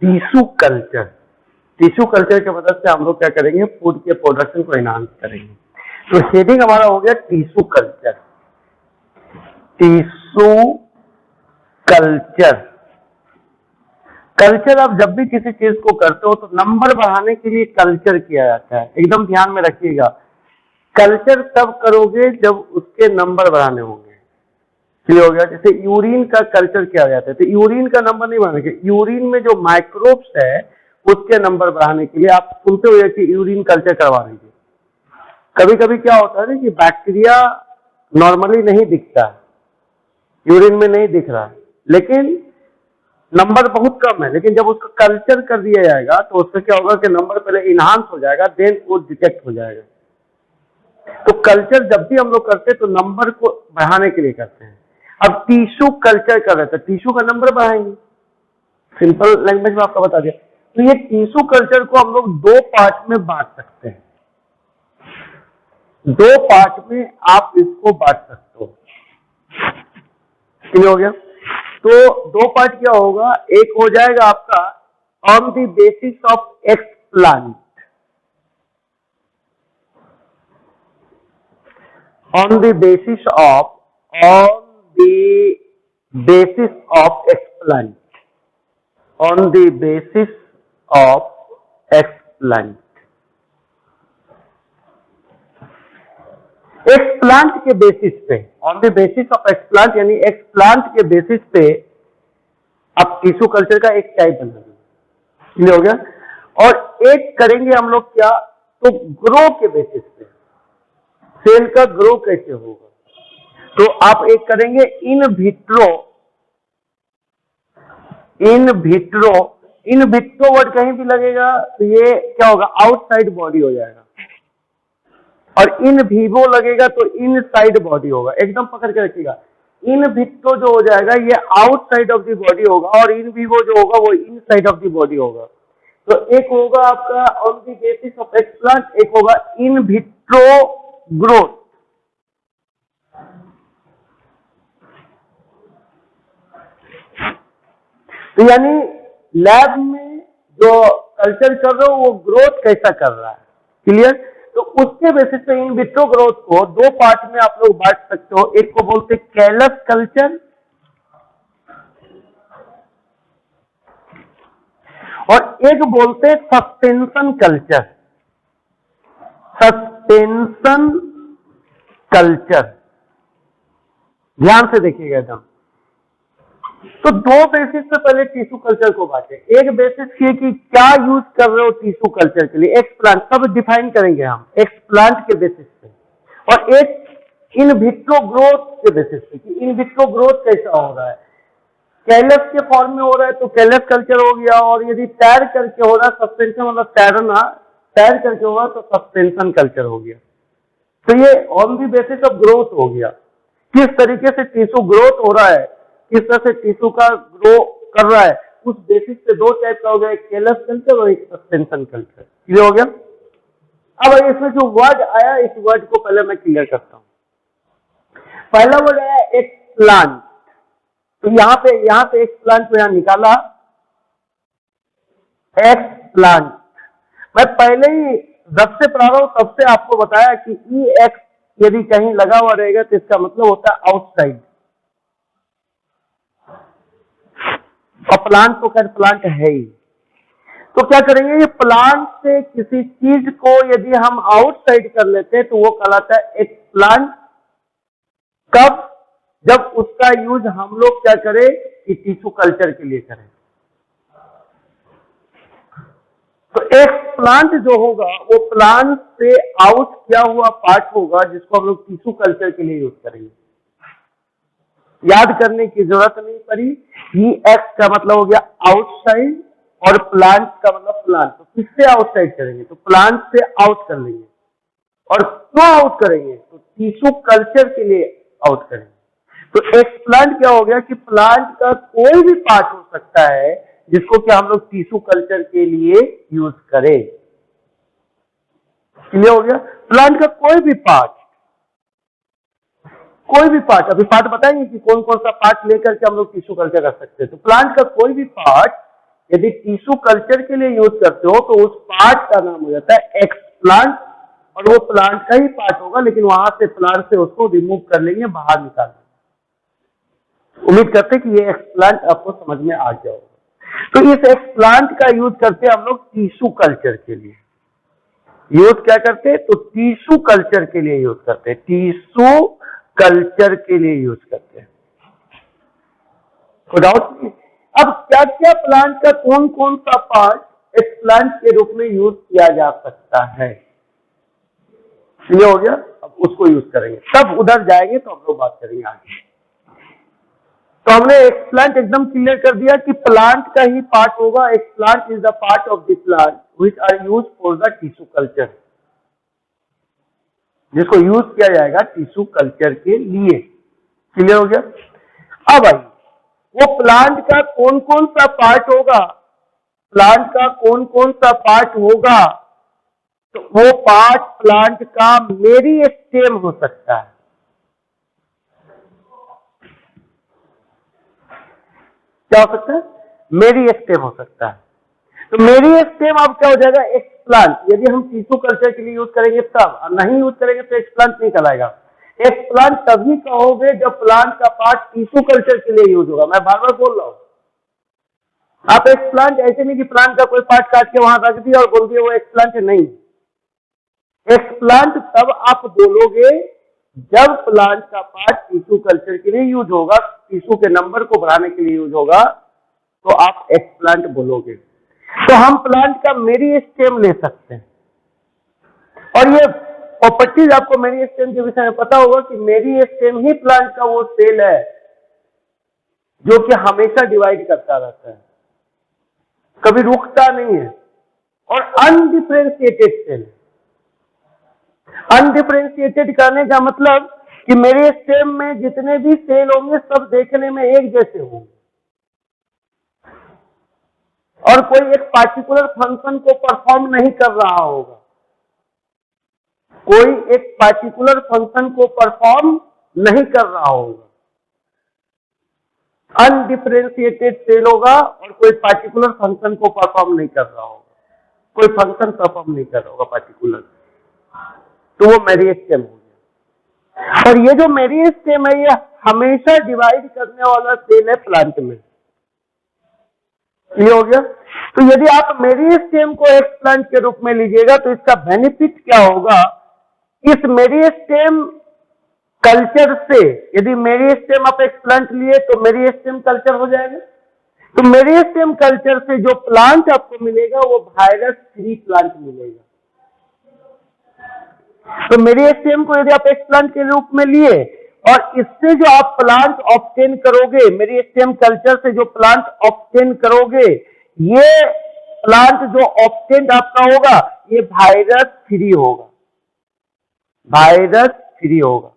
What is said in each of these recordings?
Tissue culture. Tissue culture की मदद से हम लोग क्या करेंगे, फूड के प्रोडक्शन को एनहांस करेंगे। तो हेडिंग हमारा हो गया tissue culture. Tissue culture. Culture आप जब भी किसी चीज को करते हो तो नंबर बढ़ाने के लिए कल्चर किया जाता है, एकदम ध्यान में रखिएगा। कल्चर तब करोगे जब उसके नंबर बढ़ाने होंगे। क्लियर हो गया? जैसे यूरिन का कल्चर किया जाता है तो यूरिन का नंबर नहीं बढ़ाने के, यूरिन में जो माइक्रोब्स है उसके नंबर बढ़ाने के लिए आप सुनते हो कि यूरिन कल्चर करवा दीजिए। कभी कभी क्या होता है ना कि बैक्टीरिया नॉर्मली नहीं दिखता है, यूरिन में नहीं दिख रहा है, लेकिन नंबर बहुत कम है, लेकिन जब उसका कल्चर कर दिया जाएगा तो उससे क्या होगा कि नंबर पहले इनहांस हो जाएगा, देन वो डिटेक्ट हो जाएगा। तो कल्चर जब भी हम लोग करते हैं तो नंबर को बढ़ाने के लिए करते हैं। अब टिश्यू कल्चर कर रहे थे, टिश्यू का नंबर बढ़ाएंगे, सिंपल लैंग्वेज में आपको बता दिया। तो ये टिश्यू कल्चर को हम लोग दो पार्ट में बांट सकते हैं, दो पार्ट में आप इसको बांट सकते हो। क्लियर हो गया? तो दो पार्ट क्या होगा, एक हो जाएगा आपका on the basis of explant, on the basis of explant, on the basis of explant। Explant के बेसिस पे, on the basis of explant यानी एक्सप्लांट के बेसिस पे आप टिश्यू कल्चर का एक टाइप बनाएंगे। क्लियर हो गया? और एक करेंगे हम लोग क्या, तो ग्रो के बेसिस पे, सेल का ग्रो कैसे होगा, तो आप एक करेंगे in vitro. In vitro word कहीं भी लगेगा तो ये क्या होगा, आउटसाइड बॉडी हो जाएगा, और इन विवो लगेगा तो इनसाइड बॉडी होगा। एकदम पकड़ के रखिएगा, इन विट्रो जो हो जाएगा ये आउटसाइड ऑफ द बॉडी होगा, और इन विवो जो होगा वो इनसाइड ऑफ द बॉडी होगा। तो एक होगा आपका on the basis of explant, एक होगा इन विट्रो ग्रोथ। तो यानी लैब में जो कल्चर कर रहे हो वो ग्रोथ कैसा कर रहा है। क्लियर? तो उसके बेसिस पे इन विट्रो ग्रोथ को दो पार्ट में आप लोग बांट सकते हो। एक को बोलते कैलस कल्चर और एक बोलते सस्पेंशन कल्चर। सस्पेंशन कल्चर, ध्यान से देखिएगा एकदम। तो दो बेसिस पे पहले टिश्यू कल्चर को बांटे। एक बेसिस ये कि क्या यूज कर रहे हो टिश्यू कल्चर के लिए, एक्सप्लांट, सब डिफाइन करेंगे हम एक्सप्लांट के बेसिस पे, और एक इन विट्रो ग्रोथ के बेसिस पे कि इन विट्रो ग्रोथ कैसा हो रहा है। कैलस के फॉर्म में हो रहा है तो कैलस कल्चर हो गया, और यदि तैर करके हो रहा है, सस्पेंशन मतलब तैरना, तैर करके हो रहा है तो सस्पेंशन कल्चर हो गया। तो ये on the basis of growth हो गया, किस तरीके से टिश्यू ग्रोथ हो रहा है, किस तरह से टिश्यू का ग्रो कर रहा है, उस बेसिस पे दो टाइप का हो गया, एक कैलस कल्चर और एक सस्पेंशन कल्चर। क्लियर हो गया? अब इसमें जो वर्ड आया, इस वर्ड को पहले मैं क्लियर करता हूं। पहला वर्ड आया एक्सप्लांट। तो यहां पे एक्सप्लांट को यहां निकाला, एक्सप्लांट। मैं पहले ही जब से पढ़ा रहा हूं तब से आपको बताया कि ई एक्स यदि कहीं लगा हुआ रहेगा तो इसका मतलब होता है आउटसाइड, और प्लांट तो खैर प्लांट है ही। तो क्या करेंगे, ये प्लांट से किसी चीज को यदि हम आउटसाइड कर लेते हैं तो वो कहलाता है एक्सप्लांट। कब? जब उसका यूज हम लोग क्या करें कि टिश्यू कल्चर के लिए करें। तो एक्सप्लांट जो होगा वो प्लांट से आउट किया हुआ पार्ट होगा जिसको हम लोग टिश्यू कल्चर के लिए यूज करेंगे। याद करने की जरूरत नहीं पड़ी। ई एक्स का मतलब हो गया आउटसाइड और प्लांट का मतलब प्लांट। तो किससे आउटसाइड करेंगे, तो प्लांट से आउट कर लेंगे। और क्यों आउट करेंगे, तो टिश्यू कल्चर के लिए आउट करेंगे। तो एक्सप्लांट क्या हो गया कि प्लांट का कोई भी पार्ट हो सकता है जिसको कि हम लोग टिश्यू कल्चर के लिए यूज करें। क्लियर हो गया? प्लांट का कोई भी पार्ट, अभी पार्ट बताएंगे कि कौन कौन सा पार्ट लेकर के हम लोग टिश्यू कल्चर कर सकते हैं। तो प्लांट का कोई भी पार्ट यदि टिश्यू कल्चर के लिए यूज करते हो तो उस पार्ट का नाम हो जाता है एक्सप्लांट, और वो प्लांट का ही पार्ट होगा, लेकिन वहां से प्लांट से उसको रिमूव कर लेंगे, बाहर निकाल देंगे। उम्मीद करते हैं कि ये एक्सप्लांट आपको समझ में आ गया होगा। तो इस एक्सप्लांट का यूज करते हैं हम लोग टिश्यू कल्चर के लिए। यूज क्या करते हैं? तो टिश्यू कल्चर के लिए यूज करते हैं, टिश्यू कल्चर के लिए यूज करते हैं। कोई डाउट नहीं? अब क्या क्या प्लांट का कौन कौन सा पार्ट एक्सप्लांट के रूप में यूज किया जा सकता है, ये हो गया। अब उसको यूज करेंगे, तब उधर जाएंगे तो हम लोग बात करेंगे आगे। तो हमने एक्सप्लांट एकदम क्लियर कर दिया कि प्लांट का ही पार्ट होगा। Explant is the part of the plant which are use for the tissue culture, जिसको यूज किया जाएगा टिश्यू कल्चर के लिए। क्लियर हो गया? अब आइए, वो प्लांट का कौन कौन सा पार्ट होगा, प्लांट का कौन कौन सा पार्ट होगा? तो वो पार्ट प्लांट का मेरिस्टेम हो सकता है। क्या हो सकता है? मेरिस्टेम हो सकता है। तो मेरिस्टेम अब क्या हो जाएगा? एक्सप्लांट। यदि हम टिश्यू कल्चर के लिए यूज करेंगे तब, और नहीं यूज करेंगे तो एक्सप्लांट नहीं कहलाएगा। एक्सप्लांट तभी कहोगे जब प्लांट का पार्ट टिश्यू कल्चर के लिए यूज होगा। मैं बार बार बोल रहा हूं, आप एक्सप्लांट ऐसे नहीं कि प्लांट का कोई पार्ट काट के वहां रख दिया और बोल दिया वो एक्सप्लांट है, नहीं। एक्सप्लांट तब आप बोलोगे जब प्लांट का पार्ट टिश्यू कल्चर के लिए यूज होगा, टिश्यू के नंबर को बढ़ाने के लिए यूज होगा, तो आप एक्सप्लांट बोलोगे। तो हम प्लांट का मेरिस्टेम ले सकते हैं, और ये प्रॉपर्टीज आपको मेरिस्टेम के विषय में पता होगा कि मेरिस्टेम ही प्लांट का वो सेल है जो कि हमेशा डिवाइड करता रहता है, कभी रुकता नहीं है, और अनडिफरेंशिएटेड सेल। अनडिफरेंशिएटेड कहने का मतलब कि मेरिस्टेम में जितने भी सेल होंगे सब देखने में एक जैसे होंगे, और कोई एक पार्टिकुलर फंक्शन को परफॉर्म नहीं कर रहा होगा, कोई एक पार्टिकुलर फंक्शन को परफॉर्म नहीं कर रहा होगा। अनडिफरेंशिएटेड सेल होगा और कोई पार्टिकुलर फंक्शन को परफॉर्म नहीं कर रहा होगा, कोई फंक्शन परफॉर्म नहीं कर रहा होगा पार्टिकुलर, तो वो मेरिस्टेम हो गया। और ये जो मेरिस्टेम है ये हमेशा डिवाइड करने वाला सेल है प्लांट में। ये हो गया। तो यदि आप मेरिस्टेम को एक्सप्लांट के रूप में लीजिएगा तो इसका बेनिफिट क्या होगा? इस मेरिस्टेम कल्चर से, यदि मेरिस्टेम आप एक्सप्लांट लिए तो मेरिस्टेम कल्चर हो जाएगा। तो मेरिस्टेम कल्चर से जो प्लांट आपको मिलेगा वो वायरस फ्री प्लांट मिलेगा। तो मेरिस्टेम को यदि आप एक्सप्लांट के रूप में लिए और इससे जो आप प्लांट ऑब्टेन करोगे, मेरिस्टेम कल्चर से जो प्लांट ऑब्टेन करोगे, ये प्लांट जो ऑब्टेन आपका होगा ये वायरस फ्री होगा, वायरस फ्री होगा।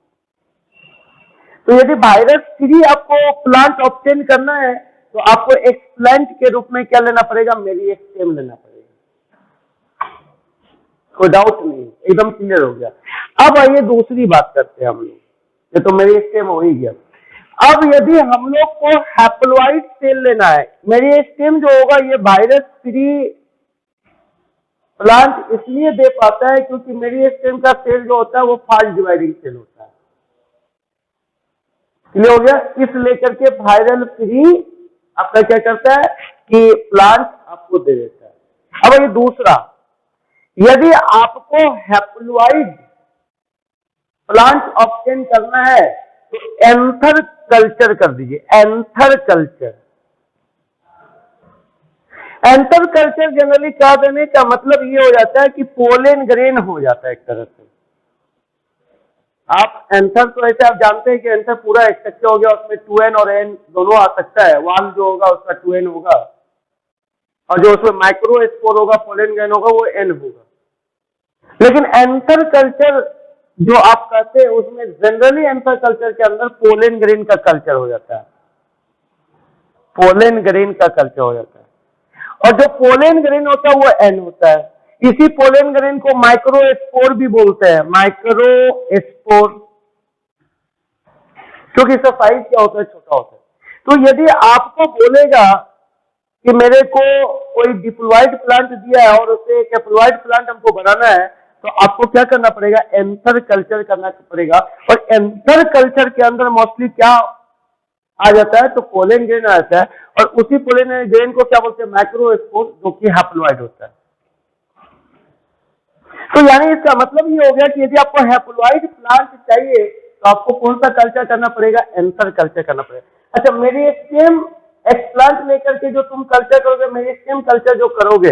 तो यदि वायरस फ्री आपको प्लांट ऑब्टेन करना है तो आपको एक्सप्लांट के रूप में क्या लेना पड़ेगा? मेरिस्टेम लेना पड़ेगा। कोई डाउट नहीं, एकदम क्लियर हो गया। अब आइए दूसरी बात करते हैं हम लोग, ये तो मेरिस्टेम हो ही गया। अब यदि हम लोग को हैप्लॉइड सेल लेना है, मेरिस्टेम जो होगा ये वायरस फ्री प्लांट इसलिए दे पाता है क्योंकि मेरिस्टेम का सेल जो होता है वो फास्ट डिवाइडिंग सेल होता है। क्लियर हो गया? इस लेकर के वायरल फ्री आपका क्या करता है कि प्लांट आपको दे देता है। अब ये दूसरा, यदि आपको हैप्लॉइड प्लांट ऑब्टेन करना है तो एंथर कल्चर कर दीजिए, anther culture. Anther culture generally कह देने का मतलब ये हो जाता है कि पोलन ग्रेन हो जाता है एक तरह से। आप एंथर तो ऐसे आप जानते हैं कि एंथर पूरा स्ट्रक्चर हो गया, उसमें 2n और n दोनों आ सकता है। वाल जो होगा उसका 2n होगा और जो उसमें माइक्रो स्पोर होगा, पोलन ग्रेन होगा, वो n होगा। लेकिन एंथर कल्चर जो आप कहते हैं उसमें जनरली एंथर कल्चर के अंदर पोलन ग्रेन का कल्चर हो जाता है, पोलन ग्रेन का कल्चर हो जाता है। और जो पोलन ग्रेन होता है वो n होता है। इसी पोलन ग्रेन को माइक्रो स्पोर भी बोलते हैं, माइक्रो स्पोर, क्योंकि इसका साइज क्या होता है? छोटा होता है। तो यदि आपको बोलेगा कि मेरे को कोई डिप्लॉयड प्लांट दिया है और उसे एक एप्लॉयड प्लांट हमको बनाना है, तो आपको क्या करना पड़ेगा, एंथर कल्चर करना पड़ेगा। और एंथर कल्चर के अंदर मोस्टली क्या आ जाता है, तो पोलन ग्रेन आ जाता है, और उसी पोलन ग्रेन को क्या बोलते हैं, माइक्रोस्पोर, जो कि हैप्लॉयड होता है। तो यानी इसका मतलब ये हो गया कि यदि आपको हैप्लॉयड प्लांट चाहिए तो आपको कौन सा कल्चर करना पड़ेगा, एंथर कल्चर करना पड़ेगा। अच्छा, मेरी स्टेम एक्सप्लांट लेकर के जो तुम कल्चर करोगे, मेरी स्टेम कल्चर जो करोगे,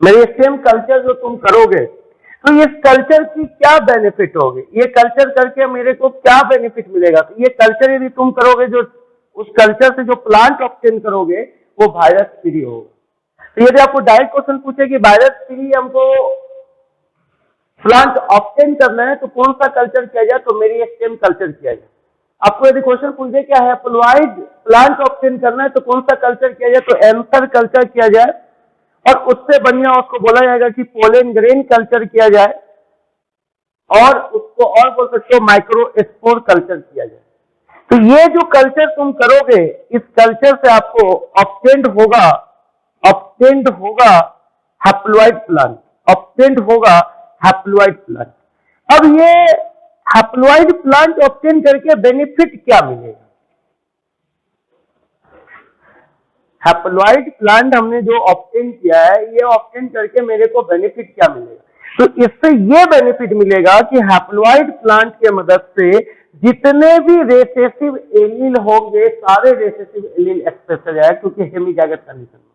मेरी स्टेम कल्चर जो तुम करोगे, तो इस कल्चर की क्या बेनिफिट होगी, ये कल्चर करके मेरे को क्या बेनिफिट मिलेगा। तो ये कल्चर यदि तुम करोगे, जो उस कल्चर से जो प्लांट ऑब्टेन करोगे वो वायरस फ्री होगा। तो यदि आपको डायरेक्ट क्वेश्चन पूछे कि वायरस फ्री हमको प्लांट ऑब्टेन करना है तो कौन सा कल्चर किया जाए, तो मेरी स्टेम कल्चर किया जाए। आपको यदि क्वेश्चन पूछ दे क्या हैप्लॉयड प्लांट ऑब्टेन करना है तो कौन सा कल्चर किया जाए, तो एंथर कल्चर किया जाए, और उससे बढ़िया उसको बोला जाएगा कि पोलन ग्रेन कल्चर किया जाए, और उसको और बोल सकते हो माइक्रोस्पोर कल्चर किया जाए। तो ये जो कल्चर तुम करोगे, इस कल्चर से आपको ऑब्टेन्ड होगा हैप्लॉयड प्लांट, ऑब्टेन्ड होगा हैप्लॉयड प्लांट। अब ये हैप्लॉयड प्लांट ऑब्टेन करके बेनिफिट क्या मिलेगा, हैप्लॉयड प्लांट हमने जो ऑब्टेन किया है, ये ऑब्टेन करके मेरे को बेनिफिट क्या मिलेगा, तो इससे ये बेनिफिट मिलेगा कि हैप्लॉयड प्लांट के मदद से जितने भी रेसेसिव एलील होंगे, सारे रेसेसिव एलील एक्सप्रेस हो जाए, क्योंकि हेमीजाइगस कंडीशन में,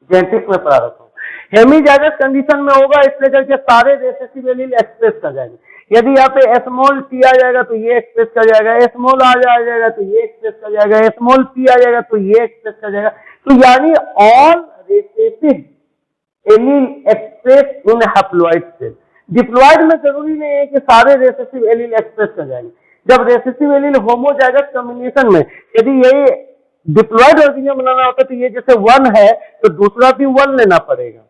जेनेटिक्स में पढ़ा रखा हूं, हेमीजाइगस कंडीशन में होगा, इसलिए करके सारे रेसेसिव एलील एक्सप्रेस कर जाएंगे। यदि यहाँ पे स्मॉल टी आ जाएगा तो ये एक्सप्रेस कर जाएगा, स्मॉल आ जाएगा तो ये एक्सप्रेस कर जाएगा, स्मॉल पी आ जाएगा तो ये एक्सप्रेस कर जाएगा। तो यानी all recessive allele express in haploid cell. Diploid में जरूरी नहीं है कि सारे रेसेसिव एलील एक्सप्रेस कर जाएंगे। जब रेसेसिव एलील होमोजाइगस कॉम्बिनेशन में यदि यही डिप्लॉयड ऑर्गेनिज्म बनाना होता है तो ये जैसे 1 है तो दूसरा भी 1 लेना पड़ेगा।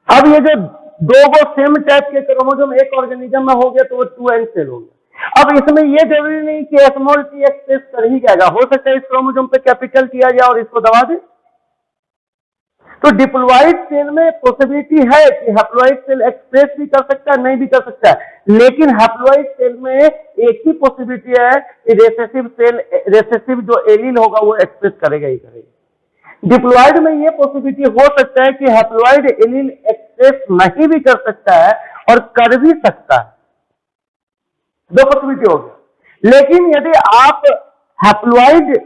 अब ये जो दो गो सेम टाइप के क्रोमोसोम एक ऑर्गेनिज्म में हो गया तो वो 2n सेल हो गया। अब इसमें ये जरूरी नहीं कि स्मॉल टी एक्सप्रेस कर ही जाएगा, हो सकता है इस क्रोमोसोम पे कैपिटल टी आ जाए और इसको दबा दे। तो डिप्लॉयड सेल में पॉसिबिलिटी है कि हैप्लॉयड सेल एक्सप्रेस भी कर सकता है, नहीं भी कर सकता है, लेकिन हैप्लॉयड सेल में एक ही पॉसिबिलिटी है कि रेसेसिव जो एलील होगा वो एक्सप्रेस करेगा ही करेगा। डिप्लॉयड में ये पॉसिबिलिटी हो सकता है कि हैप्लॉयड एलील एक्सप्रेस नहीं भी कर सकता है और कर भी सकता है, दो पॉसिबिलिटी हो गई। लेकिन यदि आप हैप्लॉयड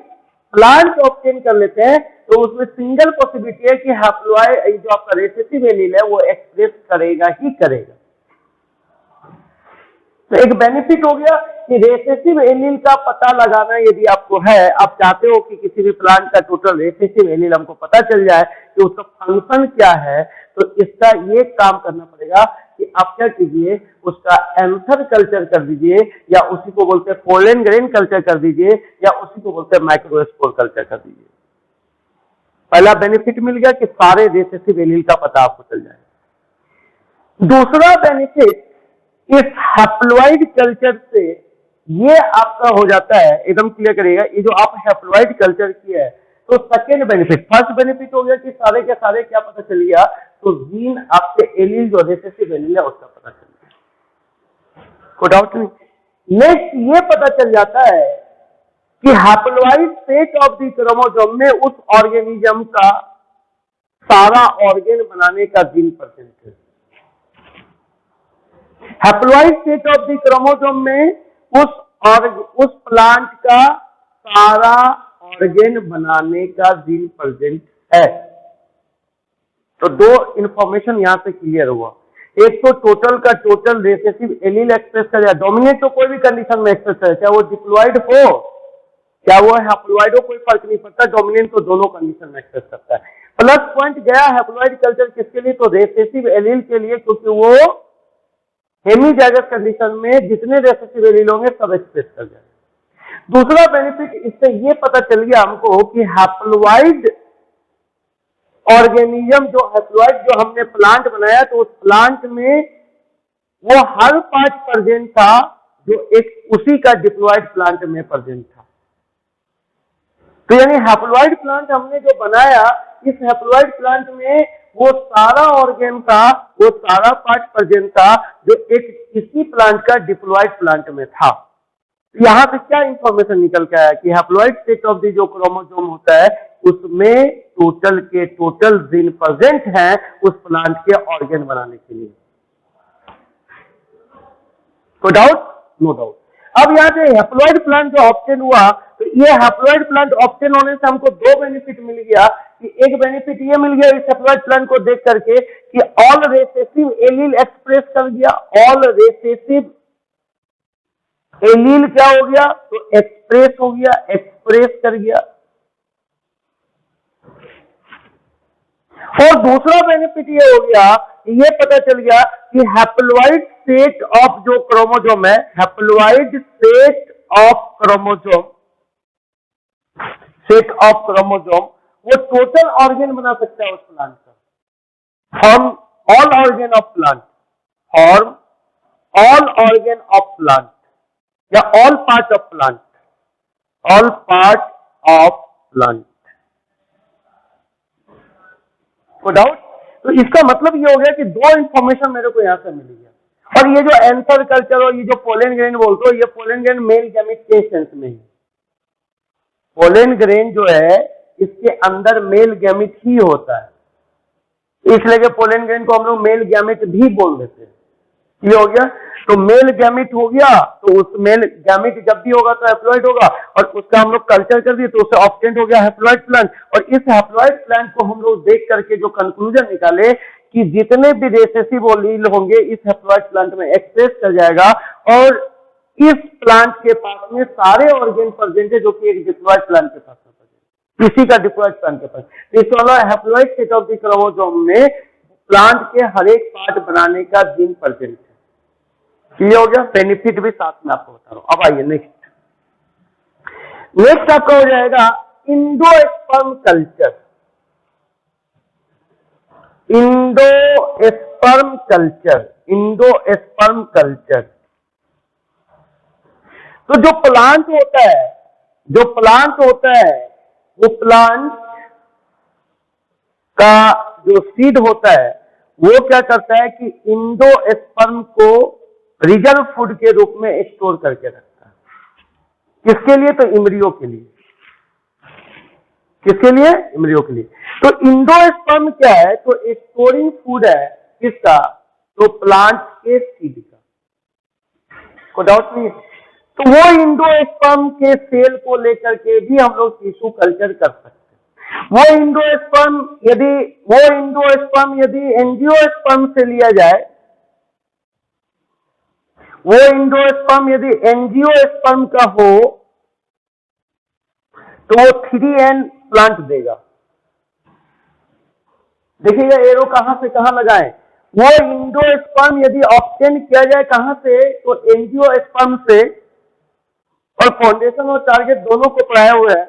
प्लांट ऑब्टेन कर लेते हैं तो उसमें सिंगल पॉसिबिलिटी है कि हैप्लॉयड जो आपका रेसेसिव एलील है वो एक्सप्रेस करेगा ही करेगा। तो एक बेनिफिट हो गया कि रेसेसिव एलील का पता लगाना यदि आपको है, आप चाहते हो कि किसी भी प्लांट का टोटल रेसेसिव एलील हमको पता चल जाए कि उसका फंक्शन क्या है, तो इसका ये काम करना पड़ेगा कि आप क्या कीजिए, उसका एंथर कल्चर कर दीजिए, या उसी को बोलते हैं पोलन ग्रेन कल्चर कर दीजिए, या उसी को बोलते हैं माइक्रोस्पोर कल्चर कर दीजिए। पहला बेनिफिट मिल गया कि सारे रेसेसिव एलील का पता आपको चल जाए। दूसरा बेनिफिट इस हैप्लॉयड कल्चर से ये आपका हो जाता है, एकदम क्लियर करिएगा, ये जो आप हैप्लॉयड कल्चर किया है, तो सेकेंड बेनिफिट, फर्स्ट बेनिफिट हो गया कि सारे के सारे क्या पता चल गया, तो जीन आपके एलील जो रेसेसिव एलील है उसका पता चल गया, कोई डाउट नहीं। नेक्स्ट ये पता चल जाता है कि haploid set of the chromosome में उस ऑर्गेनिज्म का सारा ऑर्गेन बनाने का gene percentage, haploid set of the chromosome में उस प्लांट का सारा ऑर्गेन बनाने का जीन प्रेजेंट है। तो दो इंफॉर्मेशन यहां से क्लियर हुआ, एक तो टोटल का टोटल रेसेसिव एलील एक्सप्रेस कर जाए, डोमिनेट तो कोई भी कंडीशन में एक्सप्रेस करे, चाहे वो डिप्लॉयड हो क्या वो हैप्लॉयड हो, कोई फर्क नहीं पड़ता, डोमिनेंट तो दोनों कंडीशन में एक्सप्रेस करता है। प्लस पॉइंट गया हैप्लॉयड कल्चर किसके लिए, तो रेसेसिव एलील के लिए, क्योंकि वो हेमीजाइगस कंडीशन में जितने रेसेसिव एलील होंगे सब एक्सप्रेस कर जाएंगे। दूसरा बेनिफिट इससे ये पता चल गया हमको कि हैप्लॉयड ऑर्गेनिज्म जो हैप्लॉयड जो हमने प्लांट बनाया तो उस प्लांट में वो हर पार्ट प्रेजेंट था जो एक उसी का डिप्लॉयड प्लांट में प्रेजेंट था। तो यानी हैप्लॉइड प्लांट हमने जो बनाया, इस हैप्लॉइड प्लांट में वो सारा ऑर्गेन का, वो सारा पार्ट प्रेजेंट था जो एक इसी प्लांट का डिप्लॉइड प्लांट में था। यहां से क्या इंफॉर्मेशन निकल के आया कि हैप्लॉइड सेट ऑफ द जो क्रोमोसोम होता है उसमें टोटल के टोटल जीन प्रेजेंट हैं उस प्लांट के ऑर्गेन बनाने के लिए। कोई डाउट? No doubt. अब यहां से हैप्लॉइड प्लांट जो ऑब्टेन हुआ, तो ये हैप्लॉइड प्लांट ऑब्टेन होने से हमको दो बेनिफिट मिल गया कि एक बेनिफिट ये मिल गया इस हैप्लॉइड प्लांट को देख करके कि ऑल रिसेसिव एलील एक्सप्रेस कर गया, ऑल रिसेसिव एलील क्या हो गया, तो एक्सप्रेस हो गया, एक्सप्रेस कर गया। और दूसरा बेनिफिट ये हो गया, ये पता चल गया कि हैप्लॉइड सेट ऑफ जो क्रोमोसोम है, haploid set of chromosome, set of chromosome वो टोटल ऑर्गेन बना सकता है उस प्लांट का। Form all organ of plant, form all organ of plant या all part of plant, all part of plant. को डाउट? तो इसका मतलब ये हो गया कि दो इंफॉर्मेशन मेरे को यहां से मिल गया। और ये जो एंथर कल्चर और ये जो पोलन ग्रेन बोलते हो, ये पोलन ग्रेन मेल गैमेट के सेंस में है। पोलन ग्रेन जो है इसके अंदर मेल गैमेट ही होता है, इसलिए कि पोलन ग्रेन को हम लोग मेल गैमेट भी बोल देते हैं। ये हो गया, तो मेल गैमेट हो गया, तो उस मेल गैमेट जब भी होगा तो हैप्लॉइड होगा, और उसका हम लोग कल्चर कर दिए तो उससे ऑब्टेंट हो गया हैप्लॉइड प्लांट। और इस हैप्लॉइड प्लांट को हम लोग देख करके जो कंक्लूजन निकाले कि जितने भी रिसेसिव एलील होंगे इस हैप्लॉइड प्लांट में एक्सप्रेस कर जाएगा, और इस प्लांट के पास में सारे ऑर्गेन प्रेजेंट है जो कि एक डिप्लॉइड प्लांट के पास में, इसी का डिप्लॉइड प्लांट के पास। तो इस वाला haploid set of the chromosome में प्लांट के हर एक पार्ट बनाने का जीन प्रेजेंट है। ये हो गया, बेनिफिट भी साथ में आपको बता रहा हूं। अब आइए नेक्स्ट, नेक्स्ट आपका हो जाएगा endosperm culture. Endosperm culture, endosperm culture. तो जो प्लांट होता है, जो प्लांट होता है वो प्लांट का जो सीड होता है वो क्या करता है कि इंडोस्पर्म को रिजर्व फूड के रूप में स्टोर करके रखता है। किसके लिए? तो इम्ब्रियो के लिए। किसके लिए? इम्ब्रियो के लिए। तो इंडोस्पर्म क्या है? तो स्टोरिंग फूड है किसका? तो प्लांट के सीड का। कोई डाउट नहीं है? तो वो इंडोस्पर्म के सेल को लेकर के भी हम लोग टिश्यू कल्चर कर सकते हैं। वो इंडोस्पर्म यदि एंजियोस्पर्म से लिया जाए, वो इंडोस्पर्म यदि एंजियोस्पर्म का हो तो वो 3N प्लांट देगा। देखिएगा एरो कहां से कहां लगाएं। वो इंडोस्पर्म यदि ऑब्टेन किया जाए कहां से? तो एंजियोस्पर्म से, और फाउंडेशन और टारगेट दोनों को पढ़ाया हुआ है।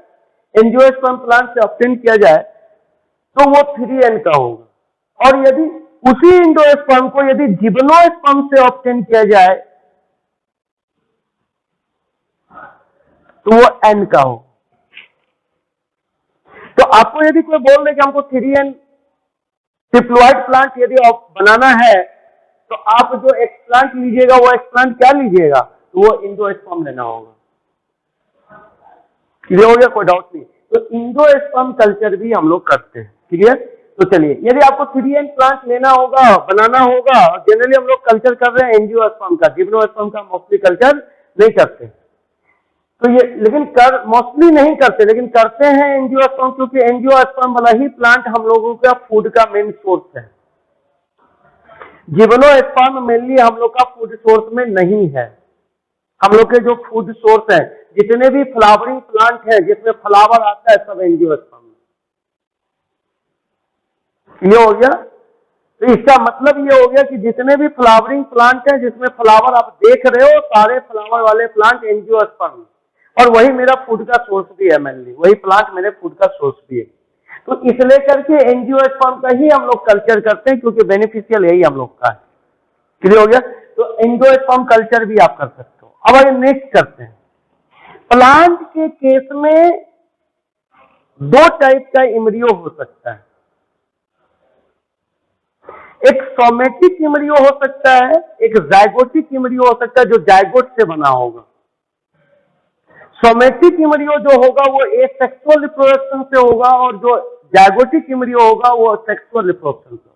एंजियोस्पर्म प्लांट से ऑब्टेन किया जाए तो वो 3N का होगा, और यदि उसी इंडोस्पर्म को यदि जिम्नोस्पर्म से ऑब्टेन किया जाए तो वो N का हो। तो आपको यदि कोई बोल दे कि हमको 3N डिप्लॉइड प्लांट यदि बनाना है तो आप जो एक्सप्लांट लीजिएगा वो एक्सप्लांट क्या लीजिएगा? तो वो इंडोस्पर्म लेना होगा। क्लियर हो गया? कोई डाउट नहीं। तो इंडोस्पर्म कल्चर भी हम लोग करते हैं। क्लियर? तो चलिए, यदि आपको 3N प्लांट लेना होगा, बनाना होगा, जनरली हम लोग कल्चर कर रहे हैं एंजियोस्पर्म का, जिम्नोस्पर्म का मोस्टली कल्चर नहीं करते। तो ये लेकिन मोस्टली नहीं करते, लेकिन करते हैं एंजियोस्पर्म, क्योंकि एंजियोस्पर्म वाला ही प्लांट हम लोगों का फूड का मेन सोर्स है। जिम्नोस्पर्म मेनली हम लोग का फूड सोर्स में नहीं है। हम लोग के जो फूड सोर्स है, जितने भी फ्लावरिंग प्लांट है जिसमें फ्लावर आता है, सब एंजियोस्पर्म। ये हो गया। तो इसका मतलब ये हो गया कि जितने भी फ्लावरिंग प्लांट हैं जिसमें फ्लावर आप देख रहे हो, सारे फ्लावर वाले प्लांट एंजियोस्पर्म, और वही मेरा फूड का सोर्स भी है। मेनली वही प्लांट मेरे फूड का सोर्स भी है। तो इसलिए करके एंजियोस्पर्म का ही हम लोग कल्चर करते हैं, क्योंकि बेनिफिशियल यही हम लोग का है। क्लियर हो गया? तो एंजियोस्पर्म कल्चर भी आप कर सकते हो। अब आइए नेक्स्ट करते हैं। प्लांट के केस में दो टाइप का इम्ब्रियो हो सकता है। एक सोमेटिक इम्ब्रियो हो सकता है, एक जाइगोटिक इम्ब्रियो हो सकता है जो जाइगोट से बना होगा। सोमेटिक इम्ब्रियो जो होगा वो एसेक्सुअल रिप्रोडक्शन से होगा और जो जाइगोटिक इम्ब्रियो होगा वो सेक्सुअल रिप्रोडक्शन से होगा।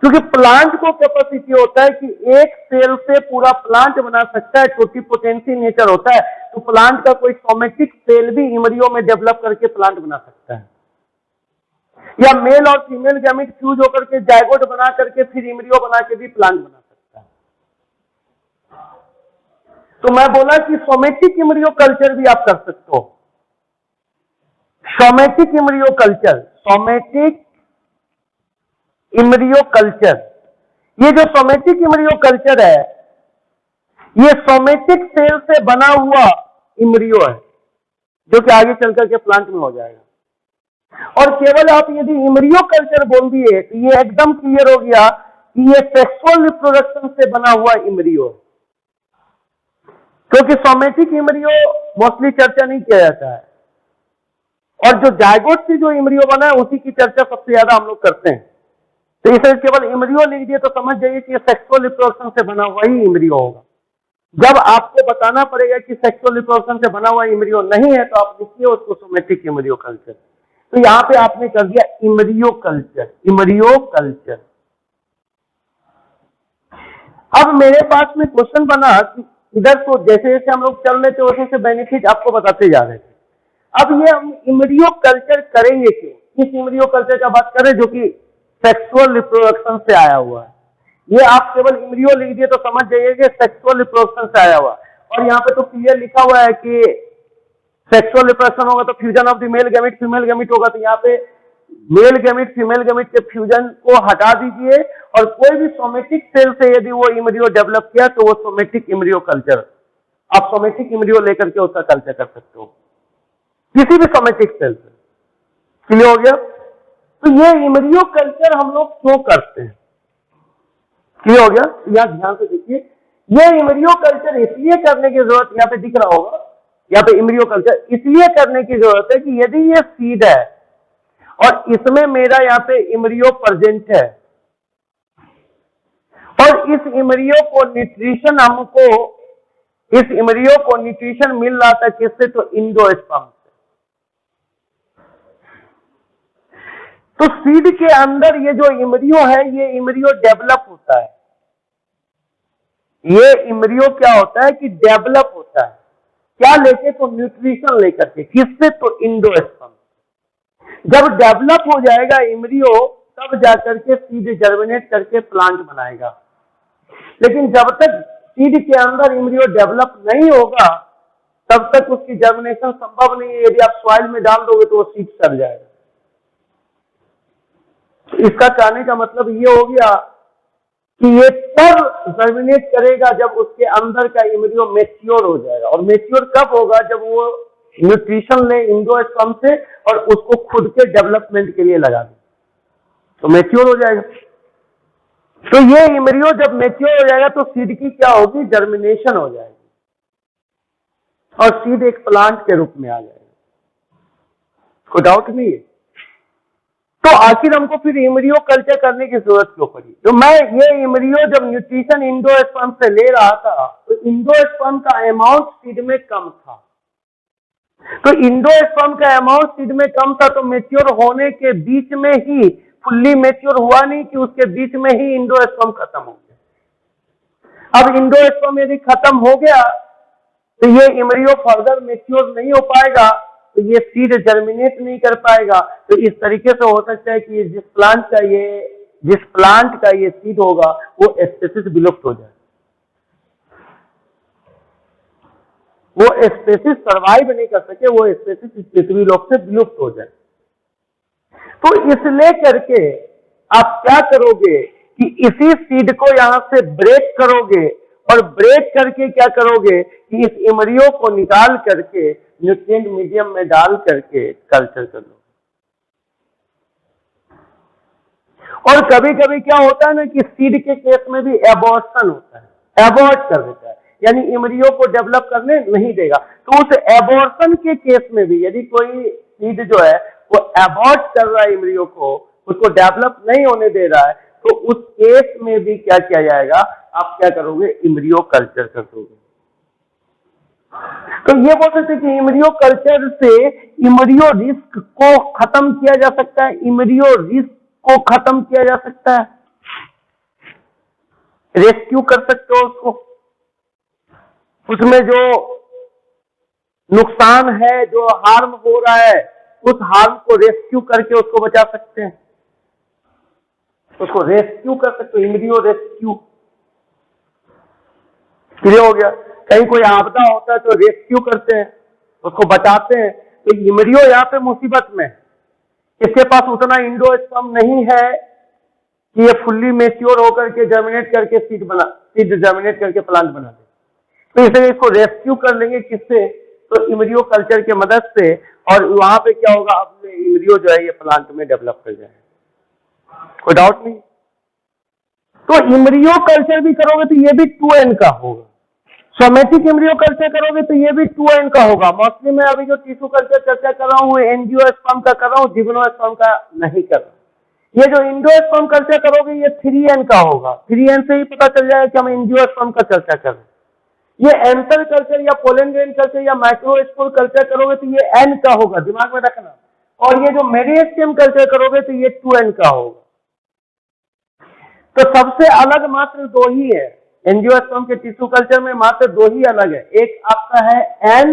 क्योंकि प्लांट को कैपेसिटी होता है कि एक सेल से पूरा प्लांट बना सकता है, टोटिपोटेंसी नेचर होता है, तो प्लांट का कोई सोमेटिक सेल भी इम्ब्रियो में डेवलप करके प्लांट बना सकता है, या मेल और फीमेल गैमेट फ्यूज होकर के जाइगोट बना करके फिर इम्ब्रियो बना के भी प्लांट बना सकता है। तो मैं बोला कि सोमेटिक इम्ब्रियो कल्चर भी आप कर सकते हो। Somatic embryo culture, somatic embryo culture, ये जो सोमेटिक इम्ब्रियो कल्चर है ये सोमेटिक सेल से बना हुआ इम्ब्रियो है जो कि आगे चल करके प्लांट में हो जाएगा। और केवल आप यदि इम्ब्रियो कल्चर बोल दिए तो ये एकदम क्लियर हो गया कि ये सेक्सुअल रिप्रोडक्शन से बना हुआ इम्ब्रियो है, क्योंकि सोमेटिक इम्ब्रियो मोस्टली चर्चा नहीं किया जाता है, और जो जाइगोट से जो इम्ब्रियो बना है उसी की चर्चा सबसे ज्यादा हम लोग करते हैं। तो इसे केवल इम्ब्रियो लिख दिए तो समझ जाइए कि सेक्सुअल रिप्रोडक्शन से बना हुआ ही इम्ब्रियो होगा। जब आपको बताना पड़ेगा कि सेक्सुअल रिप्रोडक्शन से बना हुआ इम्ब्रियो नहीं है तो आप लिखिए उसको सोमेटिक इम्ब्रियो कल्चर। तो यहां पे आपने कर दिया इम्ब्रियो कल्चर, इम्ब्रियो कल्चर। अब मेरे पास में क्वेश्चन बना कि इधर तो जैसे जैसे हम लोग चल रहे थे वैसे वैसे बेनिफिट आपको बताते जा रहे थे। अब ये हम इम्ब्रियो कल्चर करेंगे क्यों? किस इम्ब्रियो कल्चर का बात करें जो कि सेक्सुअल रिप्रोडक्शन से आया हुआ है। ये आप केवल इम्ब्रियो लिख दिए तो समझ जाइए कि सेक्सुअल रिप्रोडक्शन से आया हुआ, और यहाँ पे तो क्लियर लिखा हुआ है कि सेक्सुअल रिप्रोडक्शन होगा तो fusion of the male gamete female gamete होगा। तो यहाँ पे मेल गैमेट फीमेल गैमेट के फ्यूजन को हटा दीजिए और कोई भी सोमेटिक सेल से यदि वो इम्ब्रियो डेवलप किया तो वो सोमेटिक इम्ब्रियो कल्चर, आप सोमेटिक इम्ब्रियो लेकर के उसका कल्चर कर सकते हो किसी भी सोमेटिक सेल से। क्लियर हो गया? तो ये इम्ब्रियो कल्चर हम लोग क्यों करते हैं? क्लियर हो गया? यहां ध्यान से देखिए, ये इम्ब्रियो कल्चर इसलिए करने की जरूरत, यहाँ पे दिख रहा होगा, यहाँ पे इम्ब्रियो कल्चर इसलिए करने की जरूरत है कि यदि ये सीड है और इसमें मेरा यहाँ पे इम्ब्रियो प्रेजेंट है और इस इम्ब्रियो को न्यूट्रिशन हमको, इस इम्ब्रियो को न्यूट्रिशन मिल रहा था किससे? तो एंडोस्पर्म से। तो सीड के अंदर ये जो इम्ब्रियो है ये इम्ब्रियो डेवलप होता है। ये इम्ब्रियो क्या होता है कि डेवलप होता है, क्या लेके? तो न्यूट्रिशन लेकर के। किससे? तो एंडोस्पर्म। जब डेवलप हो जाएगा इम्ब्रियो तब जाकर के सीड जर्मिनेट करके प्लांट बनाएगा। लेकिन जब तक सीड के अंदर इम्ब्रियो डेवलप नहीं होगा तब तक उसकी जर्मिनेशन संभव नहीं है। यदि आप सॉइल में डाल दोगे तो वो सीड सड़ जाएगा। इसका कहने का मतलब ये हो गया कि ये तब जर्मिनेट करेगा जब उसके अंदर का इम्ब्रियो मैच्योर हो जाएगा। और मैच्योर कब होगा? जब वो न्यूट्रिशन ले एंडोस्पर्म से और उसको खुद के डेवलपमेंट के लिए लगा दे तो मैच्योर हो जाएगा। तो ये इम्ब्रियो जब मैच्योर हो जाएगा तो सीड की क्या होगी? जर्मिनेशन हो जाएगी और सीड एक प्लांट के रूप में आ जाएगा। कोई डाउट नहीं है? तो आखिर हमको फिर इम्ब्रियो कल्चर करने की जरूरत क्यों पड़ी? तो मैं ये इम्ब्रियो जब न्यूट्रिशन एंडोस्पर्म से ले रहा था तो एंडोस्पर्म का अमाउंट सीड में कम था। तो एंडोस्पर्म का अमाउंट सीड में कम था तो मैच्योर होने के बीच में ही, फुल्ली मैच्योर हुआ नहीं कि उसके बीच में ही एंडोस्पर्म खत्म हो गया। अब एंडोस्पर्म यदि खत्म हो गया तो ये इम्ब्रियो फर्दर मैच्योर नहीं हो पाएगा, तो ये सीड जर्मिनेट नहीं कर पाएगा। तो इस तरीके से हो सकता है कि जिस प्लांट का ये सीड होगा वो स्पेसीज विलुप्त हो जाए, वो स्पेसीज सर्वाइव नहीं कर सके, वो स्पेसीज पृथ्वी लोक से विलुप्त हो जाए। तो इसलिए करके आप क्या करोगे कि इसी सीड को यहां से ब्रेक करोगे और ब्रेक करके क्या करोगे कि इस इम्ब्रियो को निकाल करके न्यूट्रिएंट मीडियम में डाल करके कल्चर कर लो। और कभी कभी क्या होता है ना कि सीड के केस में भी एबॉर्शन होता है, एबॉर्ट कर देता है। यानी इमरियो को डेवलप करने नहीं देगा। तो उस एबॉर्शन के केस में भी यदि कोई सीड जो है वो एबॉर्ट कर रहा है इमरियो को, उसको डेवलप नहीं होने दे रहा है, तो उस केस में भी क्या किया जाएगा, आप क्या करोगे, इमरियो कल्चर कर दोगे। तो ये बोल सकते हैं कि इमरियो कल्चर से इमरियो रिस्क को खत्म किया जा सकता है, इमरियो रिस्क को खत्म किया जा सकता है, रेस्क्यू कर सकते हो उसको, उसमें जो नुकसान है, जो हार्म हो रहा है, उस हार्म को रेस्क्यू करके उसको बचा सकते हैं, उसको रेस्क्यू कर सकते हो, इमरियो रेस्क्यू। क्लियर हो गया? कहीं कोई आपदा होता है तो रेस्क्यू करते हैं, उसको बचाते हैं। तो इमरियो यहाँ पे मुसीबत में, इसके पास उतना एंडोस्पर्म नहीं है कि ये फुल्ली मैच्योर होकर के जर्मिनेट करके सीड जर्मिनेट करके प्लांट बना दे। तो इसलिए इसको रेस्क्यू कर लेंगे किससे, तो इमरियो कल्चर के मदद से, और वहां पे क्या होगा, अपने इमरियो जो है ये प्लांट में डेवलप कर जाएगा, कोई डाउट नहीं। तो इमरियो कल्चर भी करोगे तो ये भी 2N का होगा, सोमेटिक इमरियो कल्चर करोगे तो ये भी 2N का होगा। मोस्टली मैं अभी जो टिश्यू कल्चर चर्चा कर रहा हूँ एंजियोस्पर्म का कर रहा हूँ, जिम्नोस्पर्म का नहीं कर रहा। ये जो एंडोस्पर्म कल्चर करोगे ये 3N का होगा, 3N से ही पता चल जाएगा कि हम एंजियोस्पर्म का चर्चा कर रहे हैं। ये एंथर कल्चर या पोलन ग्रेन कल्चर या माइक्रोस्पोर कल्चर करोगे तो ये N का होगा, दिमाग में रखना। और ये जो मेरिस्टेम कल्चर करोगे तो ये 2N का होगा। तो सबसे अलग मात्र दो ही है एंजियोस्पर्म के टिश्यू कल्चर में, मात्र दो ही अलग है। एक आपका है N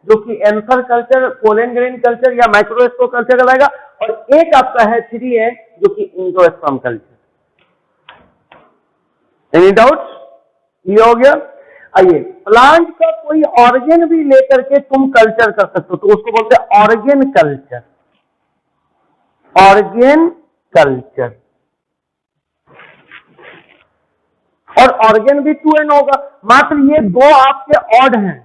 जो कि anther culture, pollen grain culture या माइक्रोस्पोर कल्चर कहलाएगा, और एक आपका है 3N जो कि एंजियोस्पर्म कल्चर। Any doubts? ये हो गया। आइए, प्लांट का कोई ऑर्गेन भी लेकर के तुम कल्चर कर सकते हो, तो उसको बोलते हैं ऑर्गेन कल्चर। ऑर्गेन कल्चर, और ऑर्गेन भी 2N होगा, मात्र ये दो आपके ऑड हैं,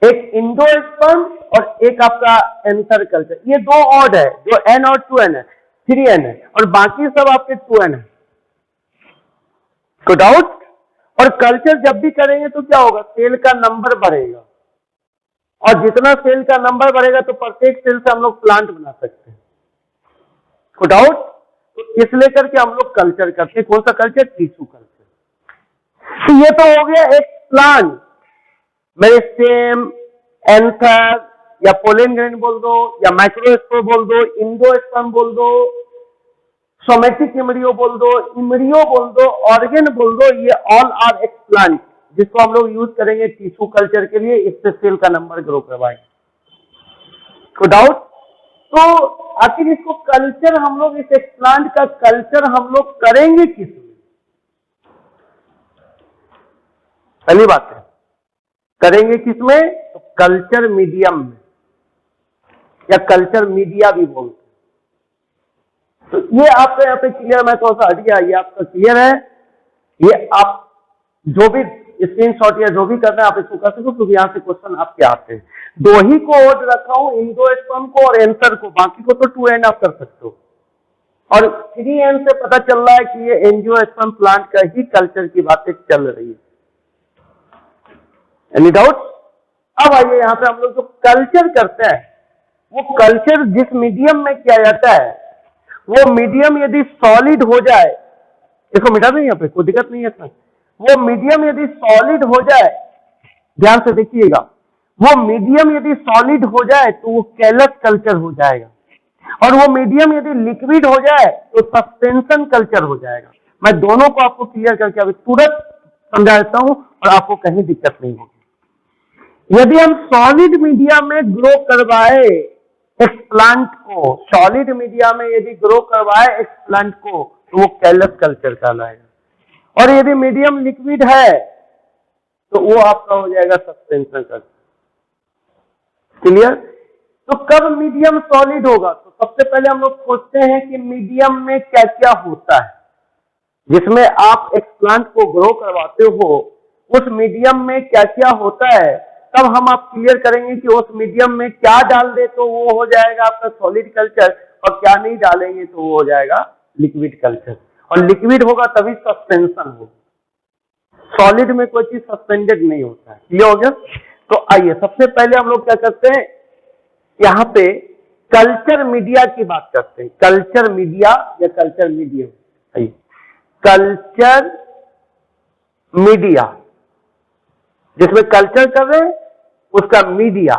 एक एंडोस्पर्म और एक आपका एंथर कल्चर। ये दो ऑड है, जो N और 2N है, 3N है, और बाकी सब आपके 2N है। कोई डाउट? और कल्चर जब भी करेंगे तो क्या होगा, सेल का नंबर बढ़ेगा, और जितना सेल का नंबर बढ़ेगा तो प्रत्येक सेल से हम लोग प्लांट बना सकते हैं। कोई डाउट? तो इस लेकर के हम लोग कल्चर करते हैं। कौन सा कल्चर? Tissue culture. तो ये तो हो गया एक प्लांट, मेरिस्टेम, एंथर या पोलन ग्रेन बोल दो, या माइक्रोस्पोर बोल दो, एंडोस्पर्म बोल दो, सोमेटिक इमरियो बोल दो, इमरियो बोल दो, ऑर्गेन बोल दो, ये ऑल आर एक्स प्लांट, जिसको हम लोग यूज करेंगे टिश्यू कल्चर के लिए, इससे सेल का नंबर ग्रो करवाएंगे। कोई डाउट? तो आखिर इसको कल्चर हम लोग, इस एक्स प्लांट का कल्चर हम लोग करेंगे किस में? पहली बात है, करेंगे किसमें? तो कल्चर मीडियम में, या कल्चर मीडिया भी बोलते हैं। तो ये आपका यहाँ पे क्लियर, मैं थोड़ा सा हट गया, ये आपका क्लियर है। ये आप जो भी स्क्रीनशॉट या जो भी करना है आप इसको कर सकते हो, क्योंकि यहाँ से क्वेश्चन आपके आते हैं। दो ही को ओड रखा हूं, एंडोस्पर्म को और एंथर को, बाकी को तो 2N आप कर सकते हो। और 3N से पता चल रहा है कि ये एंजियोस्पर्म प्लांट का ही कल्चर की बातें चल रही है। Any doubt? अब आइए यहाँ पे हम लोग जो कल्चर करते हैं, वो कल्चर जिस मीडियम में किया जाता है, वो मीडियम यदि सॉलिड हो जाए, इसको मिटा दें यहाँ पे, कोई दिक्कत नहीं है इसमें। वो मीडियम यदि सॉलिड हो जाए, ध्यान से देखिएगा, वो मीडियम यदि सॉलिड हो जाए तो वो कैलस कल्चर हो जाएगा, और वो मीडियम यदि लिक्विड हो जाए तो सस्पेंशन कल्चर हो जाएगा। मैं दोनों को आपको क्लियर करके अभी तुरंत समझा देता हूं, और आपको कहीं दिक्कत नहीं होगी। यदि हम सॉलिड मीडिया में ग्रो करवाए एक प्लांट को, सॉलिड मीडिया में यदि ग्रो करवाए एक प्लांट को, तो वो कैलस कल्चर कहलाएगा। और यदि मीडियम लिक्विड है तो वो आपका हो जाएगा सस्पेंशन कल्चर। क्लियर? तो कब मीडियम सॉलिड होगा? तो सबसे पहले हम लोग सोचते हैं कि मीडियम में क्या क्या होता है, जिसमें आप एक प्लांट को ग्रो करवाते हो, उस मीडियम में क्या क्या होता है। तब हम आप क्लियर करेंगे कि उस मीडियम में क्या डाल दे तो वो हो जाएगा आपका सॉलिड कल्चर, और क्या नहीं डालेंगे तो वो हो जाएगा लिक्विड कल्चर। और लिक्विड होगा तभी सस्पेंशन होगा। सॉलिड में कोई चीज सस्पेंडेड नहीं होता है। क्लियर हो गया? तो आइए सबसे पहले हम लोग क्या करते हैं, यहाँ पे कल्चर मीडिया की बात करते हैं। कल्चर मीडिया या कल्चर मीडियम, आइए कल्चर मीडिया, जिसमें कल्चर कर रहे हैं उसका मीडिया,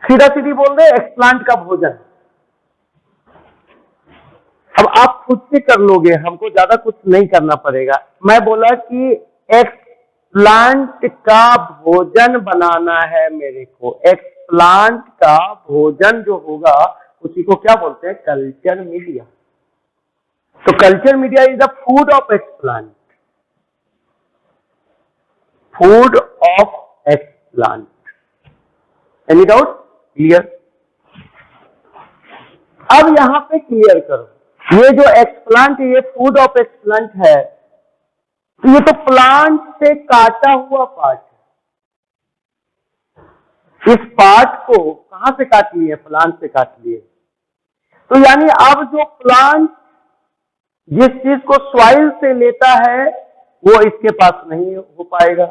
सीधा सीधी बोल रहे एक्सप्लांट का भोजन। अब आप खुद से कर लोगे, हमको ज्यादा कुछ नहीं करना पड़ेगा। मैं बोला कि एक्सप्लांट का भोजन बनाना है मेरे को। एक्सप्लांट का भोजन जो होगा उसी को क्या बोलते हैं, कल्चर मीडिया। तो culture media is the food of explant, food of explant. Any doubt? Clear? अब यहां पे क्लियर करो, ये जो एक्सप्लांट है, ये फूड ऑफ एक्सप्लांट है, तो ये तो प्लांट से काटा हुआ पार्ट है। इस पार्ट को कहां से काट लिए? प्लांट से काट लिए। तो यानी अब जो प्लांट जिस चीज को सॉइल से लेता है वो इसके पास नहीं हो पाएगा,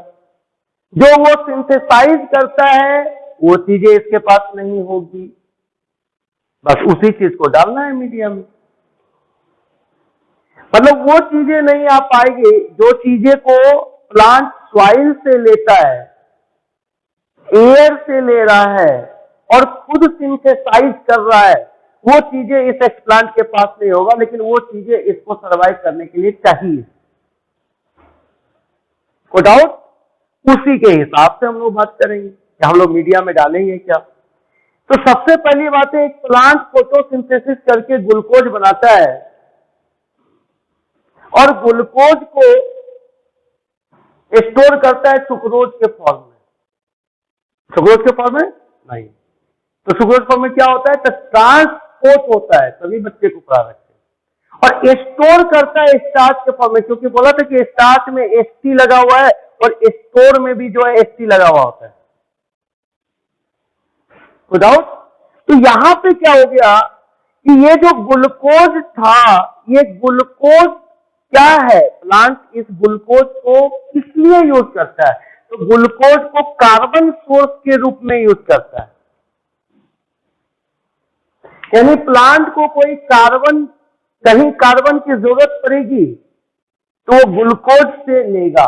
जो वो सिंथेसाइज करता है वो चीजें इसके पास नहीं होगी। बस उसी चीज को डालना है मीडिया में। मतलब वो चीजें नहीं आ पाएगी जो चीजें को प्लांट सॉइल से लेता है, एयर से ले रहा है और खुद सिंथेसाइज कर रहा है, वो चीजें इस एक्सप्लांट के पास नहीं होगा, लेकिन वो चीजें इसको सर्वाइव करने के लिए चाहिए। कोई डाउट? उसी के हिसाब से हम लोग बात करेंगे कि हम लोग मीडिया में डालेंगे क्या। तो सबसे पहली बात है, एक प्लांट फोटोसिंथेसिस करके ग्लूकोज बनाता है और ग्लूकोज को स्टोर करता है सुक्रोज के फॉर्म में। सुक्रोज के फॉर्म में नहीं, तो सुक्रोज फॉर्म में क्या होता है, तो ट्रांसपोर्ट होता है, तभी बच्चे को पढ़ा रखते हैं। और स्टोर करता है स्टार्च के फॉर्म में, क्योंकि बोला था कि स्टार्च में एसटी लगा हुआ है और स्टोर में भी जो है एसटी लगा हुआ होता है। डाउट? तो यहां पे क्या हो गया कि ये जो ग्लूकोज था, ये ग्लूकोज क्या है, प्लांट इस ग्लूकोज को किस लिए यूज करता है, तो ग्लूकोज को कार्बन सोर्स के रूप में यूज करता है। यानी प्लांट को कोई कार्बन, कहीं कार्बन की जरूरत पड़ेगी तो वो ग्लूकोज से लेगा।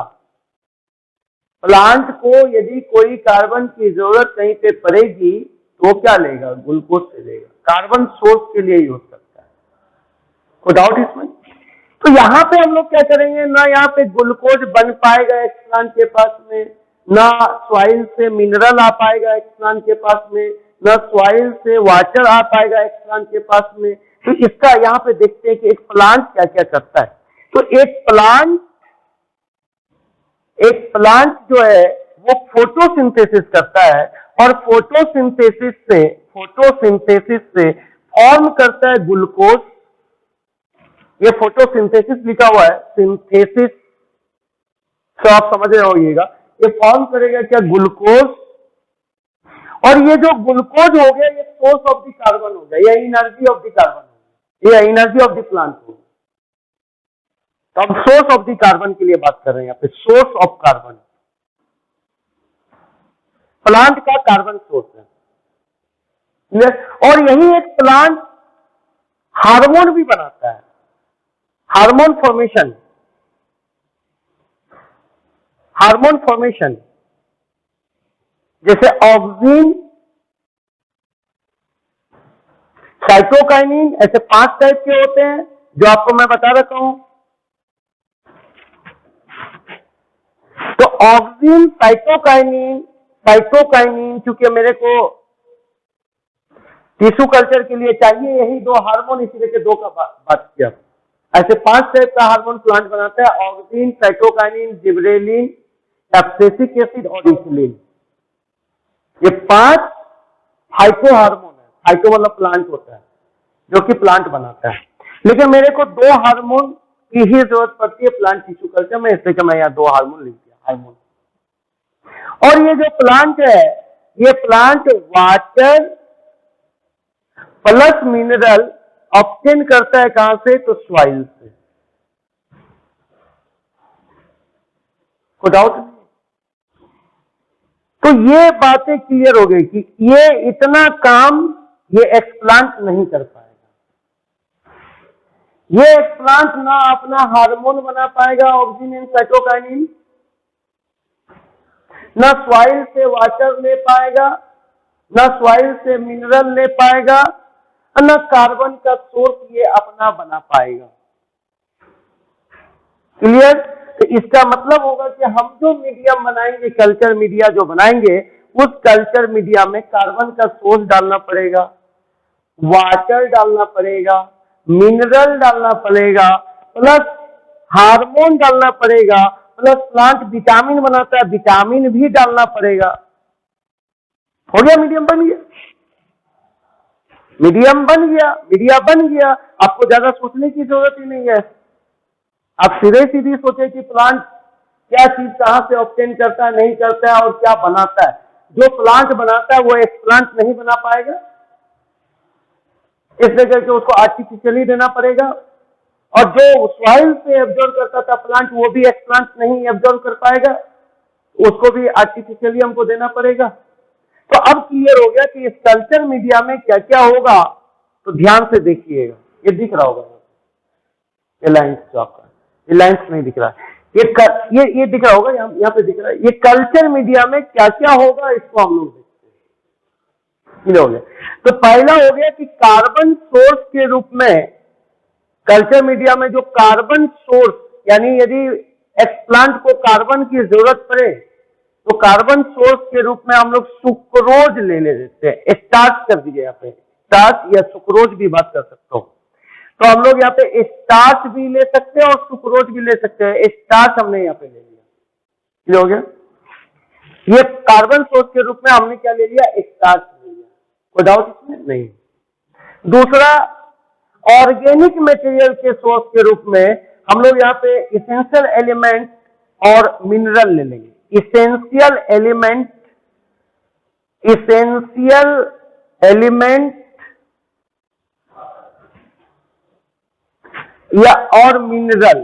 प्लांट को यदि कोई कार्बन की जरूरत कहीं पे पड़ेगी तो क्या लेगा, ग्लूकोज से लेगा, कार्बन सोर्स के लिए यूज करता है। कोई डाउट इसमें? तो यहां पे हम लोग क्या करेंगे, ना यहाँ पे ग्लूकोज बन पाएगा एक्सप्लांट के पास में, ना सॉइल से मिनरल आ पाएगा एक्सप्लांट के पास में, ना सॉइल से वाटर आ पाएगा एक्सप्लांट के पास में। तो इसका यहाँ पे देखते हैं कि एक प्लांट क्या क्या करता है। तो एक प्लांट जो है वो फोटोसिंथेसिस करता है और फोटोसिंथेसिस से फॉर्म करता है ग्लूकोज। ये फोटोसिंथेसिस लिखा हुआ है, सिंथेसिस, तो आप समझ रहे होइएगा। ये फॉर्म करेगा क्या, ग्लूकोज, और ये जो ग्लूकोज हो गया ये सोर्स ऑफ द कार्बन हो गया, ये एनर्जी ऑफ द कार्बन हो गया, ये एनर्जी ऑफ द प्लांट हो गया। तो अब सोर्स ऑफ द कार्बन के लिए बात कर रहे हैं यहाँ पे, सोर्स ऑफ कार्बन, प्लांट का कार्बन सोर्स है। और यही एक प्लांट हार्मोन भी बनाता है, हार्मोन फॉर्मेशन, जैसे ऑक्सिन, साइटोकाइनिन, ऐसे 5 टाइप के होते हैं जो आपको मैं बता रखा हूं। तो ऑक्सिन, साइटोकाइनिन चूंकि मेरे को टिश्यू कल्चर के लिए चाहिए यही 2 हार्मोन, इसीलिए के 2 का बात किया। ऐसे 5 टाइप का हार्मोन प्लांट बनाता है, auxin, cytokinin, gibberellin, abscisic acid और इंसुलिन। ये 5 फाइटो हार्मोन है। फाइटो मतलब प्लांट होता है, जो कि प्लांट बनाता है। लेकिन मेरे को 2 हार्मोन की ही जरूरत पड़ती है प्लांट टिश्यू कल्चर में, इसलिए मैं यहाँ 2 हार्मोन लिख दिया, हार्मोन। और ये जो प्लांट है, ये plant water plus mineral obtain करता है कहां से, तो सॉइल से। कोई डाउट नहीं। तो ये बातें क्लियर हो गई कि ये इतना काम ये एक्सप्लांट नहीं कर पाएगा। ये एक्सप्लांट ना अपना हार्मोन बना पाएगा ऑक्सीजन एंड साइटोकाइनिन, ना सॉइल से वाटर ले पाएगा, ना सॉइल से मिनरल ले पाएगा, और ना कार्बन का सोर्स ये अपना बना पाएगा। क्लियर? तो इसका मतलब होगा कि हम जो मीडियम बनाएंगे, कल्चर मीडिया जो बनाएंगे, उस कल्चर मीडिया में कार्बन का सोर्स डालना पड़ेगा, वाटर डालना पड़ेगा, मिनरल डालना पड़ेगा, प्लस हार्मोन डालना पड़ेगा, प्लस प्लांट विटामिन बनाता है, विटामिन भी डालना पड़ेगा। हो गया, मीडियम बन गया, मीडियम बन गया, मीडिया बन गया। आपको ज्यादा सोचने की जरूरत ही नहीं है। आप सीधे सीधी सोचे कि प्लांट क्या चीज कहां से ऑब्टेन करता है, नहीं करता है और क्या बनाता है। जो प्लांट बनाता है वो एक्सप्लांट नहीं बना पाएगा, इसलिए करके उसको आर्टिफिशियली देना पड़ेगा। और जो सॉइल से एब्जॉर्ब करता था प्लांट, वो भी एक्सप्लांट नहीं एब्जॉर्ब कर पाएगा, उसको भी आर्टिफिशियली हमको देना पड़ेगा। तो अब क्लियर हो गया कि इस कल्चर मीडिया में क्या क्या होगा। तो ध्यान से देखिएगा, ये दिख रहा होगा, ये लाइन्स जो आपका, ये लाइन्स नहीं दिख रहा है, ये दिख रहा होगा, यहाँ पे दिख रहा है। ये कल्चर मीडिया में क्या क्या होगा, इसको हम लोग देखते हैं। हो गया। तो पहला हो गया कि कार्बन सोर्स के रूप में, कल्चर मीडिया में जो कार्बन सोर्स, यानी यदि एक्सप्लांट को कार्बन की जरूरत पड़े तो कार्बन सोर्स के रूप में हम लोग सुक्रोज ले लेते हैं। स्टार्च कर दीजिए यहाँ पे, स्टार्च या सुक्रोज भी बात कर सकते हो। तो हम लोग यहाँ पे स्टार्च भी ले सकते हैं और सुक्रोज भी ले सकते हैं। स्टार्च हमने यहाँ पे ले लिया, हो गया। ये कार्बन सोर्स के रूप में हमने क्या ले लिया, स्टार्च ले लिया। कोई डाउट इसमें नहीं। दूसरा, ऑर्गेनिक मटेरियल के सोर्स के रूप में हम लोग यहाँ पे इसेंशियल एलिमेंट और मिनरल ले लेंगे। इसेंशियल एलिमेंट या और मिनरल,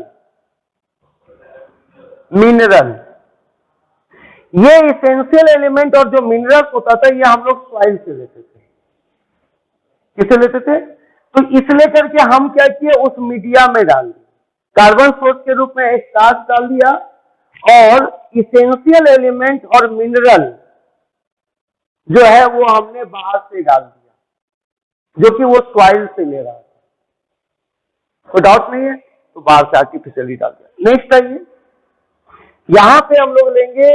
ये इसेंशियल एलिमेंट और जो मिनरल्स होता था ये हम लोग सॉइल से लेते थे। किसे लेते थे? तो इसलिए करके हम क्या किए, उस मीडिया में डाल दिया, कार्बन सोर्स के रूप में स्टार्च डाल दिया और इसेंशियल एलिमेंट और मिनरल जो है वो हमने बाहर से डाल दिया, जो कि वो सॉइल से ले रहा था। कोई डाउट नहीं है, तो बाहर से आर्टिफिशियली डाल दिया। नेक्स्ट आइए, यहां पे हम लोग लेंगे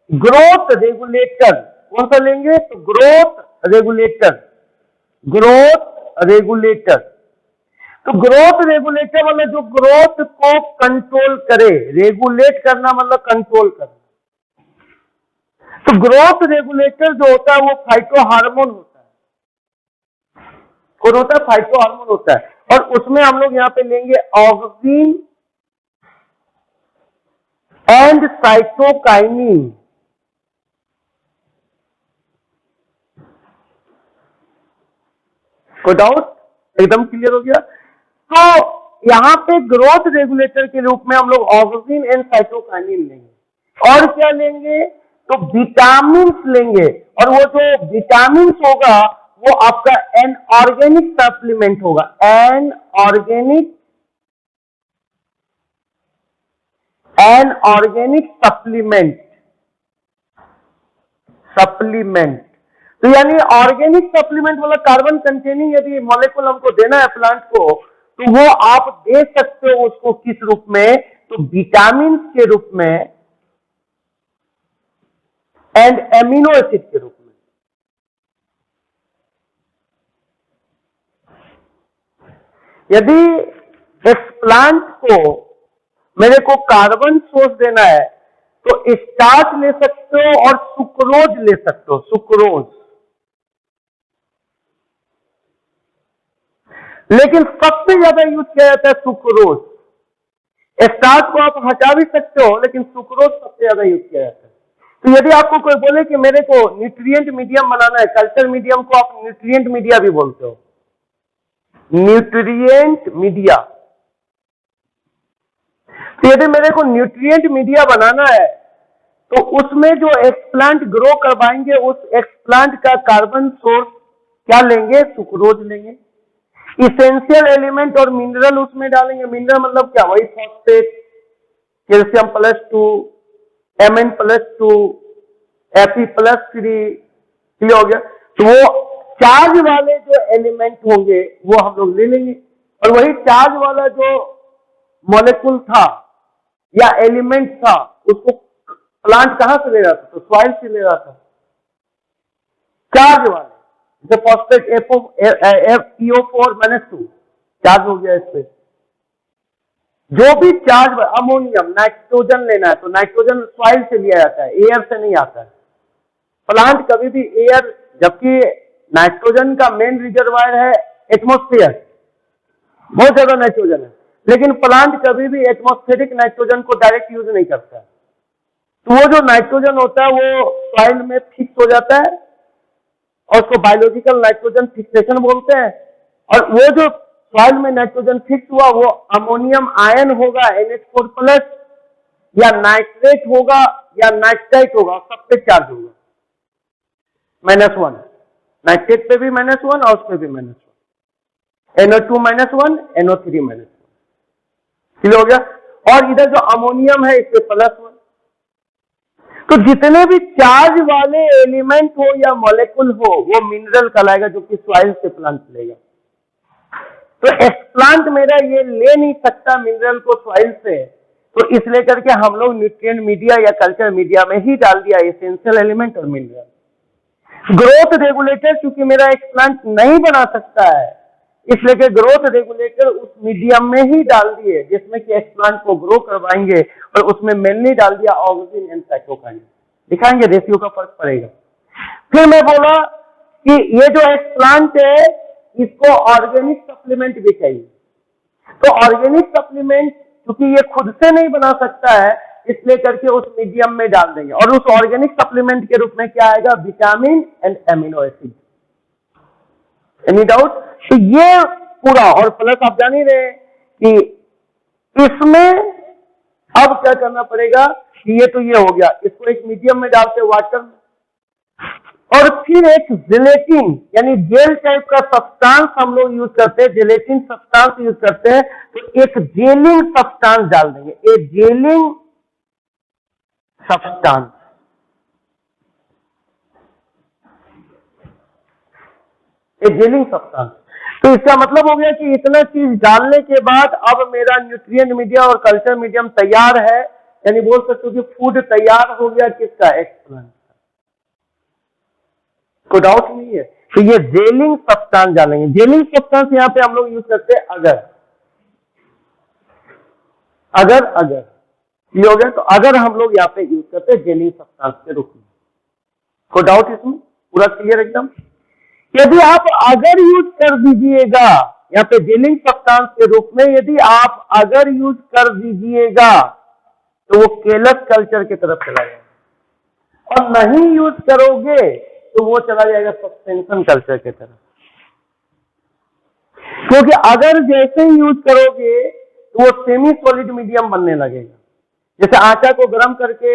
ग्रोथ रेगुलेटर। कौन सा लेंगे? तो ग्रोथ रेगुलेटर। तो ग्रोथ रेगुलेटर मतलब जो ग्रोथ को कंट्रोल करे। रेगुलेट करना मतलब कंट्रोल करना। तो ग्रोथ रेगुलेटर जो होता है वो फाइटो हार्मोन होता है। कौन होता है? फाइटो हार्मोन होता है। और उसमें हम लोग यहां पे लेंगे ऑक्सीन एंड साइटोकाइनिन। कोई डाउट? एकदम क्लियर हो गया। तो यहां पे ग्रोथ रेगुलेटर के रूप में हम लोग ऑक्सीन एंड साइटोकाइनिन लेंगे। और क्या लेंगे? तो विटामिन लेंगे। और वो जो विटामिन होगा वो आपका एन ऑर्गेनिक सप्लीमेंट होगा। An organic supplement. तो यानी ऑर्गेनिक सप्लीमेंट वाला कार्बन कंटेनिंग यदि मॉलिक्यूल हमको देना है प्लांट को, तो वो आप दे सकते हो उसको किस रूप में? तो विटामिन के रूप में एंड एमिनो एसिड के रूप में। यदि इस प्लांट को मेरे को कार्बन सोर्स देना है तो स्टार्च ले सकते हो और सुक्रोज ले सकते हो। सुक्रोज, लेकिन सबसे ज्यादा यूज किया जाता है सुक्रोज। स्टार्च को आप हटा भी सकते हो, लेकिन सुक्रोज सबसे ज्यादा यूज किया जाता है। तो यदि आपको कोई बोले कि मेरे को न्यूट्रिएंट मीडियम बनाना है, कल्चर मीडियम को आप न्यूट्रिएंट मीडिया भी बोलते हो, न्यूट्रिएंट मीडिया। तो यदि मेरे को न्यूट्रिएंट मीडिया बनाना है तो उसमें जो एक्सप्लांट ग्रो करवाएंगे उस एक्सप्लांट का कार्बन सोर्स क्या लेंगे? सुक्रोज लेंगे। इसेंशियल एलिमेंट और मिनरल उसमें डालेंगे। मिनरल मतलब क्या? वही phosphate, calcium +2, Mn+2, Fe+3, clear हो गया। तो वो चार्ज वाले जो एलिमेंट होंगे वो हम लोग ले लेंगे, और वही चार्ज वाला जो मॉलिक्यूल था या एलिमेंट था उसको प्लांट कहां से ले रहा था? तो सॉइल से ले रहा था। चार्ज वाले जैसे फॉस्फेट FeO4-2 चार्ज हो गया इस पे। जो भी चार्ज, अमोनियम, नाइट्रोजन लेना है तो नाइट्रोजन सॉइल से लिया जाता है, एयर से नहीं आता है। प्लांट कभी भी एयर, जबकि नाइट्रोजन का मेन रिजर्वायर है एटमॉस्फेयर, बहुत ज्यादा नाइट्रोजन है, लेकिन प्लांट कभी भी एटमॉस्फेरिक नाइट्रोजन को डायरेक्ट यूज नहीं करता है। तो वो जो नाइट्रोजन होता है वो सॉइल में फिक्स हो जाता है और उसको बायोलॉजिकल नाइट्रोजन फिक्सेशन बोलते हैं। और वो जो सॉइल में नाइट्रोजन फिक्स हुआ वो अमोनियम आयन होगा NH4+, या नाइट्रेट होगा या नाइट्राइट होगा, सब पे चार्ज होगा -1। नाइट्रेट पे भी -1 और उस पे भी -1, NO2-1, NO3-1, क्लियर हो गया। और इधर जो अमोनियम है इस पे +1। तो जितने भी चार्ज वाले एलिमेंट हो या मॉलिक्यूल हो वो मिनरल कहलाएगा, जो कि सॉइल से प्लांट लेगा। तो एक्सप्लांट मेरा ये ले नहीं सकता मिनरल को सॉइल से, तो इसलिए करके हम लोग न्यूट्रिएंट मीडिया या कल्चर मीडिया में ही डाल दिया एसेंशियल एलिमेंट और मिनरल। ग्रोथ रेगुलेटर क्योंकि मेरा एक्सप्लांट नहीं बना सकता है, इसलिए कि ग्रोथ रेगुलेटर उस मीडियम में ही डाल दिए जिसमें कि एक्सप्लांट को ग्रो करवाएंगे, और उसमें मेनली डाल दिया ऑक्सीजन एंड साइटोकाइन। दिखाएंगे रेशियो का फर्क पड़ेगा। फिर मैं बोला कि ये जो एक्सप्लांट है इसको ऑर्गेनिक सप्लीमेंट भी चाहिए। तो ऑर्गेनिक सप्लीमेंट क्योंकि ये खुद से नहीं बना सकता है, इसलिए करके उस मीडियम में डाल देंगे, और उस ऑर्गेनिक सप्लीमेंट के रूप में क्या आएगा? Vitamin and amino acid. Any doubt? तो ये पूरा, और प्लस आप जान ही रहे कि इसमें अब क्या करना पड़ेगा कि ये तो ये हो गया, इसको एक मीडियम में डालते वाटर में, और फिर एक जेलेटिन यानी जेल टाइप का सब्सटेंस हम लोग यूज करते हैं, जेलेटिन सब्सटेंस यूज करते हैं। तो एक जेलिंग सब्सटेंस डाल देंगे, एक जेलिंग सब्सटेंस। एक जेलिंग सब्सटेंस, तो इसका मतलब हो गया कि इतना चीज डालने के बाद अब मेरा न्यूट्रिएंट मीडिया और कल्चर मीडियम तैयार है, यानी बोल सकते हो कि फूड तैयार हो गया किसका? एक्सप्लांट। कोई डाउट नहीं है। तो ये जेलिंग सब्सटेंस डालेंगे। जेलिंग सब्सटेंस यहां पे हम लोग यूज करते हैं अगर ये हो गया, तो अगर हम लोग यहाँ पे यूज करते हैं जेलिंग सब्सटेंस के रूप में। कोई डाउट इसमें? पूरा क्लियर एकदम। यदि आप अगर यूज कर दीजिएगा यहाँ पे जेलिंग सब्सटेंस के रूप में, यदि आप अगर यूज कर दीजिएगा तो वो केलस कल्चर की तरफ चला जाएगा, और नहीं यूज करोगे तो वो चला जाएगा सस्पेंशन कल्चर की तरफ। क्योंकि अगर जैसे ही यूज करोगे तो वो सेमी सॉलिड मीडियम बनने लगेगा। जैसे आटा को गर्म करके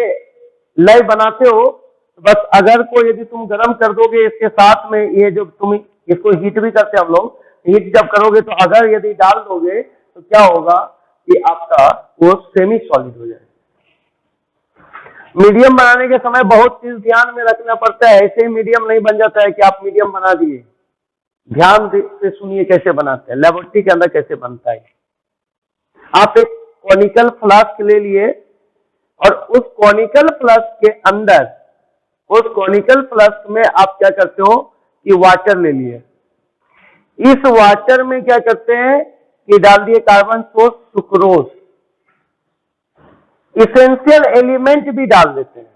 लय बनाते हो, बस अगर को यदि तुम गर्म कर दोगे इसके साथ में ये जो तुम इसको हीट भी करते हैं हम लोग, हीट जब करोगे तो अगर यदि डाल दोगे तो क्या होगा कि आपका वो सेमी सॉलिड हो जाएगा। मीडियम बनाने के समय बहुत चीज ध्यान में रखना पड़ता है, ऐसे ही मीडियम नहीं बन जाता है कि आप मीडियम बना दिए। ध्यान से सुनिए कैसे बनाते हैं, लेबोरेटरी के अंदर कैसे बनता है। आप एक कॉनिकल फ्लास्क ले लिए और उस कॉनिकल फ्लास्क के अंदर, उस कॉनिकल फ्लास्क में आप क्या करते हो कि वाटर ले लिए। इस वाटर में क्या करते हैं कि डाल दिए carbon source sucrose, essential element भी डाल देते हैं,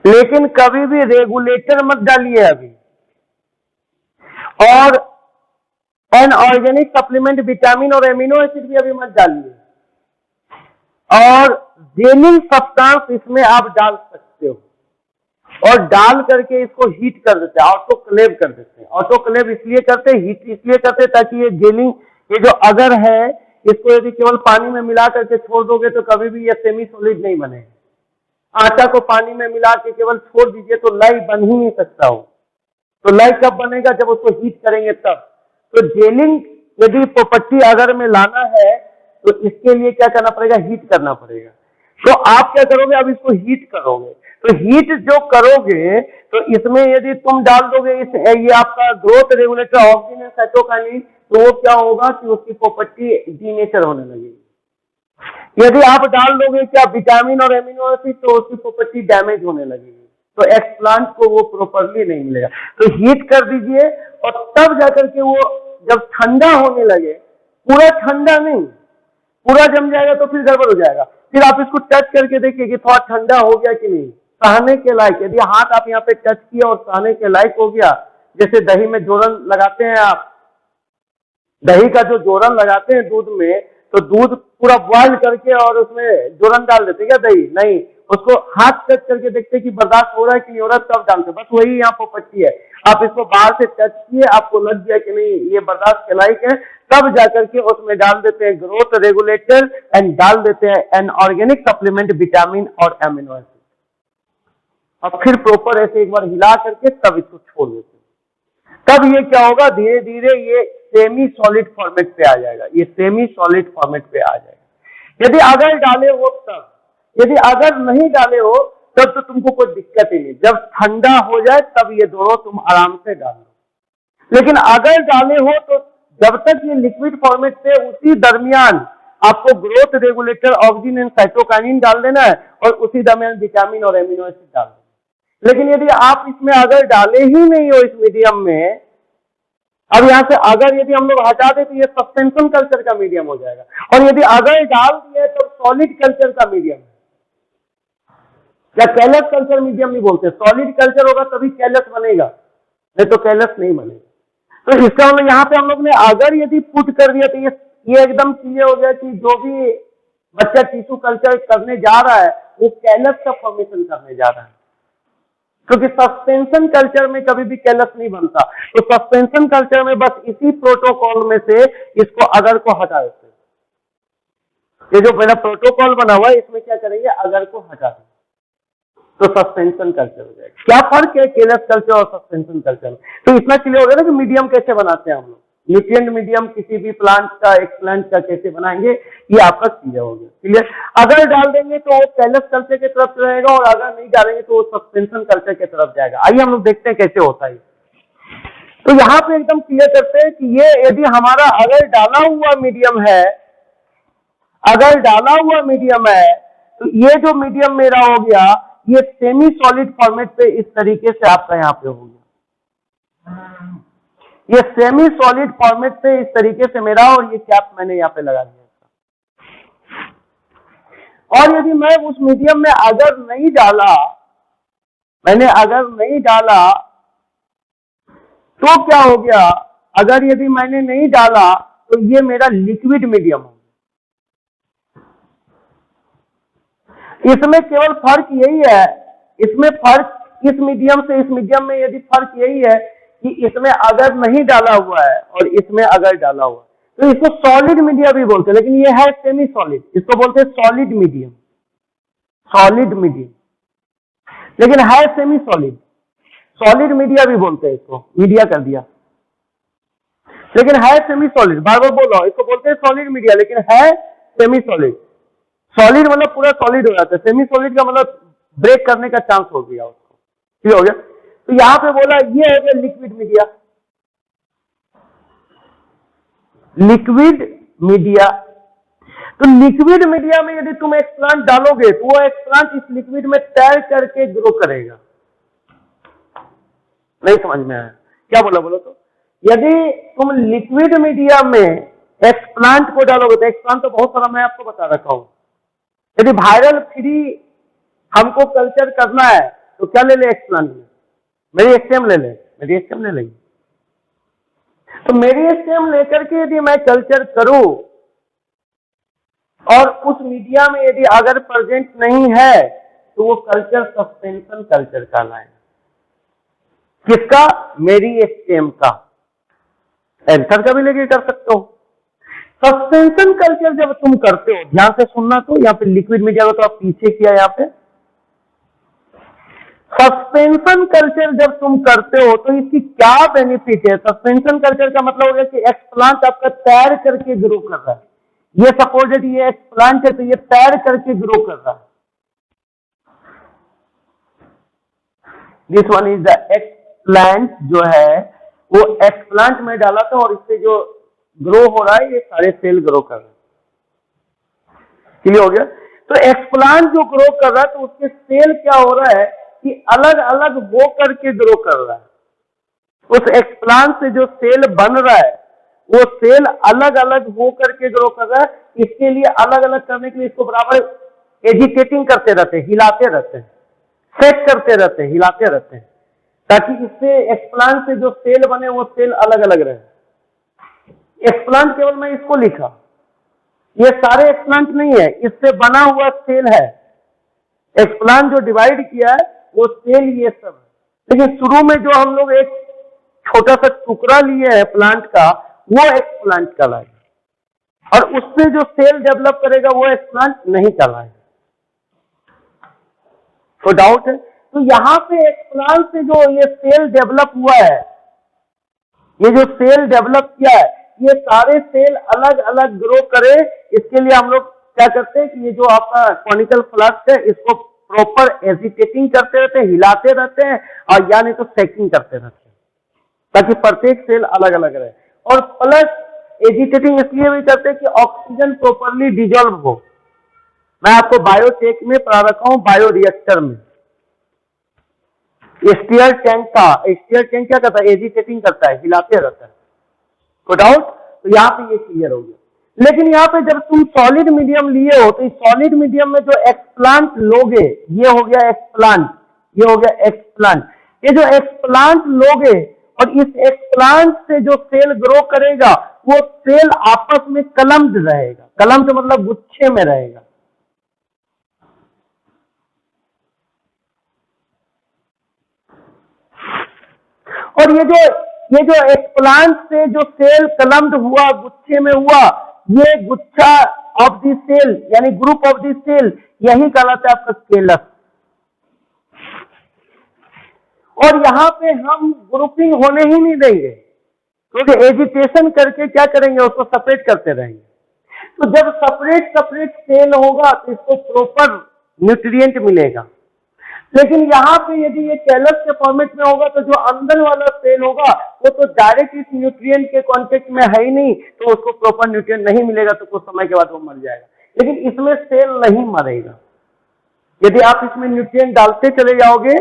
लेकिन कभी भी रेगुलेटर मत डालिए अभी। और अनऑर्गेनिक सप्लीमेंट विटामिन और एमिनो एसिड भी अभी मत डालिए। और जेलिंग सब्सटेंस इसमें आप डाल सकते हो, और डाल करके इसको हीट कर देते हैं, ऑटोक्लेव कर देते हैं। ऑटोक्लेव इसलिए करते हैं, हीट इसलिए करते हैं ताकि ये जेलिंग, ये जो अगर है इसको यदि केवल पानी में मिला करके छोड़ दोगे तो कभी भी ये सेमी सॉलिड नहीं बनेगा। आटा को पानी में मिला के केवल छोड़ दीजिए तो लय बन ही नहीं सकता हो। तो लय कब बनेगा? जब उसको हीट करेंगे तब। तो जेलिंग यदि प्रॉपर्टी अगर में लाना है तो इसके लिए क्या करना पड़ेगा? हीट करना पड़ेगा। तो आप क्या करोगे? अब इसको हीट करोगे, तो हीट जो करोगे तो इसमें यदि तुम डाल दोगे ये आपका growth regulator auxin and cytokinin, तो वो क्या होगा कि उसकी प्रॉपर्टी डीनेचर होने लगेगी। यदि आप डाल दोगे क्या विटामिन और एमिनो एसिड, तो उसकी प्रॉपर्टी डैमेज होने लगेगी, तो एक्सप्लांट को वो प्रॉपरली नहीं मिलेगा। तो हीट कर दीजिए और तब जाकर के वो जब ठंडा होने लगे, पूरा ठंडा नहीं, पूरा जम जाएगा तो फिर गड़बड़ हो जाएगा। फिर आप इसको टच करके देखिए कि थोड़ा ठंडा हो गया कि नहीं, सहने के लायक। यदि हाथ आप यहाँ पे टच किया और सहने के लायक हो गया, जैसे दही में जोरन लगाते हैं आप, दही का जो जोरन लगाते हैं दूध में, तो दूध पूरा बॉइल करके और उसमें जोरन डाल देते क्या? दही नहीं, उसको हाथ टच करके देखते कि बर्दाश्त हो रहा है कि नहीं हो रहा, तब डालते। बस वही यहाँ प्रॉपर्टी है। आप इसको बाहर से टच किए, आपको लग गया कि नहीं ये बर्दाश्त के लायक है, तब जाकर के उसमें डाल देते हैं ग्रोथ रेगुलेटर एंड डाल देते हैं एन ऑर्गेनिक सप्लीमेंट विटामिन और एमिनो एसिड। और फिर प्रॉपर ऐसे एक बार हिला करके तब इसको छोड़ देते हैं। तब ये क्या होगा? धीरे धीरे ये सेमी सॉलिड फॉर्मेट पे आ जाएगा, ये सेमी सॉलिड फॉर्मेट पे आ जाएगा। यदि अगर डाले हो तब, यदि अगर नहीं डाले हो तब तो तुमको कोई दिक्कत ही नहीं। जब ठंडा हो जाए तब ये दोनों तुम आराम से डाल लो। लेकिन अगर डाले हो तो जब तक ये लिक्विड फॉर्मेट पे, उसी दरमियान आपको growth regulator auxin and cytokinin डाल देना है और उसी दरमियान विटामिन और एमिनो एसिड डाल देना। लेकिन यदि आप इसमें अगर डाले ही नहीं हो इस मीडियम में, अब यहां से अगर यदि हम लोग हटा दें तो ये सस्पेंशन कल्चर का मीडियम हो जाएगा, और यदि अगर डाल दिए तो सॉलिड कल्चर का मीडियम है, या कैलस कल्चर मीडियम नहीं बोलते, सॉलिड कल्चर होगा तभी कैलस बनेगा, नहीं तो कैलस नहीं बनेगा। तो इसका मतलब यहाँ पे हम लोग ने अगर यदि पुट कर दिया तो ये एकदम क्लियर हो गया कि जो भी बच्चा टिश्यू कल्चर करने जा रहा है वो कैलस का फॉर्मेशन करने जा रहा है, क्योंकि सस्पेंशन कल्चर में कभी भी कैलस नहीं बनता। तो सस्पेंशन कल्चर में बस इसी प्रोटोकॉल में से इसको अगर को हटा देते हैं। ये जो मेरा प्रोटोकॉल बना हुआ है इसमें क्या करेंगे? अगर को हटा देंगे तो सस्पेंशन कल्चर हो जाएगा। क्या फर्क है कैलस कल्चर और सस्पेंशन कल्चर में? तो इतना क्लियर हो गया ना कि मीडियम कैसे बनाते हैं हम लोग, न्यूट्रिएंट मीडियम किसी भी प्लांट का, एक्सप्लांट का कैसे बनाएंगे, ये आपका क्लियर हो गया। क्लियर? अगर डाल देंगे तो वो कैलस कल्चर की तरफ रहेगा और अगर नहीं डालेंगे तो वो सस्पेंशन कल्चर की तरफ जाएगा। आइए हम लोग देखते हैं कैसे होता है। तो यहाँ पे एकदम क्लियर करते हैं कि ये यदि हमारा अगर डाला हुआ मीडियम है, अगर डाला हुआ मीडियम है, तो ये जो मीडियम मेरा हो गया ये सेमी सॉलिड फॉर्मेट पे इस तरीके से आपका यहाँ पे हो गया। ये सेमी सॉलिड फॉर्मेट पे इस तरीके से मेरा, और ये कैप मैंने यहाँ पे लगा दिया। और यदि मैं उस मीडियम में अगर नहीं डाला, मैंने अगर नहीं डाला तो क्या हो गया? अगर यदि मैंने नहीं डाला तो ये मेरा लिक्विड मीडियम हो। इसमें केवल फर्क यही है, इसमें फर्क इस मीडियम से इस मीडियम में यदि फर्क यही है कि इसमें अगर नहीं डाला हुआ है और इसमें अगर डाला हुआ है, तो इसको सॉलिड मीडियम भी बोलते हैं, लेकिन ये है सेमी सॉलिड, इसको बोलते हैं सॉलिड मीडियम, सॉलिड मीडियम, लेकिन है सेमी सॉलिड। सॉलिड मीडिया भी बोलते हैं इसको, मीडिया कर दिया, लेकिन है सेमी सॉलिड। बार बार बोलो, इसको बोलते हैं सॉलिड मीडिया लेकिन है सेमी सॉलिड। सॉलिड मतलब पूरा सॉलिड हो जाता है, सेमी सॉलिड का मतलब ब्रेक करने का चांस हो गया उसको, ठीक हो गया। तो यहां पे बोला ये है लिक्विड मीडिया, लिक्विड मीडिया। तो लिक्विड मीडिया में यदि तुम एक्सप्लांट डालोगे तो वो एक्सप्लांट इस लिक्विड में तैर करके ग्रो करेगा। नहीं समझ में आया क्या बोला? बोलो तो, यदि तुम लिक्विड मीडिया में एक्सप्लांट को डालोगे तो एक्सप्लांट तो बहुत सारा मैं आपको बता रखा हूं। यदि वायरल फ्री हमको कल्चर करना है तो क्या ले ले? एक्सप्लांट में मेरी स्टेम ले ले, मेरी स्टेम ले लेंगे। तो मेरी स्टेम लेकर के यदि मैं कल्चर करूं और उस मीडिया में यदि अगर प्रेजेंट नहीं है तो वो कल्चर सस्पेंशन कल्चर कहलाएगा। किसका? मेरी स्टेम का। एंथर का भी लेके कर सकते हो। सस्पेंशन कल्चर जब तुम करते हो, ध्यान से सुनना, तो यहाँ पे लिक्विड मीडिया को तो आप पीछे किया, यहाँ पे सस्पेंशन कल्चर जब तुम करते हो तो इसकी क्या बेनिफिट है? सस्पेंशन कल्चर का मतलब हो गया कि एक्सप्लांट आपका तैर करके ग्रो कर रहा है। ये सपोजेड ये एक्सप्लांट है तो ये तैर करके ग्रो कर रहा है। This one is the explant, जो है वो एक्सप्लांट में डाला था और इससे जो ग्रो हो रहा है ये सारे सेल ग्रो कर रहे हैं। क्लियर हो गया? तो एक्सप्लांट जो ग्रो कर रहा है तो उसके सेल क्या हो रहा है कि अलग अलग हो करके ग्रो कर रहा है। उस एक्सप्लांट से जो सेल बन रहा है वो सेल अलग अलग हो करके ग्रो कर रहा है। इसके लिए अलग अलग करने के लिए इसको बराबर एजिटेटिंग करते रहते हैं, हिलाते रहते हैं, सेट करते रहते हैं, हिलाते रहते हैं, ताकि इससे एक्सप्लांट से जो सेल बने वो सेल अलग अलग रहे। एक्सप्लांट केवल मैं इसको लिखा, ये सारे एक्सप्लांट नहीं है, इससे बना हुआ सेल है। एक्सप्लांट जो डिवाइड किया है वो सेल ये सब है। लेकिन शुरू में जो हम लोग एक छोटा सा टुकड़ा लिए हैं प्लांट का, वो एक्सप्लांट कहलाएगा, और उससे जो सेल डेवलप करेगा वो एक्सप्लांट नहीं कहलाएगा। तो डाउट है? तो यहां पे एक्सप्लांट से जो ये सेल डेवलप हुआ है, ये जो सेल डेवलप किया है, ये सारे सेल अलग अलग ग्रो करे, इसके लिए हम लोग क्या करते हैं कि ये जो आपका कॉनिकल फ्लास्क है इसको प्रॉपर एजिटेटिंग करते रहते हैं, हिलाते रहते हैं, और या नहीं तो सेकिंग करते रहते हैं, ताकि प्रत्येक सेल अलग अलग रहे। और प्लस एजिटेटिंग इसलिए भी करते हैं कि ऑक्सीजन प्रॉपरली डिजोल्व हो। मैं आपको बायोटेक में पढ़ा रखा हूं, बायो रिएक्टर में स्टीयर टैंक था। स्टीयर टैंक क्या करता है? एजिटेटिंग करता है, हिलाते रहता है। तो डाउट? तो यहाँ पे ये क्लियर हो गया। लेकिन यहाँ पे जब तुम सॉलिड मीडियम लिए हो तो इस सॉलिड मीडियम में जो एक्सप्लांट लोगे, ये हो गया एक्सप्लांट, ये हो गया एक्सप्लांट। ये जो एक्सप्लांट लोगे और इस एक्सप्लांट से जो सेल ग्रो करेगा वो सेल आपस में कलम्ड रहेगा। कलम्ड मतलब गुच्छे में रहेगा। और ये जो एक्सप्लांट से जो सेल कलम्ड हुआ, गुच्छे में हुआ, ये गुच्छा ऑफ द सेल यानी ग्रुप ऑफ द सेल, यही कहलाता है आपका केलस। और यहां पे हम ग्रुपिंग होने ही नहीं देंगे, क्योंकि एजिटेशन करके क्या करेंगे, उसको सेपरेट करते रहेंगे। तो जब सेपरेट सेल होगा तो इसको प्रॉपर न्यूट्रिएंट मिलेगा। लेकिन यहाँ पे यदि ये कैलस के फॉर्मेट में होगा तो जो अंदर वाला सेल होगा वो तो डायरेक्ट इस न्यूट्रिएंट के कांटेक्ट में है ही नहीं, तो उसको प्रॉपर न्यूट्रिएंट नहीं मिलेगा, तो कुछ समय के बाद वो मर जाएगा। लेकिन इसमें सेल नहीं मरेगा। यदि आप इसमें न्यूट्रिएंट डालते चले जाओगे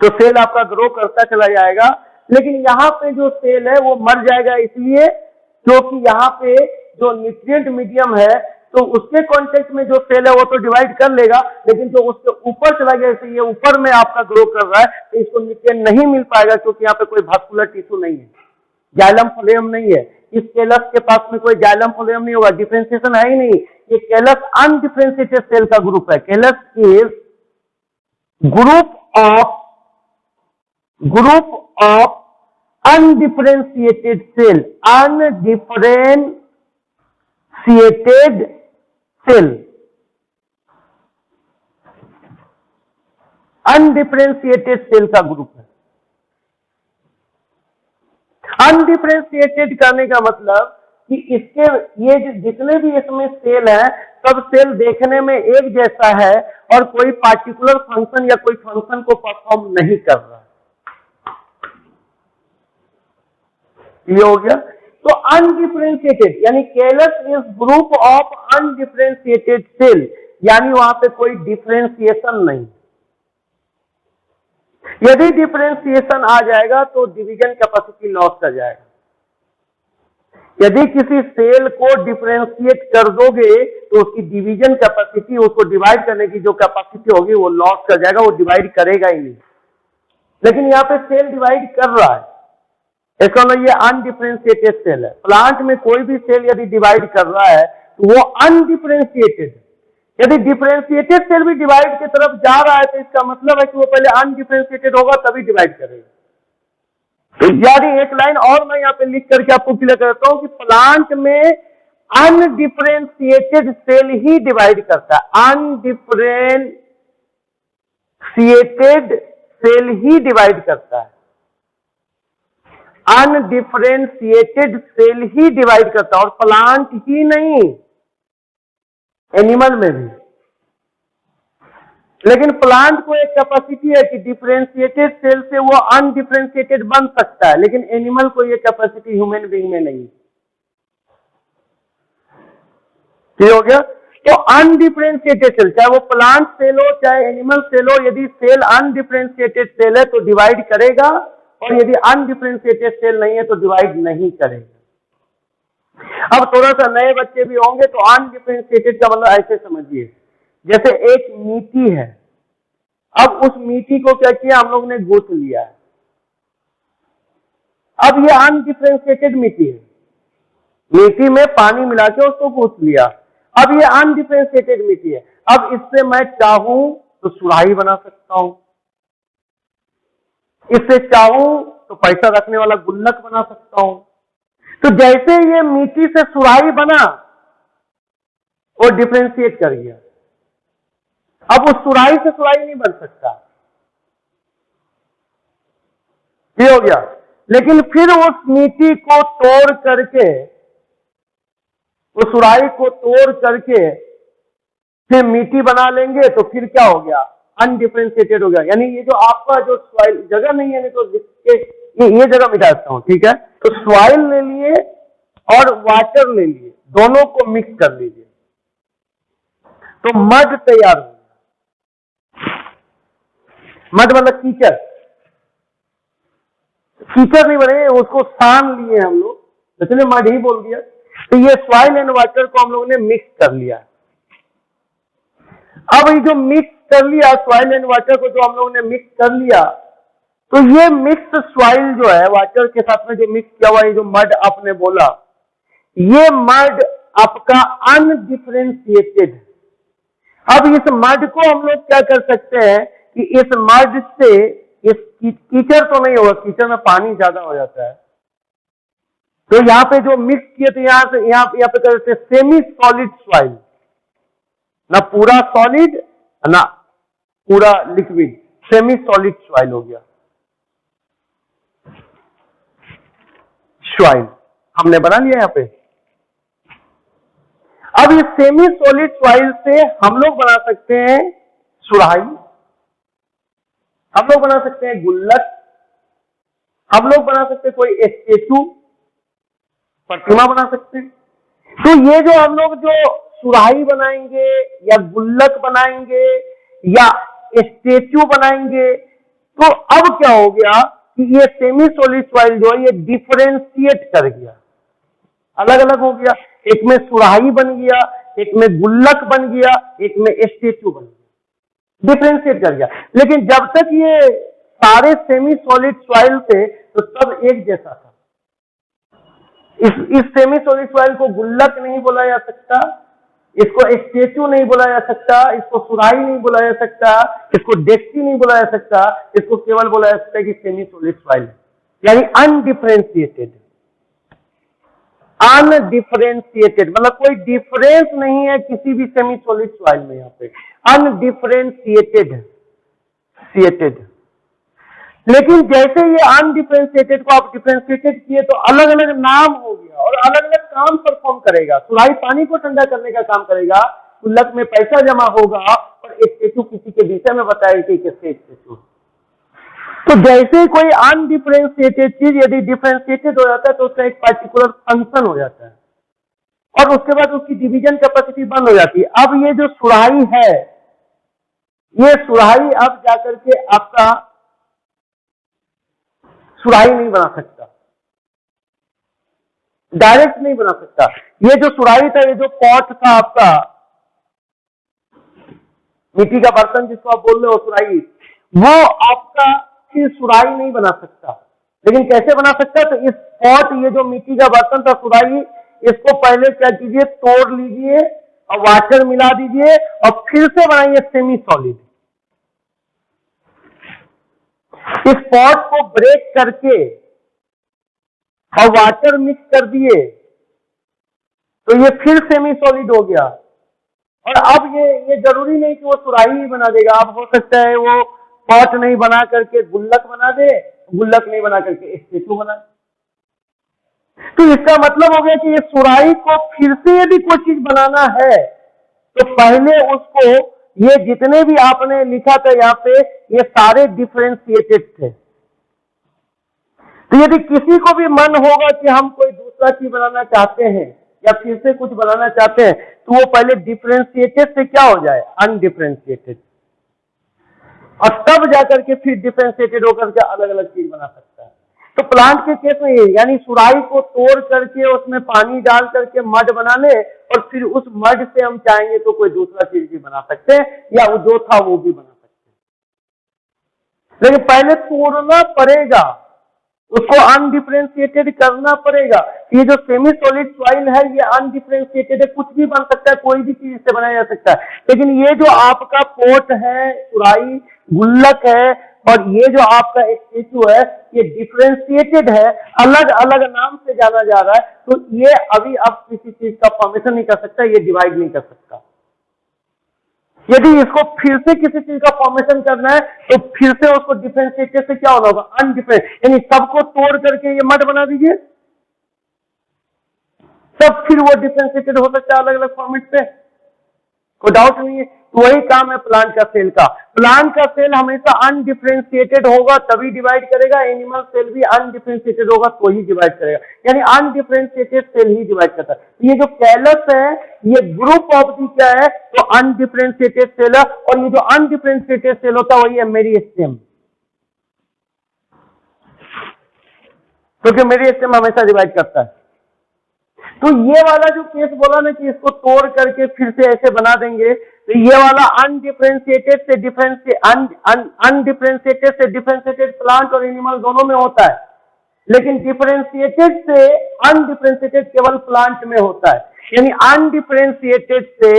तो सेल आपका ग्रो करता चला जाएगा। लेकिन यहाँ पे जो सेल है वो मर जाएगा, इसलिए क्योंकि यहाँ पे जो न्यूट्रिएंट मीडियम है तो उसके कांटेक्ट में जो सेल है वो तो डिवाइड कर लेगा, लेकिन जो उसके ऊपर चला गया, जैसे ये ऊपर में आपका ग्रो कर रहा है, तो इसको न्यूट्रिएंट नहीं मिल पाएगा, क्योंकि यहाँ पे कोई वास्कुलर टिश्यू नहीं है, जाइलम फ्लोएम नहीं है। इस केलस के पास में कोई जाइलम फ्लोएम नहीं होगा, डिफरेंशिएशन है ही नहीं। ये केलस अनडिफरेंशिएटेड सेल का ग्रुप है। Callus is group of undifferentiated cell, undifferentiated cell, undifferentiated cell का ग्रुप है। अनडिफरेंशिएटेड करने का मतलब कि इसके ये जितने भी इसमें सेल हैं सब सेल देखने में एक जैसा है और कोई पार्टिकुलर फंक्शन या कोई फंक्शन को परफॉर्म नहीं कर रहा। ये हो गया। तो अनडिफरेंशिएटेड यानी callus is group of undifferentiated cell, यानी वहां पे कोई डिफरेंशिएशन नहीं। यदि डिफरेंशिएशन आ जाएगा तो डिवीजन कैपेसिटी लॉस कर जाएगा। यदि किसी सेल को डिफरेंशिएट कर दोगे तो उसकी डिवीजन कैपेसिटी, उसको डिवाइड करने की जो कैपेसिटी होगी वो लॉस कर जाएगा, वो डिवाइड करेगा ही नहीं। लेकिन यहाँ पे सेल डिवाइड कर रहा है, इसका मतलब ये अनडिफरेंशिएटेड सेल है। प्लांट में कोई भी सेल यदि डिवाइड कर रहा है तो वो अनडिफरेंशिएटेड है। यदि डिफरेंशिएटेड सेल भी डिवाइड की तरफ जा रहा है तो इसका मतलब है कि वो पहले अनडिफरेंशिएटेड होगा तभी डिवाइड करेगा। तो यानी एक लाइन और मैं यहाँ पे लिख करके आपको क्लियर करता हूं कि प्लांट में अनडिफरेंशिएटेड सेल ही डिवाइड करता है, अनडिफरेंशिएटेड सेल ही डिवाइड करता है, अनडिफरेंशिएटेड सेल ही डिवाइड करता है, और प्लांट ही नहीं एनिमल में भी। लेकिन प्लांट को एक कैपेसिटी है कि डिफरेंशिएटेड सेल से वो अनडिफरेंशिएटेड बन सकता है, लेकिन एनिमल को ये कैपेसिटी ह्यूमन बीइंग में नहीं। ठीक हो गया? तो अनडिफरेंशिएटेड सेल, चाहे वो प्लांट सेल हो चाहे एनिमल सेल हो, यदि सेल अनडिफरेंशिएटेड सेल है तो डिवाइड करेगा, और यदि अनडिफरेंशिएटेड सेल नहीं है तो डिवाइड नहीं करेगा। अब थोड़ा सा नए बच्चे भी होंगे तो अनडिफरेंशिएटेड का मतलब ऐसे समझिए, जैसे एक मीठी है, अब उस मीठी को क्या किया, हम लोग ने गूंथ लिया है, अब ये अनडिफरेंशिएटेड मीठी है, मीठी में पानी मिला के उसको गूंथ लिया, अब ये अनडिफरेंशिएटेड मीठी है। अब इससे मैं चाहूं तो सुराही बना सकता हूं, इससे चाहूं तो पैसा रखने वाला गुल्लक बना सकता हूं। तो जैसे ये मीठी से सुराही बना, वो डिफरेंशिएट कर गया, अब उस सुराही से सुराही नहीं बन सकता, ये हो गया। लेकिन फिर उस मीठी को तोड़ करके, उस सुराही को तोड़ करके फिर मीठी बना लेंगे तो फिर क्या हो गया, अनडिफरेंशिएटेड हो गया। यानी ये जो आपका जो सॉइल जगह नहीं है, नहीं तो ये जगह मिटा सकता हूं, ठीक है। तो सॉइल ले लिए और वाटर ले लिए, दोनों को मिक्स कर लीजिए तो मड तैयार हो गया। मड मतलब कीचड़, कीचड़ नहीं बने, उसको सान लिए हम लोग, तो चलिए मड ही बोल दिया। तो ये सॉइल एंड वाटर को हम लोगों ने मिक्स कर लिया। अब ये जो मिक्स कर लिया सॉइल एंड वाटर को, जो हम लोगों ने मिक्स कर लिया, तो ये मिक्स सॉइल जो है वाटर के साथ में जो मिक्स किया हुआ, ये जो मड आपने बोला, ये मड आपका अनडिफरेंशिएटेड। अब इस मड को हम लोग क्या कर सकते हैं कि इस मड से, इस कीचड़ तो नहीं होगा, कीचड़ में पानी ज्यादा हो जाता है, तो यहां पे जो मिक्स किए थे यहां से यहां पे करते सेमी सॉलिड सॉइल, ना पूरा सॉलिड ना पूरा लिक्विड, सेमी सॉलिड सॉइल हो गया। सॉइल हमने बना लिया यहां पे। अब इस सेमी सॉलिड सॉइल से हम लोग बना सकते हैं सुराही, हम लोग बना सकते हैं गुल्लक, हम लोग बना सकते हैं कोई स्टेचू, प्रतिमा बना सकते हैं। तो ये जो हम लोग जो सुराही बनाएंगे या गुल्लक बनाएंगे या स्टेचू बनाएंगे, तो अब क्या हो गया कि ये सेमी सॉलिड सॉइल जो है ये डिफरेंशिएट कर गया, अलग अलग हो गया। एक में सुराही बन गया, एक में गुल्लक बन गया, एक में स्टेचू बन गया, डिफरेंशिएट कर गया। लेकिन जब तक ये सारे सेमी सॉलिड सॉइल थे तो सब एक जैसा था। इस सेमी सॉलिड सॉइल को गुल्लक नहीं बोला जा सकता, इसको स्टेचू नहीं बोला जा सकता, इसको सुराही नहीं बोला जा सकता, इसको डेक्ची नहीं बोला जा सकता, इसको केवल बोला जा सकता है कि सेमी सॉलिड सॉइल, यानी अनडिफरेंशिएटेड। अनडिफरेंशिएटेड मतलब कोई डिफरेंस नहीं है किसी भी सेमी सॉलिड सॉइल में, यहाँ पे अनडिफरेंशिएटेड सिएटेड। लेकिन जैसे ये अनडिफरेंशिएटेड को आप डिफरेंशिएटेड किए तो अलग अलग नाम हो गया और अलग अलग काम परफॉर्म करेगा। सुराही पानी को ठंडा करने का काम करेगा, गुल्लक में पैसा जमा होगा, और स्टेचू किसी के विषय में बताएगा कि किसके स्टेचू। तो जैसे कोई अनडिफरेंशिएटेड चीज यदि डिफरेंशिएटेड हो जाता है तो उसका एक पर्टिकुलर फंक्शन हो जाता है और उसके बाद उसकी डिवीजन कैपेसिटी बंद हो जाती है। अब ये जो सुराही है, ये सुराही अब जाकर के आपका सुराही नहीं बना सकता, डायरेक्ट नहीं बना सकता। ये जो सुराही था, ये जो पॉट था आपका, मिट्टी का बर्तन जिसको आप बोल रहे हो सुराही, वो आपका फिर सुराही नहीं बना सकता। लेकिन कैसे बना सकता है? तो इस पॉट, ये जो मिट्टी का बर्तन था सुराही, इसको पहले क्या कीजिए, तोड़ लीजिए और वाटर मिला दीजिए और फिर से बनाइए सेमी सॉलिड। इस पॉट को ब्रेक करके और वाटर मिक्स कर दिए तो ये फिर सेमी सॉलिड हो गया। और अब ये जरूरी नहीं कि वो सुराही ही बना देगा, अब हो सकता है वो पॉट नहीं बना करके गुल्लक बना दे, गुल्लक नहीं बना करके स्टेचू बना दे। तो इसका मतलब हो गया कि ये सुराही को फिर से यदि कोई चीज बनाना है तो पहले उसको, ये जितने भी आपने लिखा था यहाँ पे, ये सारे डिफरेंशिएटेड थे। तो यदि किसी को भी मन होगा कि हम कोई दूसरा चीज बनाना चाहते हैं या फिर से कुछ बनाना चाहते हैं, तो वो पहले डिफरेंशिएटेड से क्या हो जाए, अनडिफरेंशिएटेड, और तब जाकर के फिर डिफरेंशिएटेड होकर के अलग अलग चीज बना सकता है। तो प्लांट के केस में ये, यानी सुराही को तोड़ करके उसमें पानी डाल करके मड बना ले, और फिर उस मड से हम चाहेंगे तो कोई दूसरा चीज भी बना सकते हैं, या वो जो था वो भी बना सकते हैं। लेकिन पहले तोड़ना पड़ेगा, उसको अनडिफरेंशिएटेड करना पड़ेगा। ये जो सेमी सॉलिड सॉइल है ये अनडिफरेंशिएटेड है, कुछ भी बन सकता है, कोई भी चीज से बनाया जा सकता है। लेकिन ये जो आपका पोट है, सुराही, गुल्लक है, और ये जो आपका स्टेचू है, ये डिफरेंशिएटेड है, अलग अलग नाम से जाना जा रहा है। तो ये अभी अब किसी चीज का फॉर्मेशन नहीं कर सकता, ये डिवाइड नहीं कर सकता। यदि इसको फिर से किसी चीज का फॉर्मेशन करना है तो फिर से उसको डिफरेंशिएटेड से क्या होना होगा, अनडिफरेंट, यानी सबको तोड़ करके ये मड बना दीजिए, तब फिर वो डिफरेंशिएटेड हो सकता है अलग अलग फॉर्मेट पे, कोई डाउट नहीं है। तो वही काम है प्लांट का सेल का। प्लांट का सेल हमेशा अनडिफरेंशिएटेड होगा तभी डिवाइड करेगा, एनिमल सेल भी अनडिफरेंशिएटेड होगा तो ही डिवाइड करेगा, यानी अनडिफरेंशिएटेड सेल ही डिवाइड करता है। ये जो कैलस है ये ग्रुप ऑफ दी क्या है, तो अनडिफरेंशिएटेड सेल है, और ये जो अनडिफरेंशिएटेड सेल होता है वही है मेरिस्टेम, क्योंकि मेरिस्टेम हमेशा डिवाइड करता है। तो ये वाला जो केस बोला ना कि इसको तोड़ करके फिर से ऐसे बना देंगे, तो ये वाला अनडिफरेंशिएटेड से डिफरेंशिएटेड प्लांट और एनिमल दोनों में होता है, लेकिन डिफरेंशिएटेड से अनडिफरेंशिएटेड केवल प्लांट में होता है। यानी अनडिफरेंशिएटेड से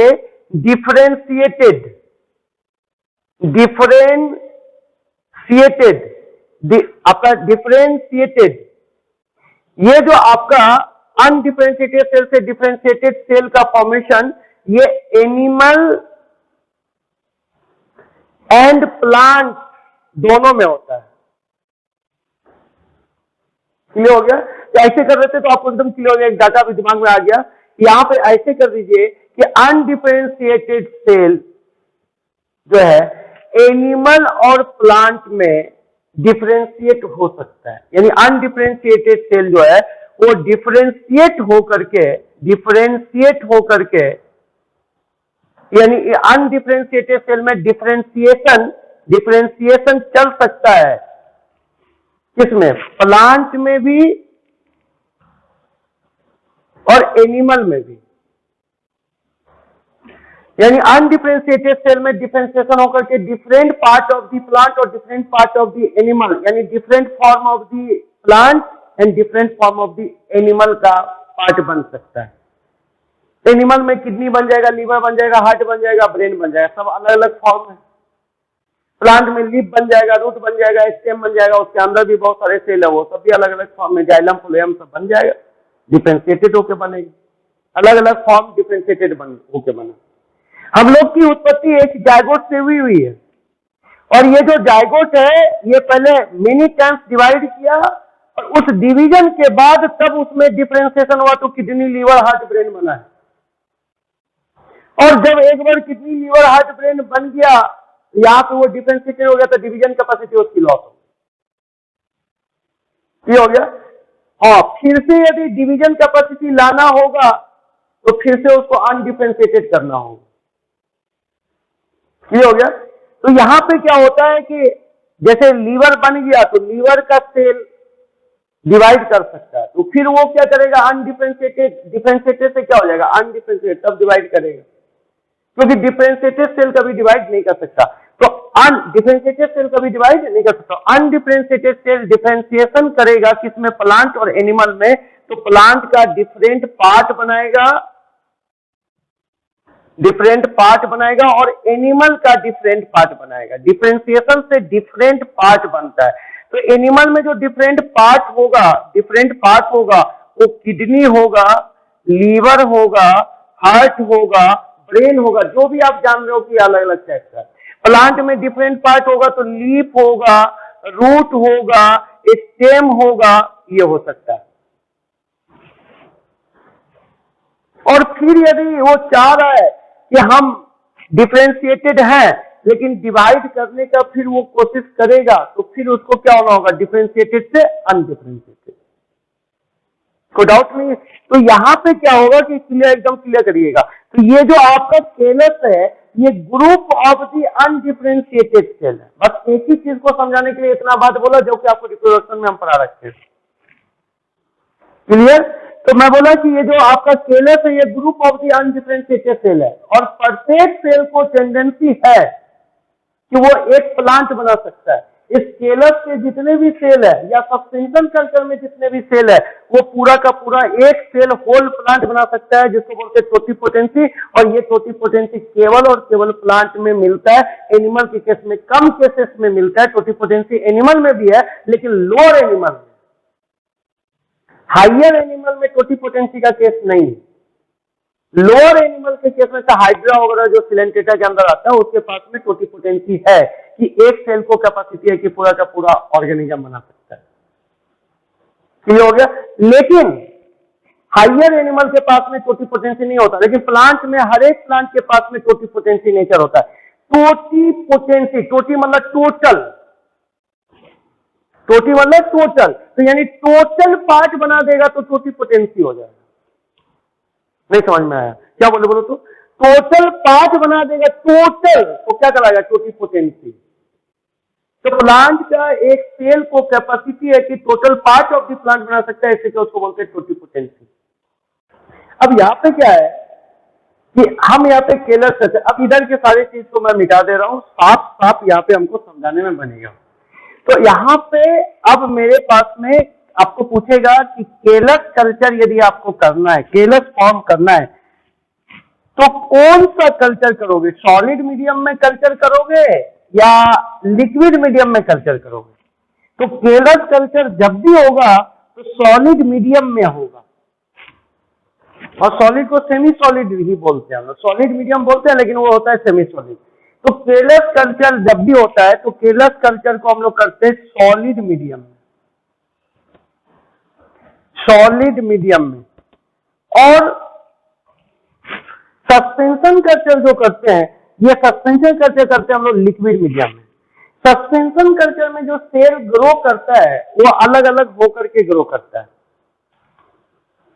आपका डिफरेंशिएटेड, ये जो आपका अनडिफरेंशिएटेड सेल से डिफरेंशिएटेड सेल का फॉर्मेशन, ये एनिमल एंड प्लांट दोनों में होता है। क्लियर हो गया? तो ऐसे कर देते तो आपको एकदम क्लियर हो गया, एक डाटा भी दिमाग में आ गया। यहां पे ऐसे कर दीजिए कि अनडिफरेंशिएटेड सेल जो है एनिमल और प्लांट में डिफरेंशिएट हो सकता है, यानी अनडिफरेंशिएटेड सेल जो है वो डिफरेंशिएट होकर के, यानी अनडिफरेंशिएटेड सेल में डिफरेंशिएशन चल सकता है, किसमें, प्लांट में भी और एनिमल में भी। यानी अनडिफरेंशिएटेड सेल में डिफरेंशिएशन होकर के different part of the plant और different part of the animal, यानी different form of the plant and different form of the animal का पार्ट बन सकता है। एनिमल में किडनी बन जाएगा, लीवर बन जाएगा, हार्ट बन जाएगा, ब्रेन बन जाएगा, सब अलग अलग फॉर्म है। प्लांट में लीफ बन जाएगा, रूट बन जाएगा, स्टेम बन जाएगा, उसके अंदर भी बहुत सारे सेल है, वो सब भी अलग अलग फॉर्म में, जाइलम फ्लोएम सब बन जाएगा, डिफरेंशिएटेड होकर बनेगी, अलग अलग फॉर्म डिफरेंशिएटेड होकर बने। हम लोग की उत्पत्ति एक जायगोट से हुई है, और ये जो जायगोट है ये पहले मेनी टाइम्स डिवाइड किया, और उस डिवीजन के बाद तब उसमें डिफरेंशिएशन हुआ तो किडनी, लीवर, हार्ट, ब्रेन बना है। और जब एक बार किडनी, लीवर, हार्ट, ब्रेन बन गया, यहां पे वो डिफरेंशिएटेड हो गया तो डिवीजन कैपेसिटी उसकी लॉस हो, ये हो गया। हाँ, फिर से यदि डिवीजन कैपेसिटी लाना होगा तो फिर से उसको अनडिफरेंशिएटेड करना होगा, ये हो गया। तो यहां पे क्या होता है कि जैसे लीवर बन गया तो लीवर का सेल डिवाइड कर सकता है, तो फिर वो क्या करेगा, अनडिफरेंशिएटेड, डिफरेंशिएटेड से क्या हो जाएगा, अनडिफरेंशिएटेड, तब डिवाइड करेगा, क्योंकि डिफरेंशिएटेड सेल कभी डिवाइड नहीं कर सकता। तो अनडिफरेंशिएटेड सेल कभी डिवाइड नहीं कर सकता। अनडिफरेंशिएटेड सेल डिफरेंशिएशन करेगा किसमें, प्लांट और एनिमल में, तो प्लांट का डिफरेंट पार्ट बनाएगा और एनिमल का डिफरेंट पार्ट बनाएगा। डिफरेंशिएशन से डिफरेंट पार्ट बनता है। तो एनिमल में जो डिफरेंट पार्ट होगा वो किडनी होगा, लीवर होगा, हार्ट होगा, ब्रेन होगा, जो भी आप जान रहे हो कि अलग अलग टाइप का। प्लांट में डिफरेंट पार्ट होगा तो लीफ होगा, रूट होगा, स्टेम होगा, ये हो सकता है। और फिर यदि वो चाह रहा है कि हम डिफरेंशिएटेड हैं लेकिन डिवाइड करने का फिर वो कोशिश करेगा, तो फिर उसको क्या होना होगा, डिफरेंशिएटेड से अनडिफरेंशिएटेड। कोई डाउट नहीं है। तो यहां पे क्या होगा कि क्लियर, एकदम क्लियर करिएगा। तो ये जो आपका केलस है ये group of the undifferentiated cell है। बस एक ही चीज को समझाने के लिए इतना बात बोला जो कि आपको रिप्रोडक्शन में हम पढ़ा रखते हैं। क्लियर? तो मैं बोला कि ये जो आपका केलस है ये group of the undifferentiated cell है, और प्रत्येक सेल को टेंडेंसी है कि वो एक प्लांट बना सकता है। इस केलस के जितने भी सेल है या सस्पेंशन कल्चर में जितने भी सेल है वो पूरा का पूरा एक सेल होल प्लांट बना सकता है, जिसको बोलते हैं टोटिपोटेंसी। और ये टोटिपोटेंसी केवल और केवल प्लांट में मिलता है, एनिमल के केस में कम केसेस में मिलता है। टोटिपोटेंसी एनिमल में भी है लेकिन लोअर एनिमल में, हाइयर एनिमल में टोटिपोटेंसी का केस नहीं है। लोअर एनिमल के केस में हाइड्रा वगैरह जो सिलेंटेटा के अंदर आता है उसके पास में टोटिपोटेंसी है कि एक सेल को कैपेसिटी है कि पूरा का पूरा ऑर्गेनिज्म बना सकता है। क्लियर हो गया? लेकिन हाइयर एनिमल के पास में टोटिपोटेंसी नहीं होता, लेकिन प्लांट में हर एक प्लांट के पास में टोटिपोटेंसी नेचर होता है। टोटिपोटेंसी, टोटी मतलब टोटल, टोटी मतलब टोटल, तो यानी टोटल पार्ट बना देगा तो टोटिपोटेंसी हो जाएगा। नहीं समझ में आया? क्या बोले बोलो तो? टोटल पार्ट बना देगा, टोटल तो क्या कराएगा, टोटिपोटेंसी। तो प्लांट का एक सेल को कैपेसिटी है कि total part of the plant बना सकता है, इसलिए उसको बोलते हैं टोटिपोटेंसी। अब यहां पे क्या है कि हम यहाँ पे केलस करते हैं। अब इधर के सारी चीज को मैं मिटा दे रहा हूं, साफ साफ यहाँ पे हमको समझाने में बनेगा। तो यहाँ पे अब मेरे पास में आपको पूछेगा कि केलस कल्चर यदि आपको करना है, केलस फॉर्म करना है, तो कौन सा कल्चर करोगे? सॉलिड मीडियम में कल्चर करोगे या लिक्विड मीडियम में कल्चर करोगे? तो केलस कल्चर जब भी होगा तो सॉलिड मीडियम में होगा, और सॉलिड को सेमी सॉलिड ही बोलते हैं हम लोग। सॉलिड मीडियम बोलते हैं लेकिन वो होता है सेमी सॉलिड। तो केलस कल्चर जब भी होता है तो केलस कल्चर को हम लोग करते हैं सॉलिड मीडियम में, सॉलिड मीडियम में। और सस्पेंशन कल्चर जो करते हैं, ये सस्पेंशन कल्चर करते हैं हम लोग लिक्विड मीडियम में। सस्पेंशन कल्चर में जो सेल ग्रो करता है वो अलग अलग होकर के ग्रो करता है।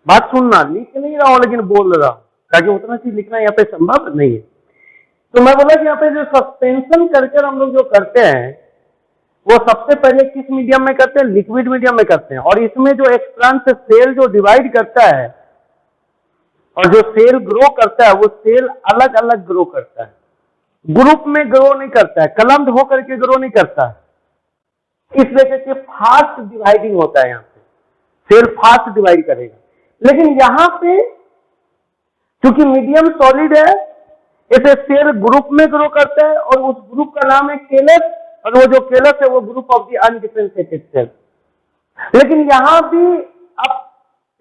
बात सुनना, लिख नहीं रहा हूं लेकिन बोल रहा हूं, ताकि उतना चीज लिखना यहाँ पे संभव नहीं है। तो मैं बोला कि यहाँ पे जो सस्पेंशन कल्चर हम लोग जो करते हैं वो सबसे पहले किस मीडियम में करते हैं? लिक्विड मीडियम में करते हैं। और इसमें जो एक्सप्लांट से सेल जो डिवाइड करता है और जो सेल ग्रो करता है वो सेल अलग अलग ग्रो करता है, ग्रुप में ग्रो नहीं करता है, कलम्ड होकर के ग्रो नहीं करता है। इस वजह से फास्ट डिवाइडिंग होता है, यहाँ पे सेल फास्ट डिवाइड करेगा। लेकिन यहां पे क्योंकि मीडियम सॉलिड है, इसे सेल ग्रुप में ग्रो करता है और उस ग्रुप का नाम है केलस, और वो जो केलस है वो group of the undifferentiated cell. लेकिन यहां भी अब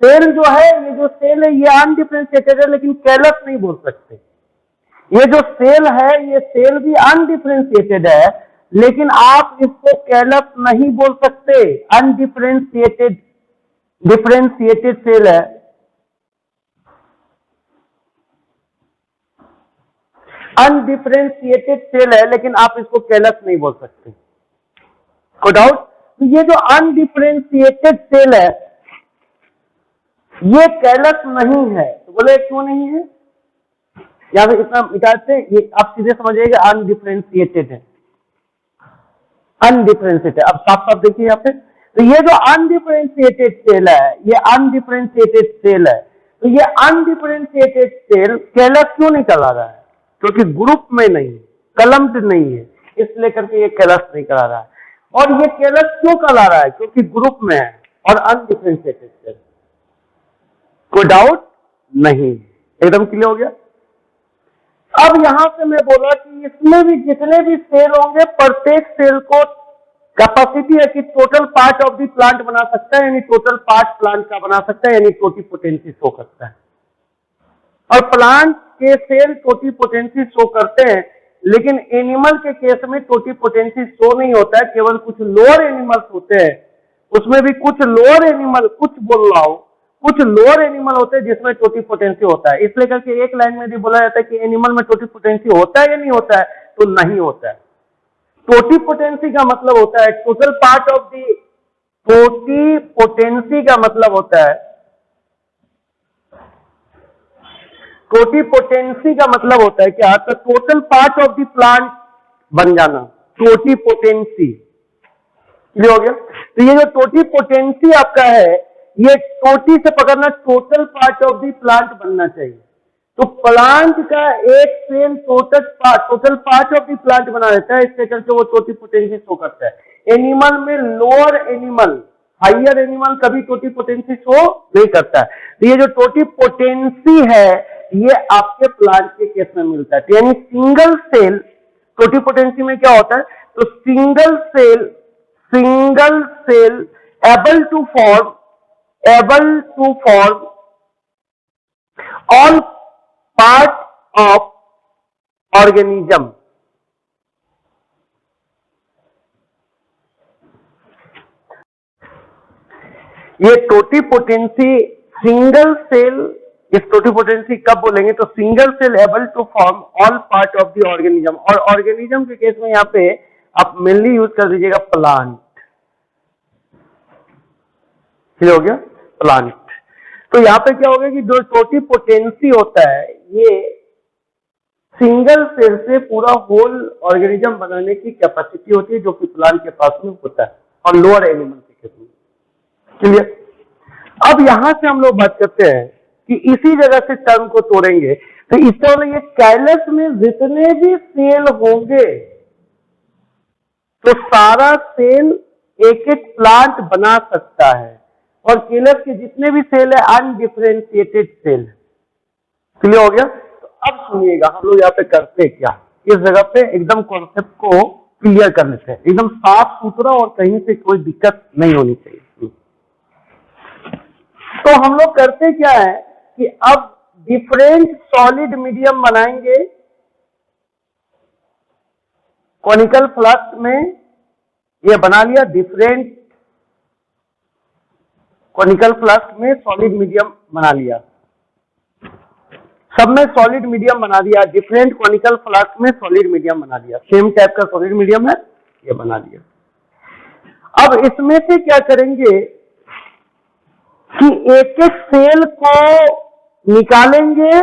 सेल जो है, ये जो सेल है ये अनडिफरेंशिएटेड है, लेकिन केलस नहीं बोल सकते। ये जो सेल है ये सेल भी अनडिफरेंशिएटेड है, लेकिन आप इसको केलस नहीं बोल सकते। अनडिफरेंशिएटेड, डिफरेंशिएटेड सेल है। अनडिफरेंशिएटेड सेल है लेकिन आप इसको केलस नहीं बोल सकते। कोई डाउट? तो ये जो अनडिफरेंशिएटेड सेल है ये केलस नहीं है। तो बोले क्यों नहीं है? या फिर इतना मिटाते, ये आप सीधे समझिएगा अनडिफरेंशिएटेड है, अनडिफरेंशिएटेड। अब साफ साफ देखिए यहाँ पे, तो ये जो अनडिफरेंशिएटेड सेल है ये अनडिफरेंशिएटेड सेल है। तो ये अनडिफरेंशिएटेड सेल केलस क्यों नहीं कहला रहा है? क्योंकि ग्रुप में नहीं है, कलम्ड नहीं है, इसलिए करके ये केलस नहीं करा रहा है। और ये केलस क्यों कहला रहा है? क्योंकि ग्रुप में है और अनडिफरेंशिएटेड सेल। कोई डाउट नहीं? एकदम क्लियर हो गया। अब यहां से मैं बोला कि इसमें भी जितने भी सेल होंगे प्रत्येक सेल को कैपेसिटी है कि total part of the plant बना सकता है, यानी टोटल पार्ट प्लांट का बना सकता है, यानी टोटिपोटेंसी शो करता है। और प्लांट के सेल टोटिपोटेंसी शो करते हैं, लेकिन एनिमल के केस में टोटिपोटेंसी शो नहीं होता है, केवल कुछ लोअर एनिमल्स होते हैं, उसमें भी कुछ लोअर एनिमल, कुछ बोल रहा हूं, कुछ लोअर एनिमल होते हैं जिसमें टोटिपोटेंसी होता है। इसलिए करके एक लाइन में भी बोला जाता है कि एनिमल में टोटिपोटेंसी होता है या नहीं होता है, तो नहीं होता है। टोटिपोटेंसी का मतलब होता है total part of the, totipotency का मतलब होता है, टोटिपोटेंसी का मतलब होता है क्या, तो total part of the plant बन जाना, टोटिपोटेंसी। क्लियर हो गया? तो ये जो टोटिपोटेंसी आपका है, ये टोटी से पकड़ना total part of the plant बनना चाहिए। तो प्लांट का एक cell total part of the plant बना देता है, इससे करके वो टोटिपोटेंसी शो करता है। एनिमल में लोअर एनिमल, हाइयर एनिमल कभी टोटिपोटेंसी शो नहीं करता है। तो ये जो टोटिपोटेंसी है, ये आपके प्लांट के केस में मिलता है। यानी सिंगल सेल टोटिपोटेंसी में क्या होता है, तो single cell able to form all part of organism. ये टोटिपोटेंसी सिंगल सेल, इस टोटिपोटेंसी कब बोलेंगे, तो single cell able to form all part of the organism. और ऑर्गेनिज्म के केस में यहां पे आप मेनली यूज कर दीजिएगा प्लांट। हो गया प्लांट। तो यहां पे क्या होगा कि जो टोटिपोटेंसी होता है, ये सिंगल सेल से पूरा होल ऑर्गेनिज्म बनाने की कैपेसिटी होती है, जो कि प्लांट के पास में होता है और लोअर एनिमल के केस में। क्लियर? अब यहां से हम लोग बात करते हैं कि इसी जगह से टर्म को तोड़ेंगे, तो इससे वाले ये कैलस में जितने भी सेल होंगे, तो सारा सेल एक एक प्लांट बना सकता है, और कैलस के जितने भी सेल है अनडिफरेंशिएटेड सेल। क्लियर हो गया? तो अब सुनिएगा हम लोग यहाँ पे करते क्या, इस जगह पे एकदम कॉन्सेप्ट को क्लियर कर लेते हैं, एकदम साफ सुथरा और कहीं से कोई दिक्कत नहीं होनी चाहिए। तो हम लोग करते क्या है कि अब डिफरेंट सॉलिड मीडियम बनाएंगे कॉनिकल फ्लास्क में। ये बना लिया डिफरेंट कॉनिकल फ्लास्क में सॉलिड मीडियम बना लिया, सब में सॉलिड मीडियम बना दिया, डिफरेंट कॉनिकल फ्लास्क में सॉलिड मीडियम बना दिया, सेम टाइप का सॉलिड मीडियम है, ये बना दिया। अब इसमें से क्या करेंगे कि एक एक सेल को निकालेंगे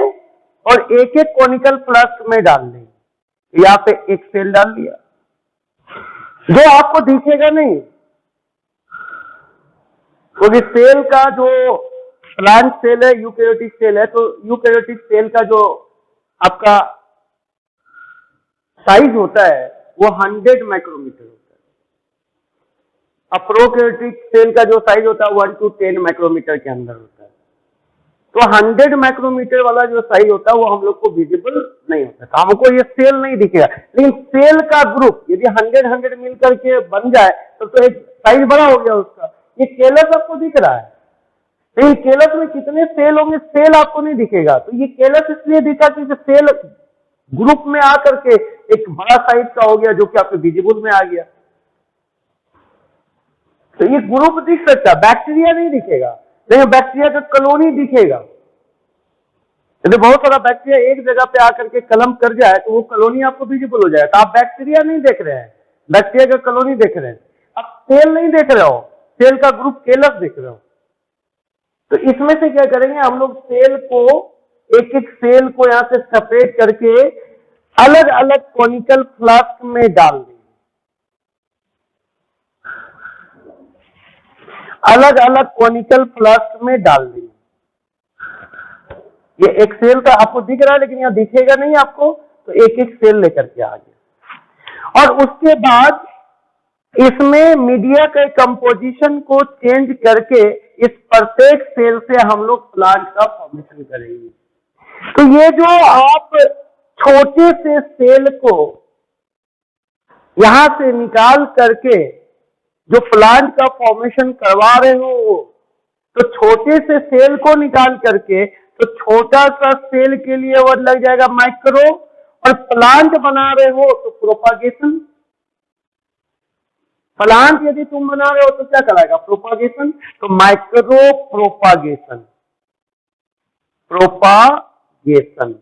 और एक एक कॉनिकल फ्लास्क में डाल देंगे। यहां पे एक सेल डाल दिया, जो आपको दिखेगा नहीं, क्योंकि सेल का जो प्लांट सेल है यूकैरियोटिक सेल है, तो यूकैरियोटिक सेल का जो आपका साइज होता है वो 100 माइक्रोमीटर होता है। प्रोकैरियोटिक सेल का जो साइज होता है 1 to 10 माइक्रोमीटर के अंदर होता है। तो 100 माइक्रोमीटर वाला जो साइज होता है वो हम लोग को विजिबल नहीं होता, तो हमको ये सेल नहीं दिखेगा। लेकिन सेल का ग्रुप यदि 100 मिल करके बन जाए तो एक साइज बड़ा हो गया उसका। ये कैलस आपको दिख रहा है, लेकिन कैलस में कितने सेल होंगे, सेल आपको नहीं दिखेगा। तो ये कैलस इसलिए दिखा कि सेल ग्रुप में आकर के एक बड़ा साइज का हो गया, जो कि आपके विजिबल में आ गया। तो ये ग्रुप दिख सकता, बैक्टीरिया नहीं दिखेगा, लेकिन बैक्टीरिया का कॉलोनी दिखेगा। यदि बहुत सारा बैक्टीरिया एक जगह पे आकर के कलम कर जाए तो वो कॉलोनी आपको विजिबल हो जाए। तो आप बैक्टीरिया नहीं देख रहे हैं, बैक्टीरिया का कॉलोनी देख रहे हैं, आप सेल नहीं देख रहे हो, सेल का ग्रुप कैलस देख रहे हो। तो इसमें से क्या करेंगे हम लोग, सेल को एक एक सेल को यहां से सेपरेट करके अलग अलग कॉनिकल फ्लास्क में डाल देंगे, अलग अलग कॉनिकल फ्लास्क में डाल देंगे। ये एक सेल का आपको दिख रहा है, लेकिन यहां दिखेगा नहीं आपको, तो एक एक सेल लेकर के आ गया। और उसके बाद इसमें मीडिया के कंपोजिशन को चेंज करके इस प्रत्येक सेल से हम लोग प्लांट का फॉर्मेशन करेंगे। तो ये जो आप छोटे से सेल को यहां से निकाल करके जो प्लांट का फॉर्मेशन करवा रहे हो, तो छोटे से सेल को निकाल करके तो छोटा सा सेल के लिए वर्ड लग जाएगा माइक्रो, और प्लांट बना रहे हो तो प्रोपागेशन। प्लांट यदि तुम बना रहे हो तो क्या कहलाएगा? प्रोपागेशन। तो माइक्रो प्रोपागेशन, प्रोपागेशन।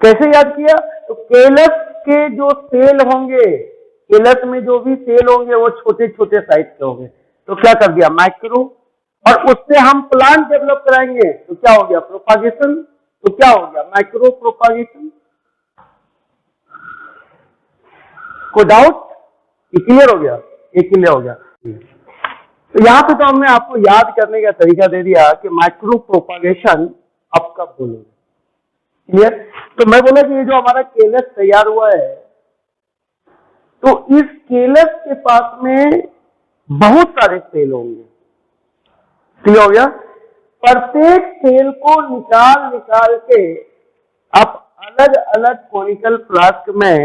कैसे याद किया? तो केलस के जो सेल होंगे, केलस में जो भी सेल होंगे वो छोटे छोटे साइज के होंगे, तो क्या कर दिया? माइक्रो। और उससे हम प्लांट डेवलप कराएंगे तो क्या हो गया? प्रोपागेशन। तो क्या हो गया? Micro propagation. कोई डाउट? ये क्लियर हो गया? ये क्लियर हो गया। तो यहां पे तो हमने आपको याद करने का तरीका दे दिया कि माइक्रो प्रोपागेशन अब कब बोलोगे। क्लियर? तो मैं बोला कि ये जो हमारा केलस तैयार हुआ है, तो इस केलस के पास में बहुत सारे सेल होंगे। क्लियर हो गया? प्रत्येक सेल को निकाल निकाल के आप अलग अलग कॉनिकल फ्लास्क में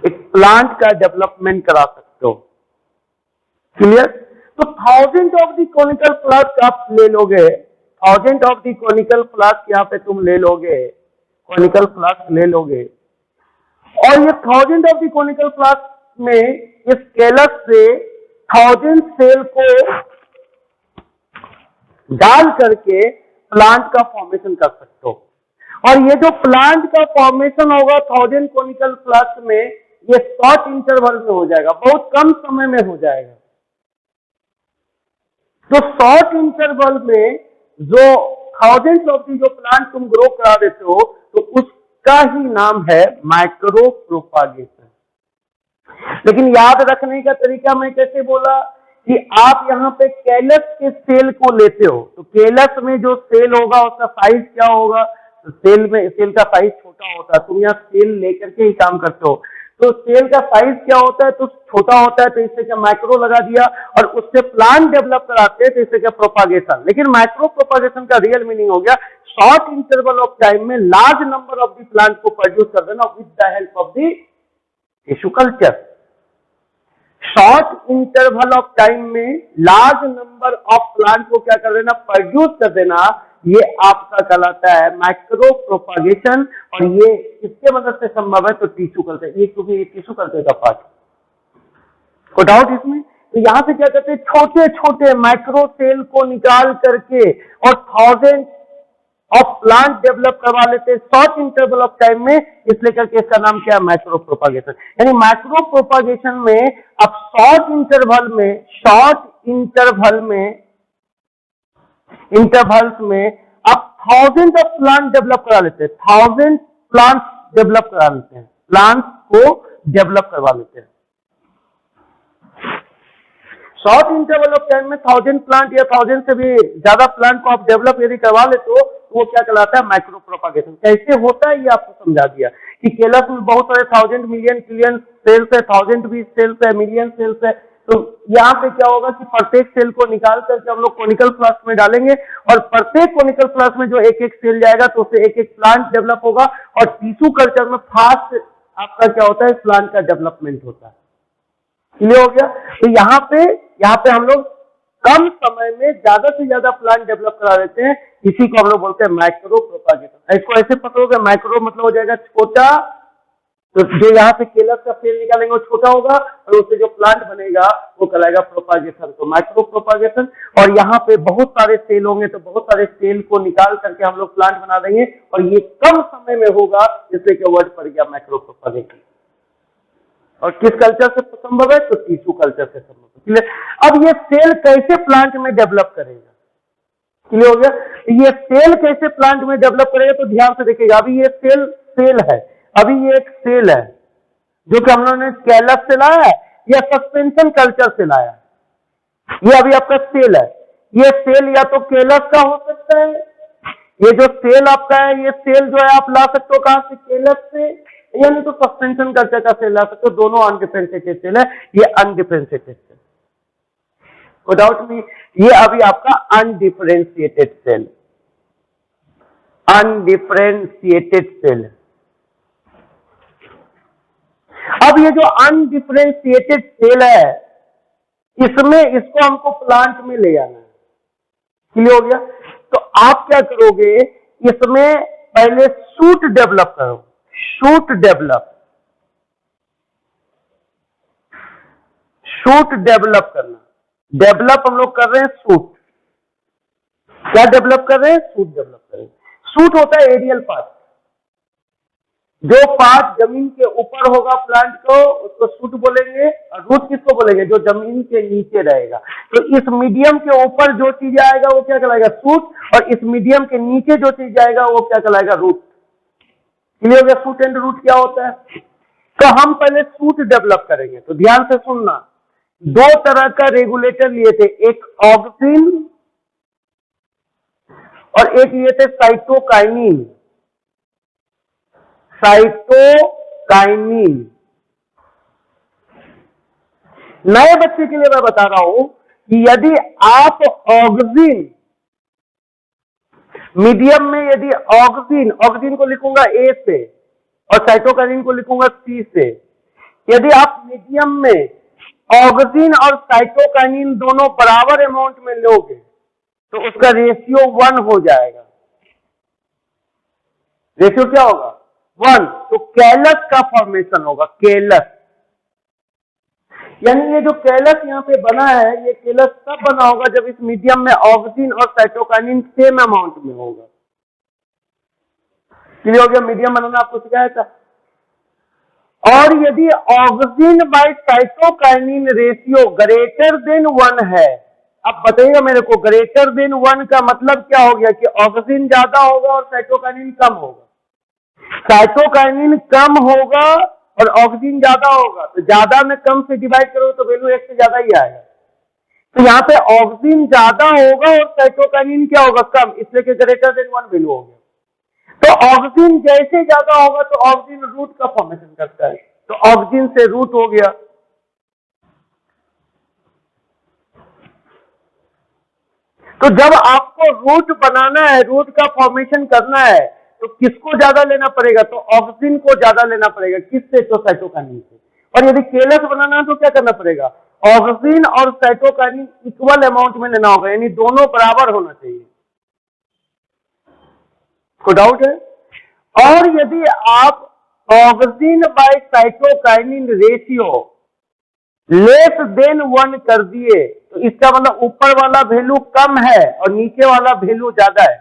एक प्लांट का डेवलपमेंट करा सकते हो। क्लियर? तो 1000 ऑफ द कॉनिकल फ्लास्क आप ले लोगे, 1000 ऑफ द कॉनिकल फ्लास्क यहाँ पे तुम ले लोगे, कॉनिकल फ्लास्क ले लोगे, और ये 1000 ऑफ द कॉनिकल फ्लास्क में इस केलस से 1000 सेल को डाल करके प्लांट का फॉर्मेशन कर सकते हो। और ये जो प्लांट का फॉर्मेशन होगा 1000 कॉनिकल फ्लास्क में, ये शॉर्ट इंटरवल में हो जाएगा, बहुत कम समय में हो जाएगा। तो शॉर्ट इंटरवल में जो 1000 ऑफ दी जो प्लांट तुम ग्रो करा देते हो, तो उसका ही नाम है माइक्रो प्रोपागेशन। लेकिन याद रखने का तरीका मैं कैसे बोला कि आप यहाँ पे केलस के सेल को लेते हो, तो केलस में जो सेल होगा उसका साइज क्या होगा? तो सेल का साइज छोटा होता है, तुम यहाँ सेल लेकर के ही काम करते हो, तो सेल का साइज क्या होता है? तो छोटा होता है, तो इससे क्या माइक्रो लगा दिया, और उससे प्लांट डेवलप कराते हैं, तो इससे क्या? प्रोपागेशन। लेकिन माइक्रो प्रोपागेशन का रियल मीनिंग हो गया शॉर्ट इंटरवल ऑफ टाइम में large number of the plant को प्रोड्यूस कर देना with the help of the tissue culture. Short interval of time में लार्ज नंबर ऑफ प्लांट को क्या कर देना? प्रोड्यूस कर देना, ये आपका कहलाता है माइक्रो प्रोपागेशन। और ये किसके मदद से संभव है? तो टिश्यू कल्चर। ये क्योंकि ये टिश्यू कल्चर का पार्ट, कोई डाउट इसमें? तो यहां से क्या करते हैं? छोटे छोटे माइक्रो सेल को निकाल करके और 1000 ऑफ प्लांट डेवलप करवा लेते हैं शॉर्ट इंटरवल ऑफ टाइम में, इसलिए करके इसका नाम क्या है? Micro propagation. यानी माइक्रो प्रोपागेशन में अब शॉर्ट इंटरवल्स में अब 1000 ऑफ प्लांट डेवलप करा लेते हैं, 1000 प्लांट्स डेवलप करा लेते हैं, प्लांट्स को डेवलप करवा लेते हैं। शॉर्ट इंटरवल ऑफ टाइम में 1000 प्लांट या 1000 से भी ज्यादा प्लांट को आप डेवलप यदि करवा लेते हो, तो वो क्या कहलाता है? Micro propagation. कैसे होता है ये आपको समझा दिया कि केलस में बहुत सारे 1000 मिलियन ट्रिलियन सेल्स है, 1000 भी सेल्स है, मिलियन सेल्स है। तो यहाँ पे क्या होगा कि प्रत्येक सेल को निकाल करके हम लोग कॉनिकल फ्लास्क में डालेंगे, और प्रत्येक कॉनिकल फ्लास्क में जो एक एक सेल जाएगा तो उससे एक एक प्लांट डेवलप होगा, और टिश्यू कल्चर में फास्ट आपका क्या होता है? प्लांट का डेवलपमेंट होता है। क्लियर हो गया? तो यहाँ पे हम लोग कम समय में ज्यादा से ज्यादा प्लांट डेवलप करा देते हैं, इसी को हम लोग बोलते हैं माइक्रो प्रोपागेशन। इसको ऐसे पकड़ोगे, माइक्रो मतलब हो जाएगा छोटा, तो जो यहाँ से केलस का सेल निकालेंगे वो छोटा होगा, और उससे जो प्लांट बनेगा वो कहलाएगा प्रोपागेशन, तो माइक्रो प्रोपागेशन। और यहाँ पे बहुत सारे सेल होंगे, तो बहुत सारे सेल को निकाल करके हम लोग प्लांट बना देंगे, और ये कम समय में होगा, इसलिए कि वर्ड पड़ गया माइक्रो प्रोपागेशन। और किस कल्चर से संभव है? तो टिश्यू कल्चर से संभव है। अब ये सेल कैसे प्लांट में डेवलप करेगा? क्लियर हो गया? ये सेल कैसे प्लांट में डेवलप करेगा? तो ध्यान से देखिएगा। अभी ये सेल है, अभी ये एक सेल है जो कि हम लोगों ने केलस से लाया है या सस्पेंशन कल्चर से लाया है। ये अभी आपका सेल है, ये सेल या तो केलस का हो सकता है, ये जो सेल आपका है, ये सेल जो है आप ला सकते हो कहां से? केलस से, या नहीं तो सस्पेंशन कल्चर का सेल ला सकते हो। दोनों अनडिफरेंशिएटेड सेल है, ये अनडिफरेंशिएटेड सेल, कोई डाउट नहीं। ये अभी आपका अनडिफरेंशिएटेड सेल, अनडिफरेंशिएटेड सेल। अब ये जो अनडिफरेंशिएटेड सेल है, इसको हमको प्लांट में ले आना है। क्लियर हो गया? तो आप क्या करोगे, इसमें पहले सूट डेवलप करो, सूट डेवलप करना। डेवलप हम लोग कर रहे हैं सूट। क्या डेवलप कर रहे हैं? सूट डेवलप कर रहे हैं। सूट होता है एरियल पार्ट, जो पार्ट जमीन के ऊपर होगा प्लांट को, उसको सूट बोलेंगे। और रूट किसको बोलेंगे? जो जमीन के नीचे रहेगा। तो इस मीडियम के ऊपर जो चीज आएगा वो क्या कहलाएगा? सूट। और इस मीडियम के नीचे जो चीज आएगा वो क्या कहलाएगा? रूट। क्लियर हो गया? सूट एंड रूट क्या होता है? तो हम पहले सूट डेवलप करेंगे। तो ध्यान से सुनना, दो तरह का रेगुलेटर लिए थे, एक ऑक्सिन और एक लिए थे साइटोकाइनिन। साइटोकाइनिन। नए बच्चे के लिए मैं बता रहा हूं कि यदि आप ऑक्सिन मीडियम में, यदि ऑक्सिन को लिखूंगा ए से और साइटोकाइनिन को लिखूंगा सी से, यदि आप मीडियम में ऑक्सिन और साइटोकाइनिन दोनों बराबर अमाउंट में लोगे तो उसका रेशियो 1 हो जाएगा। रेशियो क्या होगा? 1। तो कैलस का फॉर्मेशन होगा, कैलस। यानी ये जो कैलस यहाँ पे बना है, ये कैलस तब बना होगा जब इस मीडियम में ऑक्सिन और साइटोकाइनिन सेम अमाउंट में होगा। क्लियर हो गया? मीडियम बनाना आपको सिखाया था। और यदि auxin by cytokinin ratio greater than 1 है, अब बताइएगा मेरे को, ग्रेटर देन 1 का मतलब क्या हो गया? कि ऑक्सिन ज्यादा होगा और साइटोकाइनिन कम होगा। साइटोकाइनिन कम होगा और ऑक्सिन ज्यादा होगा, तो ज्यादा में कम से डिवाइड करो तो वैल्यू 1 से ज्यादा ही आएगा। तो यहाँ पे ऑक्सिन ज्यादा होगा और साइटोकाइनिन क्या होगा? कम, इसलिए कि ग्रेटर देन 1 वैल्यू हो गया। तो ऑक्सिन जैसे ज्यादा होगा तो ऑक्सिन रूट का फॉर्मेशन करता है, तो ऑक्सिन से रूट हो गया। तो जब आपको रूट बनाना है, रूट का फॉर्मेशन करना है, तो किसको ज्यादा लेना पड़ेगा? तो ऑक्सिन को ज्यादा लेना पड़ेगा। किससे? तो साइटोकाइनिन से। और यदि केलस बनाना है तो क्या करना पड़ेगा? ऑक्सिन और साइटोकाइनिन इक्वल अमाउंट में लेना होगा, यानी दोनों बराबर होना चाहिए। कोई डाउट है? और यदि आप auxin by cytokinin ratio less than 1 कर दिए तो इसका मतलब ऊपर वाला वैल्यू कम है और नीचे वाला वैल्यू ज्यादा है।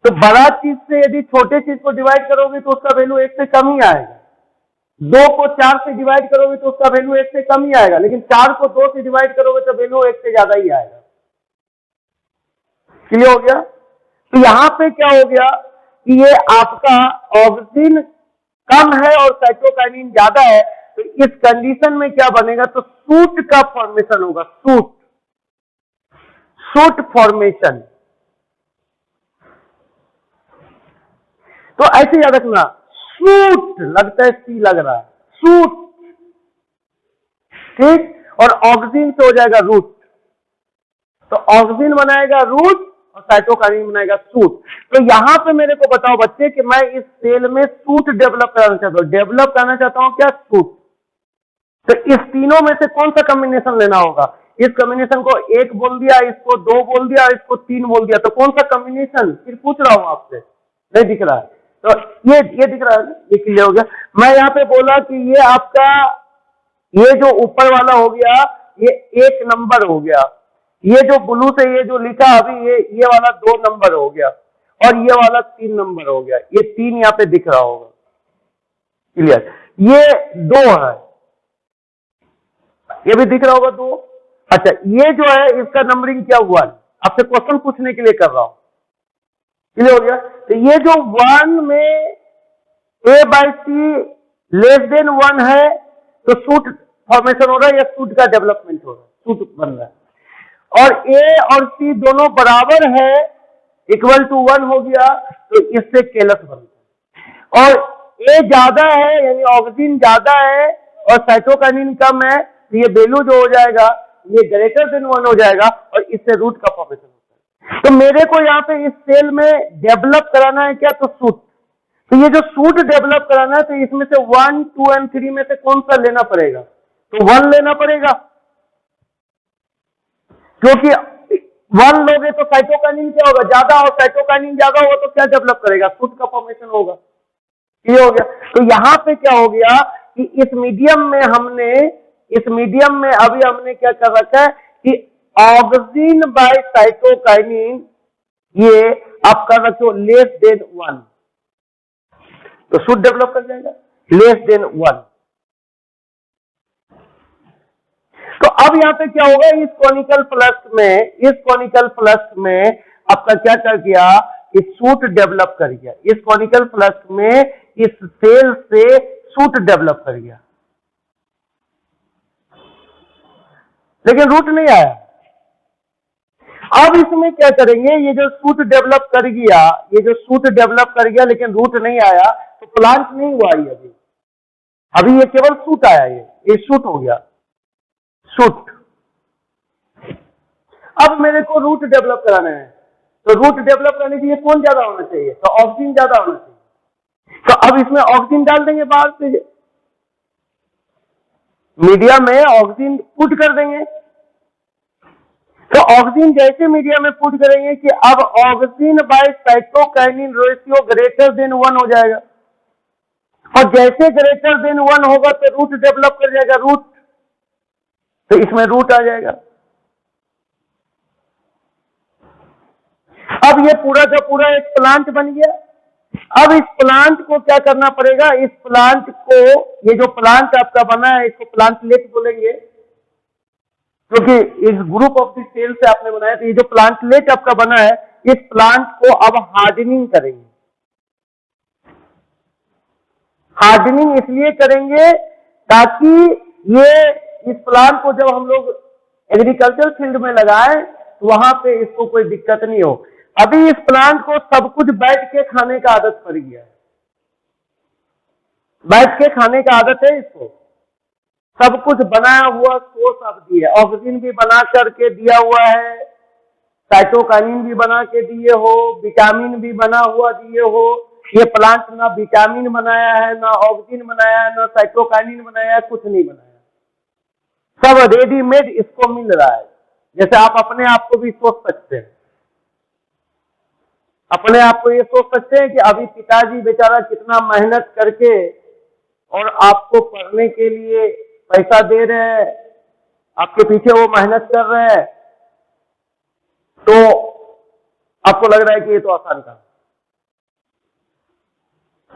तो बड़ा चीज से यदि छोटे चीज को डिवाइड करोगे तो उसका वैल्यू 1 से कम ही आएगा। 2 को 4 से डिवाइड करोगे तो उसका वैल्यू 1 से कम ही आएगा, लेकिन 4 को 2 से डिवाइड करोगे तो वैल्यू 1 से ज्यादा ही आएगा। क्लियर हो गया? तो यहां पे क्या हो गया कि ये आपका ऑक्सिन कम है और साइटोकाइनिन ज्यादा है, तो इस कंडीशन में क्या बनेगा? तो सूट का फॉर्मेशन होगा, सूट फॉर्मेशन। तो ऐसे याद रखना, सूट लगता है सी लग रहा है, सूट, ठीक। और ऑक्सिन से हो जाएगा रूट, तो ऑक्सिन बनाएगा रूट और साइटोकाइनिन बनाएगा सूट। तो यहां पे मेरे को बताओ बच्चे कि मैं इस सेल में सूट डेवलप कराना चाहता हूं, डेवलप करना चाहता हूं क्या? सूट। तो इस तीनों में से कौन सा कॉम्बिनेशन लेना होगा? इस कॉम्बिनेशन को 1 बोल दिया, इसको 2 बोल दिया, इसको 3 बोल दिया, तो कौन सा कॉम्बिनेशन? फिर पूछ रहा हूं आपसे, नहीं दिख रहा है? तो ये दिख रहा है, ये क्लियर हो गया। मैं यहाँ पे बोला कि ये आपका, ये जो ऊपर वाला हो गया ये 1 नंबर हो गया, ये जो ब्लू से ये जो लिखा अभी ये वाला 2 नंबर हो गया, और ये वाला 3 नंबर हो गया। ये 3 यहाँ पे दिख रहा होगा, क्लियर? ये 2 है, ये भी दिख रहा होगा 2। अच्छा, ये जो है इसका नंबरिंग क्या? 1। आपसे क्वेश्चन पूछने के लिए कर रहा हूं, क्लियर हो गया? तो ये जो 1 में A/C लेस देन 1 है तो सूट फॉर्मेशन हो रहा है या सूट का डेवलपमेंट हो रहा है? सूट बन रहा है। और A और C दोनों बराबर है, इक्वल टू 1 हो गया, तो इससे केलस बनता है। और A ज्यादा है यानी ऑक्सिन ज्यादा है और साइटोकाइनिन कम है, तो ये वैल्यू जो हो जाएगा ये ग्रेटर देन 1 हो जाएगा और इससे रूट का फॉर्मेशन होता है। तो मेरे को यहाँ पे इस सेल में डेवलप कराना है क्या? तो सूट। तो ये जो सूट डेवलप कराना है तो इसमें से 1, 2 और 3 में से कौन सा लेना पड़ेगा? तो 1 लेना पड़ेगा, क्योंकि वन लोगे तो साइटोकाइनिन क्या होगा, ज्यादा, और साइटोकाइनिन ज्यादा होगा तो क्या डेवलप करेगा, सूट का फॉर्मेशन होगा। ये हो गया। तो यहां पे क्या हो गया कि इस मीडियम में अभी हमने क्या कर रखा है कि ऑक्सिन बाय साइटोकाइनिन ये आप कर रखे हो लेस देन 1, तो सूट डेवलप कर जाएगा लेस देन 1। तो अब यहां पे क्या होगा, इस कॉनिकल फ्लस्क में आपका क्या कर गया, इस सूट डेवलप कर गया, इस कॉनिकल फ्लस्क में इस सेल से सूट डेवलप कर गया, लेकिन रूट नहीं आया। अब इसमें क्या करेंगे, ये जो सूट डेवलप कर गया लेकिन रूट नहीं आया, तो प्लांट नहीं हुआ ये अभी ये केवल सूट आया, ये सूट हो गया, सूट। अब मेरे को रूट डेवलप कराना है, तो रूट डेवलप करने के लिए कौन ज्यादा होना चाहिए, तो ऑक्सीजन ज्यादा होना चाहिए। तो अब इसमें ऑक्सीजन डाल देंगे बाहर से, मीडिया में ऑक्सीजन पुट कर देंगे। तो ऑक्सीजन जैसे मीडिया में पुट करेंगे कि अब oxygen by cytokinin ratio greater than 1 हो जाएगा, और जैसे ग्रेटर देन 1 होगा तो रूट डेवलप कर जाएगा, रूट, तो इसमें रूट आ जाएगा। अब ये पूरा का पूरा एक प्लांट बन गया। अब इस प्लांट को क्या करना पड़ेगा, इस प्लांट को, ये जो प्लांट आपका बना है इसको प्लांटलेट बोलेंगे, क्योंकि इस ग्रुप ऑफ द सेल से आपने बनाया, तो ये जो प्लांटलेट आपका बना है इस प्लांट को अब हार्डनिंग करेंगे। हार्डनिंग इसलिए करेंगे ताकि ये इस प्लांट को जब हम लोग एग्रीकल्चर फील्ड में लगाएं तो वहां पे इसको कोई दिक्कत नहीं हो। अभी इस प्लांट को सब कुछ बैठ के खाने का आदत पड़ गया है, बैठ के खाने का आदत है इसको, सब कुछ बनाया हुआ सोर्स आप दिए, ऑक्सीजन भी बना करके दिया हुआ है, साइटोकाइनिन भी बना के दिए हो, विटामिन भी बना हुआ दिए हो। ये प्लांट ना विटामिन बनाया है, ना ऑक्सीजन बनाया है, ना साइटोकाइनिन बनाया है, कुछ नहीं बनाया, सब रेडीमेड इसको मिल रहा है। जैसे आप अपने आप को भी सोच सकते हैं, अपने आप को ये सोच सकते हैं कि अभी पिताजी बेचारा कितना मेहनत करके और आपको पढ़ने के लिए पैसा दे रहे हैं, आपके पीछे वो मेहनत कर रहे हैं, तो आपको लग रहा है कि ये तो आसान काम,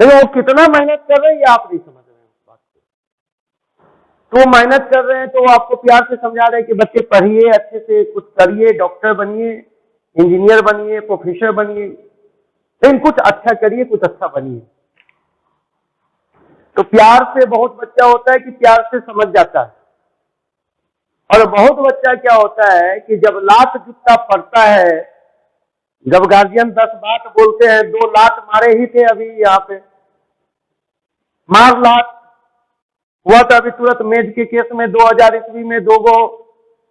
लेकिन वो कितना मेहनत कर रहे हैं ये आप नहीं समझ रहे हैं उस बात को। तो मेहनत कर रहे हैं तो वो आपको प्यार से समझा रहे हैं कि बच्चे पढ़िए, अच्छे से कुछ करिए, डॉक्टर बनिए, इंजीनियर बनिए, प्रोफेसर बनिए, लेकिन कुछ अच्छा करिए, कुछ अच्छा बनिए। तो प्यार से बहुत बच्चा होता है कि प्यार से समझ जाता है, और बहुत बच्चा क्या होता है कि जब लात जूता पड़ता है, जब गार्जियन 10 बात बोलते हैं, 2 लात मारे ही थे अभी यहाँ पे, मार लात हुआ था अभी तुरंत मेज के केस में 2000 ईस्वी में 2 गो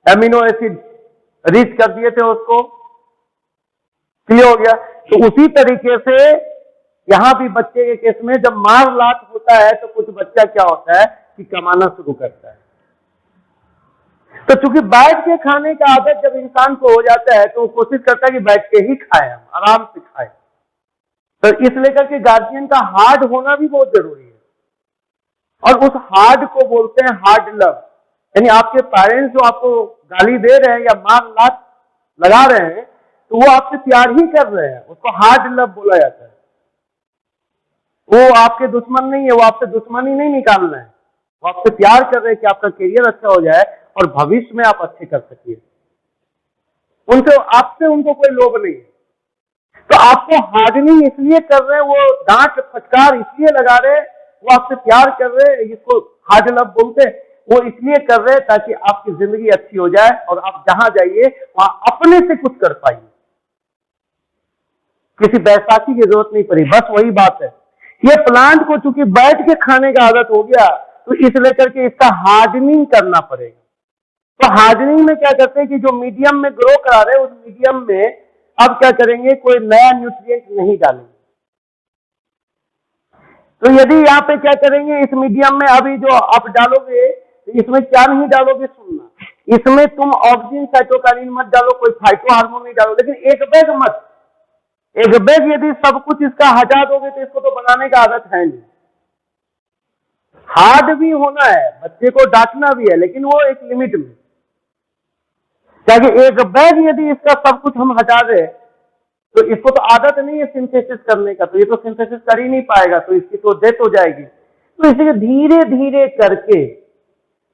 एमिनो एसिड रीच कर दिए थे उसको, क्लियर हो गया। तो उसी तरीके से यहां भी बच्चे के केस में जब मार लात होता है तो कुछ बच्चा क्या होता है कि कमाना शुरू करता है। तो चूंकि बैठ के खाने का आदत जब इंसान को हो जाता है तो वो कोशिश करता है कि बैठ के ही खाए, हम आराम से खाए। तो इस लेकर के गार्जियन का हार्ड होना भी बहुत जरूरी है, और उस हार्ड को बोलते हैं हार्ड लव। यानी आपके पेरेंट्स जो आपको गाली दे रहे हैं या मार लात लगा रहे हैं तो वो आपसे प्यार ही कर रहे हैं, उसको हार्ड लव बोला जाता है। वो आपके दुश्मन नहीं है, वो आपसे दुश्मनी नहीं निकाल रहे हैं, वो आपसे प्यार कर रहे हैं कि आपका करियर अच्छा हो जाए और भविष्य में आप अच्छे कर सकिए। उनसे आपसे उनको कोई लोभ नहीं है। तो आपको हार्डनिंग इसलिए कर रहे हैं, वो डांट फटकार इसलिए लगा रहे हैं, वो आपसे प्यार कर रहे हैं, इसको हार्ड लव बोलते हैं, वो इसलिए कर रहे हैं ताकि आपकी जिंदगी अच्छी हो जाए और आप जहां जाइए वहां अपने से कुछ कर पाइए, किसी बैसाखी की जरूरत नहीं पड़ी। बस वही बात है, ये प्लांट को चूंकि बैठ के खाने का आदत हो गया तो इस लेकर के इसका हार्डनिंग करना पड़ेगा। तो हार्डनिंग में क्या करते हैं कि जो मीडियम में ग्रो करा रहे हैं उस मीडियम में अब क्या करेंगे, कोई नया न्यूट्रिएंट नहीं डालेंगे। तो यदि यहाँ पे क्या करेंगे, इस मीडियम में अभी जो आप डालोगे तो इसमें क्या नहीं डालोगे, सुनना, इसमें तुम ऑक्सिन साइटोकाइनिन मत डालो, कोई फाइटो हार्मोन नहीं डालो, लेकिन एक बैग मत। एक बैग यदि सब कुछ इसका हटा दोगे तो इसको तो बनाने का आदत है नहीं। हार्ड भी होना है, बच्चे को डांटना भी है, लेकिन वो एक लिमिट में। क्योंकि एक बैग यदि इसका सब कुछ हम हटा दें तो इसको तो आदत नहीं है सिंथेसिस करने का, तो ये तो सिंथेसिस कर ही नहीं पाएगा, तो इसकी तो डेथ हो जाएगी। तो इसलिए धीरे धीरे करके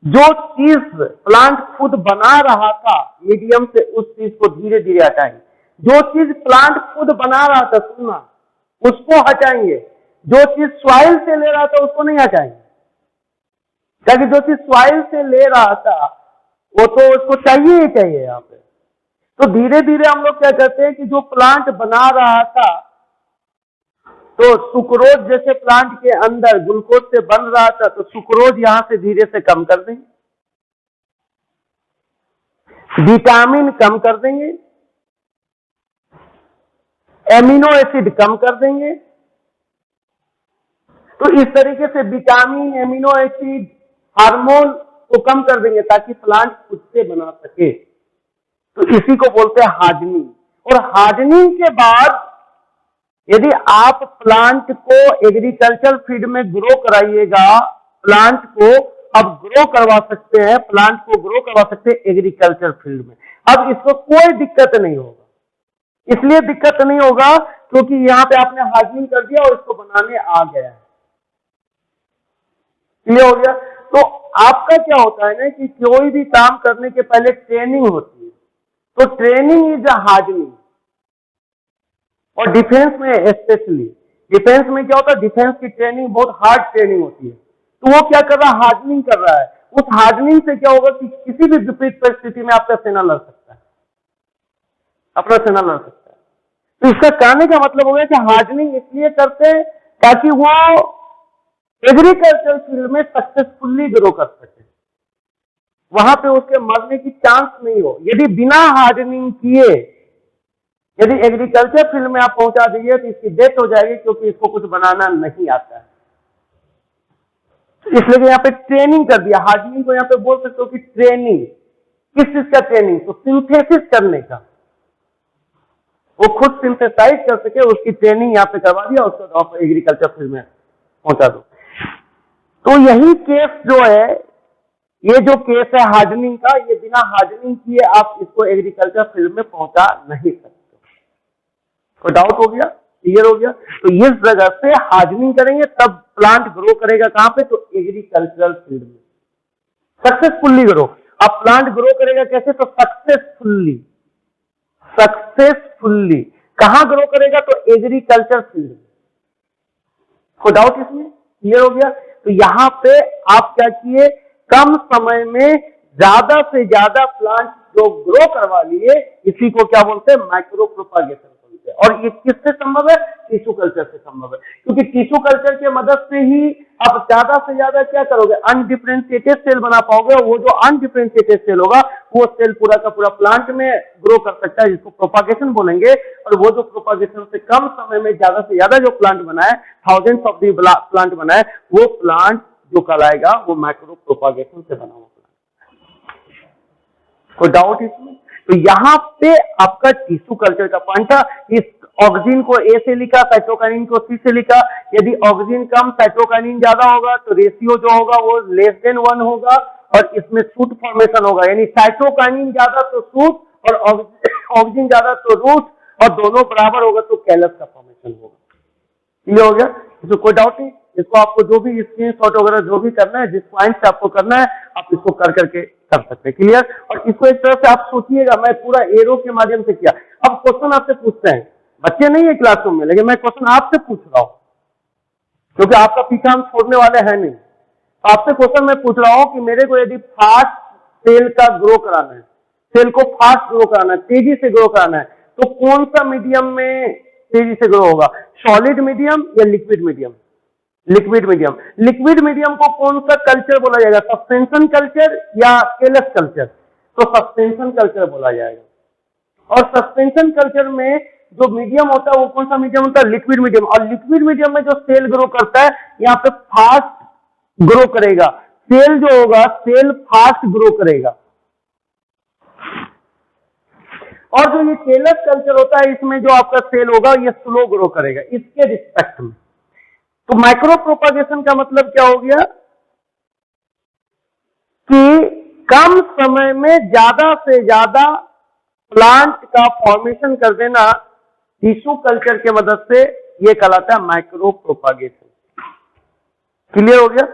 जो चीज प्लांट खुद बना रहा था मीडियम से, उस चीज को धीरे धीरे हटाएंगे। जो चीज प्लांट खुद बना रहा था, सुनना, उसको हटाएंगे। जो चीज सॉइल से ले रहा था उसको नहीं हटाएंगे, क्योंकि जो चीज सॉइल से ले रहा था वो तो उसको चाहिए ही चाहिए यहाँ पे। तो धीरे धीरे हम लोग क्या करते हैं कि जो प्लांट बना रहा था, तो सुक्रोज जैसे प्लांट के अंदर ग्लूकोज से बन रहा था, तो सुक्रोज यहां से धीरे से कम कर देंगे, विटामिन कम कर देंगे, एमिनो एसिड कम कर देंगे। तो इस तरीके से विटामिन, एमिनो एसिड, हार्मोन को कम कर देंगे ताकि प्लांट खुद से बना सके। तो इसी को बोलते हैं हार्डनिंग। और हार्डनिंग के बाद यदि आप प्लांट को एग्रीकल्चर फील्ड में ग्रो कराइएगा, प्लांट को अब ग्रो करवा सकते हैं, प्लांट को ग्रो करवा सकते हैं एग्रीकल्चर फील्ड में। अब इसको कोई दिक्कत नहीं होगा। इसलिए दिक्कत नहीं होगा क्योंकि यहां पे आपने हार्डनिंग कर दिया और इसको बनाने आ गया है। क्लियर हो गया? तो आपका क्या होता है ना कि कोई भी काम करने के पहले ट्रेनिंग होती है, तो ट्रेनिंग इज अ हार्डनिंग। और डिफेंस में स्पेशली, डिफेंस में क्या होता है, डिफेंस की ट्रेनिंग बहुत हार्ड ट्रेनिंग होती है। तो वो क्या कर रहा है, हार्डनिंग कर रहा है। उस हार्डनिंग से क्या होगा कि किसी भी विपरीत परिस्थिति में आपका सेना लड़ सकता है, अपना सेना लड़ सकता है। तो इसका कहने का मतलब हो गया कि हार्डनिंग इसलिए करते हैं ताकि वो एग्रीकल्चर फील्ड में सक्सेसफुली ग्रो कर सके, वहां पे उसके मरने की चांस नहीं हो। यदि बिना हार्डनिंग किए यदि एग्रीकल्चर फील्ड में आप पहुंचा दीजिए तो इसकी डेथ हो जाएगी, क्योंकि इसको कुछ बनाना नहीं आता है। इसलिए यहाँ पे ट्रेनिंग कर दिया। हार्डनिंग को यहाँ पे बोल सकते हो कि ट्रेनिंग, किस चीज का ट्रेनिंग, तो सिंथेसिस करने का, वो खुद सिंथेसाइज कर सके उसकी ट्रेनिंग यहाँ पे करवा दिया, उसको आप एग्रीकल्चर फील्ड में पहुंचा दो। तो यही केस जो है, ये जो केस है हार्डनिंग का, ये बिना हार्डनिंग किए आप इसको एग्रीकल्चर फील्ड में पहुंचा नहीं सकते। कोई डाउट हो गया, क्लियर हो गया? तो इस जगह से हार्डनिंग करेंगे तब प्लांट ग्रो करेगा कहां पे, तो एग्रीकल्चरल फील्ड में सक्सेसफुली ग्रो। अब प्लांट ग्रो करेगा कैसे, तो सक्सेसफुली। सक्सेसफुली कहां ग्रो करेगा, तो एग्रीकल्चर फील्ड में। कोई डाउट इसमें, क्लियर हो गया? तो यहां पे आप क्या किए, कम समय में ज्यादा से ज्यादा प्लांट जो ग्रो करवा लिए, इसी को क्या बोलते हैं, माइक्रो प्रोपागेशन बोलते हैं। और ये किससे संभव है, टिश्यू कल्चर से संभव है, क्योंकि टिश्यू कल्चर के मदद से ही आप ज्यादा से ज्यादा क्या करोगे, अनडिफरेंशिएटेड सेल बना पाओगे। वो जो अनडिफरेंशिएटेड सेल होगा वो सेल पूरा का पूरा प्लांट में ग्रो कर सकता है, जिसको प्रोपागेशन बोलेंगे। और वो जो प्रोपागेशन से कम समय में ज्यादा से ज्यादा जो प्लांट बनाए, थाउजेंड्स ऑफ दी प्लांट बनाए, वो प्लांट जो कहलाएगा वो माइक्रो प्रोपागेशन से बना हुआ प्लांट। कोई डाउट इसमें? तो यहाँ पे आपका टिश्यू कल्चर का पॉइंट था। इस ऑक्सिन को ए से लिखा, साइटोकाइनिन को सी से लिखा। यदि ऑक्सिन कम, साइटोकाइनिन ज्यादा होगा तो रेशियो जो होगा वो लेस देन 1 होगा और इसमें सूट फॉर्मेशन होगा। यानी साइटोकाइनिन ज्यादा तो सूट और ऑक्सिन ज्यादा तो रूट, और दोनों बराबर होगा तो कैलस का फॉर्मेशन होगा। ये हो गया, इसमें कोई डाउट नहीं। इसको आपको जो भी स्क्रीनशॉट वगैरह जो भी करना है, जिस पॉइंट से आपको करना है, आप इसको कर करके कर सकते हैं। क्लियर? और इसको एक तरह से आप सोचिएगा, मैं पूरा एरो के माध्यम से किया। अब क्वेश्चन आपसे पूछते हैं, बच्चे नहीं है क्लासरूम में, लेकिन मैं क्वेश्चन आपसे पूछ रहा हूं क्योंकि आपका पीछा हम छोड़ने वाले हैं नहीं। तो आपसे क्वेश्चन मैं पूछ रहा हूं कि मेरे को यदि फास्ट सेल का ग्रो कराना है, सेल को फास्ट ग्रो कराना है, तेजी से ग्रो कराना है, तो कौन सा मीडियम में तेजी से ग्रो होगा, सॉलिड मीडियम या liquid medium? Liquid medium. Liquid medium को कौन सा कल्चर बोला जाएगा, सस्पेंशन कल्चर या केलस कल्चर? तो सस्पेंशन कल्चर बोला जाएगा। और सस्पेंशन कल्चर में जो मीडियम होता है वो कौन सा मीडियम होता है, लिक्विड मीडियम। और लिक्विड मीडियम में जो सेल ग्रो करता है, यहाँ पे फास्ट ग्रो करेगा। सेल जो होगा, सेल फास्ट ग्रो करेगा। और जो ये टेलर कल्चर होता है, इसमें जो आपका सेल होगा ये स्लो ग्रो करेगा इसके रिस्पेक्ट में। तो माइक्रो प्रोपागेशन का मतलब क्या हो गया कि कम समय में ज्यादा से ज्यादा प्लांट का फॉर्मेशन कर देना टिश्यू कल्चर के मदद से, ये कहलाता है माइक्रो प्रोपागेशन। क्लियर हो गया?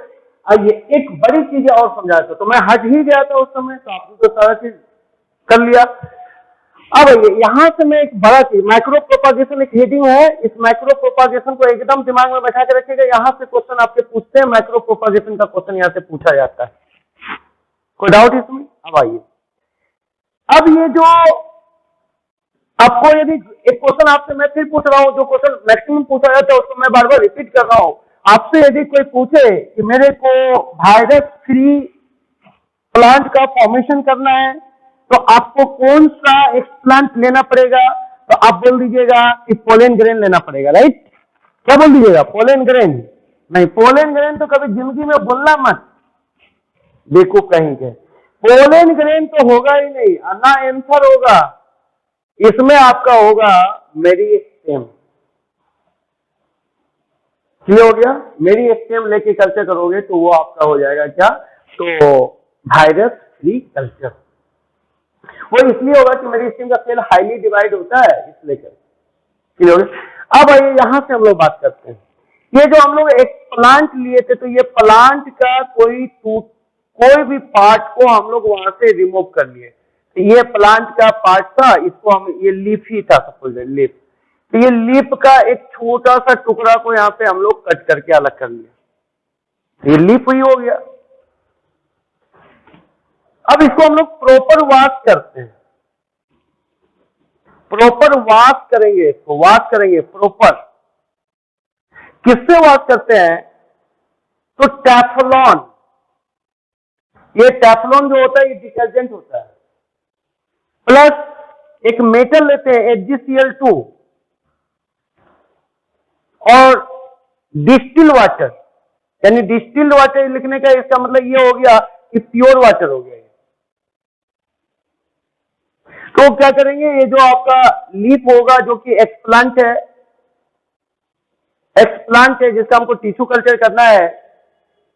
आइए एक बड़ी चीज और समझाया था, तो मैं हट ही गया था उस समय, तो आपने तो सारा चीज कर लिया। अब आइए यहां से मैं एक बड़ा चीज, माइक्रो प्रोपागेशन एक हेडिंग है, इस माइक्रो प्रोपागेशन को एकदम दिमाग में बैठा के रखिएगा। यहां से क्वेश्चन आपके पूछते हैं, माइक्रो प्रोपागेशन का क्वेश्चन यहां से पूछा जाता है, कोई डाउट इसमें? अब आइए, अब ये जो आपको यदि एक क्वेश्चन आपसे मैं फिर पूछ रहा हूं, जो क्वेश्चन मैक्सिमम पूछा जाता है उसको मैं बार बार रिपीट कर रहा हूं। आपसे यदि कोई पूछे कि मेरे को वायरस फ्री प्लांट का फॉर्मेशन करना है, तो आपको कौन सा एक्सप्लांट लेना पड़ेगा? तो आप बोल दीजिएगा कि पोलन ग्रेन लेना पड़ेगा, राइट? क्या बोल दीजिएगा? Pollen grain. नहीं, पोलन ग्रेन तो कभी जिंदगी में बोलना मत, देखो कहीं के पोलन ग्रेन तो होगा ही नहीं, ना एंथर होगा, इसमें आपका होगा मेरिस्टेम। क्लियर हो गया? मेरिस्टेम लेके कल्चर करोगे तो वो आपका हो जाएगा क्या? तो वायरस फ्री कल्चर। वो इसलिए होगा कि मेरिस्टेम का सेल हाईली डिवाइड होता है, इसलिए कर। क्लियर हो गया? अब आइए यहां से हम लोग बात करते हैं, ये जो हम लोग एक प्लांट लिए थे, तो ये प्लांट का कोई भी पार्ट को हम लोग वहां से रिमूव कर लिए। तो ये प्लांट का पार्ट था, इसको हम, ये लीफ ही था सपोज, लीफ, तो ये लीफ का एक छोटा सा टुकड़ा को यहाँ पे हम लोग कट करके अलग कर लिया, ये लीफ ही हो गया। अब इसको हम लोग प्रॉपर वॉश करते हैं, प्रॉपर वॉश करेंगे, इसको वॉश करेंगे प्रॉपर। किससे वॉश करते हैं? तो टेफ्लॉन, ये टेफ्लॉन जो होता है ये डिटर्जेंट होता है, प्लस एक मेटल लेते हैं HgCl2 और डिस्टिल वाटर, यानी डिस्टिल्ड वाटर लिखने का इसका मतलब ये हो गया कि प्योर वाटर हो गया। तो क्या करेंगे, ये जो आपका लीफ होगा जो कि एक्सप्लांट है जिसका हमको टिश्यू कल्चर करना है,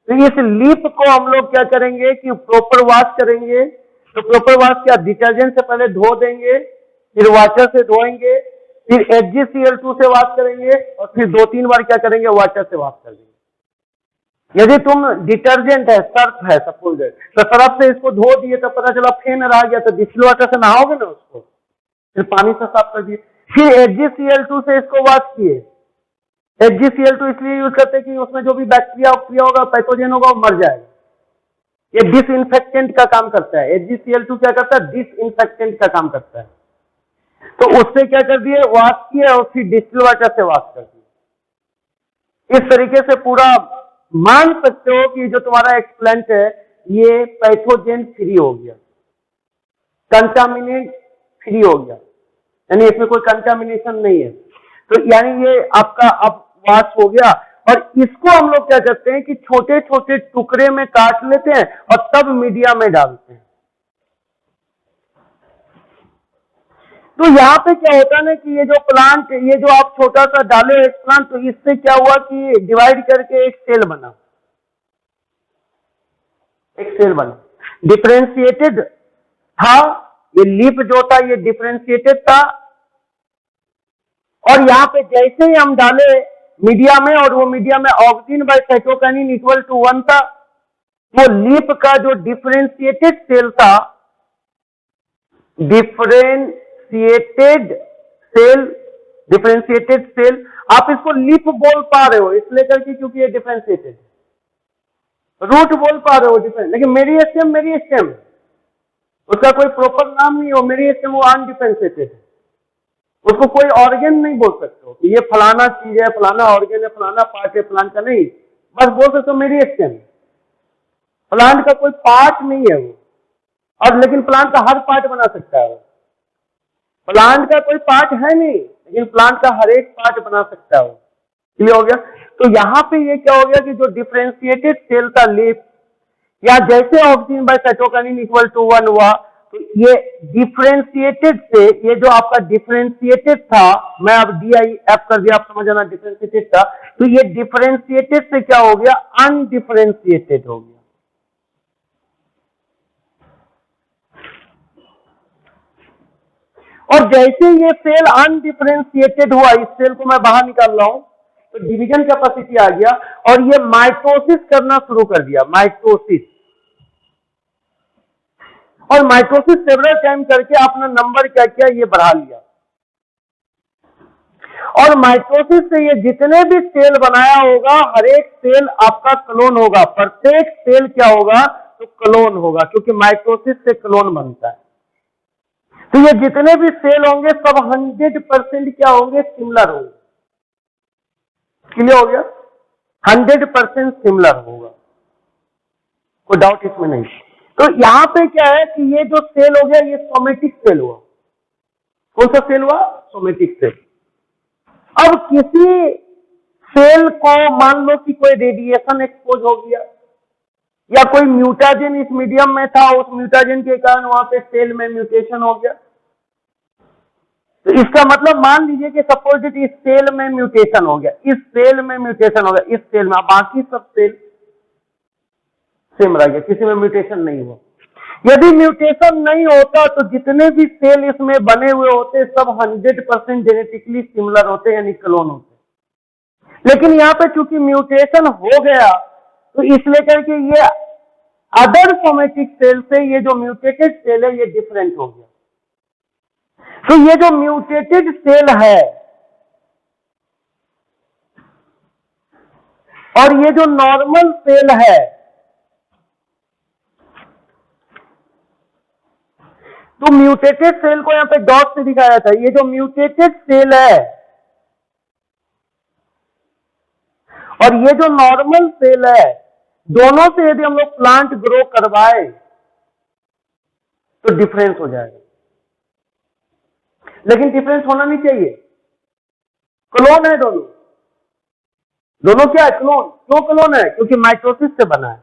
तो इस लीफ को हम लोग क्या करेंगे कि प्रॉपर वॉश करेंगे। तो प्रॉपर वॉश क्या, डिटर्जेंट से पहले धो देंगे, फिर वाटर से धोएंगे, फिर HgCl2 से वॉश करेंगे, और फिर 2-3 बार क्या करेंगे, वाटर से वॉश कर देंगे। यदि तुम डिटर्जेंट है, सर्फ है सपोज, तो सर्फ से इसको धो दिए तो पता चला फेन रह गया, तो डिस्टिल वाटर से नहाओगे ना उसको, फिर पानी से साफ कर दिए, फिर HgCl2 से इसको वॉश किए। HgCl2 इसलिए यूज करते हैं कि उसमें जो भी बैक्टीरिया होगा, पैथोजन होगा, वो मर जाएगा। ये डिसइंफेक्टेंट का काम करता है। HgCl2 क्या करता है, डिसइंफेक्टेंट का काम करता है। तो उससे क्या कर दिए, वॉश किए, और फिर डिस्टिल वाटर से वॉश कर दिए। इस तरीके से पूरा मान सकते हो कि जो तुम्हारा एक्सप्लांट है ये पैथोजन फ्री हो गया, कंटामिनेट फ्री हो गया, यानी इसमें कोई कंटामिनेशन नहीं है। तो यानी ये आपका अब वॉश हो गया, और इसको हम लोग क्या करते हैं कि छोटे छोटे टुकड़े में काट लेते हैं और तब मीडिया में डालते हैं। तो यहां पे क्या होता है ना कि ये जो प्लांट, ये जो आप छोटा सा डाले एक प्लांट, तो इससे क्या हुआ कि डिवाइड करके एक सेल बना, एक सेल बना, डिफरेंशिएटेड था, ये लीफ जो था ये डिफरेंशिएटेड था, और यहां पे जैसे ही हम डाले मीडिया में, और वो मीडिया में oxygen by cytokinin equal to 1 था, वो लीफ का जो डिफरेंशिएटेड सेल था, डिफरेंशिएटेड सेल, आप इसको लीफ बोल पा रहे हो इसलिए करके क्योंकि ये डिफरेंशिएटेड, रूट बोल पा रहे हो डिफरेंट, लेकिन मेरिस्टेम उसका कोई प्रॉपर नाम नहीं हो, मेरिस्टेम वो अनडिफरेंशिएटेड है, उसको कोई ऑर्गेन नहीं बोल सकते हो कि ये फलाना चीज है, फलाना ऑर्गेन है, फलाना पार्ट है, प्लांट का नहीं, बस बोल सकते हो मेरिस्टेम। प्लांट का कोई पार्ट नहीं है वो, और लेकिन प्लांट का हर पार्ट बना सकता है वो। प्लांट का कोई पार्ट है नहीं, लेकिन प्लांट का हर एक पार्ट बना सकता है वो। क्लियर हो गया? तो यहां पे ये क्या हो गया कि जो डिफरेंशिएटेड सेल था लीफ, या जैसे oxygen by cytokinin equal to 1 हुआ, तो ये डिफरेंशिएटेड से, ये जो आपका डिफरेंशिएटेड था, मैं अब DIF कर दिया, आप समझ आना, डिफरेंशिएटेड था, तो ये डिफरेंशिएटेड से क्या हो गया, अनडिफरेंशिएटेड हो गया। और जैसे ये सेल अनडिफरेंशिएटेड हुआ, इस सेल को मैं बाहर निकाल रहा हूं, तो डिवीजन कैपेसिटी आ गया और ये माइटोसिस करना शुरू कर दिया, माइटोसिस। और माइटोसिस सेवरल टाइम करके अपना नंबर क्या किया, ये बढ़ा लिया। और माइटोसिस से ये जितने भी सेल बनाया होगा, हर एक सेल आपका क्लोन होगा, प्रत्येक सेल क्या होगा, तो क्लोन होगा, क्योंकि माइटोसिस से क्लोन बनता है। तो ये जितने भी सेल होंगे सब 100% क्या होंगे, सिमिलर होंगे। क्लियर हो गया, 100% सिमिलर होगा, कोई डाउट इसमें नहीं। तो यहां पे क्या है कि ये जो सेल हो गया, ये सोमेटिक सेल हुआ। कौन सा सेल हुआ, सोमेटिक सेल। अब किसी सेल को मान लो कि कोई रेडिएशन एक्सपोज हो गया, या कोई म्यूटाजेन इस मीडियम में था, उस म्यूटाजेन के कारण वहां पे सेल में म्यूटेशन हो गया। तो इसका मतलब मान लीजिए कि सपोज इस सेल में म्यूटेशन हो गया, इस सेल में म्यूटेशन हो गया, इस सेल में, बाकी सब सेल सेम रह गया, किसी में म्यूटेशन नहीं हुआ। यदि म्यूटेशन नहीं होता तो जितने भी सेल इसमें बने हुए होते सब 100% जेनेटिकली सिमिलर होते, यानी क्लोन होते। लेकिन यहाँ पे चूंकि म्यूटेशन हो गया, तो इसलिए करके ये अदर सोमेटिक सेल से ये जो म्यूटेटेड सेल है ये डिफरेंट हो गया। तो ये जो म्यूटेटेड सेल है और ये जो नॉर्मल सेल है, तो म्यूटेटेड सेल को यहां पे डॉट से दिखाया था। ये जो म्यूटेटेड सेल है और ये जो नॉर्मल सेल है, दोनों से यदि हम लोग प्लांट ग्रो करवाए तो डिफरेंस हो जाएगा। लेकिन डिफरेंस होना नहीं चाहिए, क्लोन है दोनों। दोनों क्या है, क्लोन। क्यों क्लोन है, क्योंकि माइटोसिस से बना है।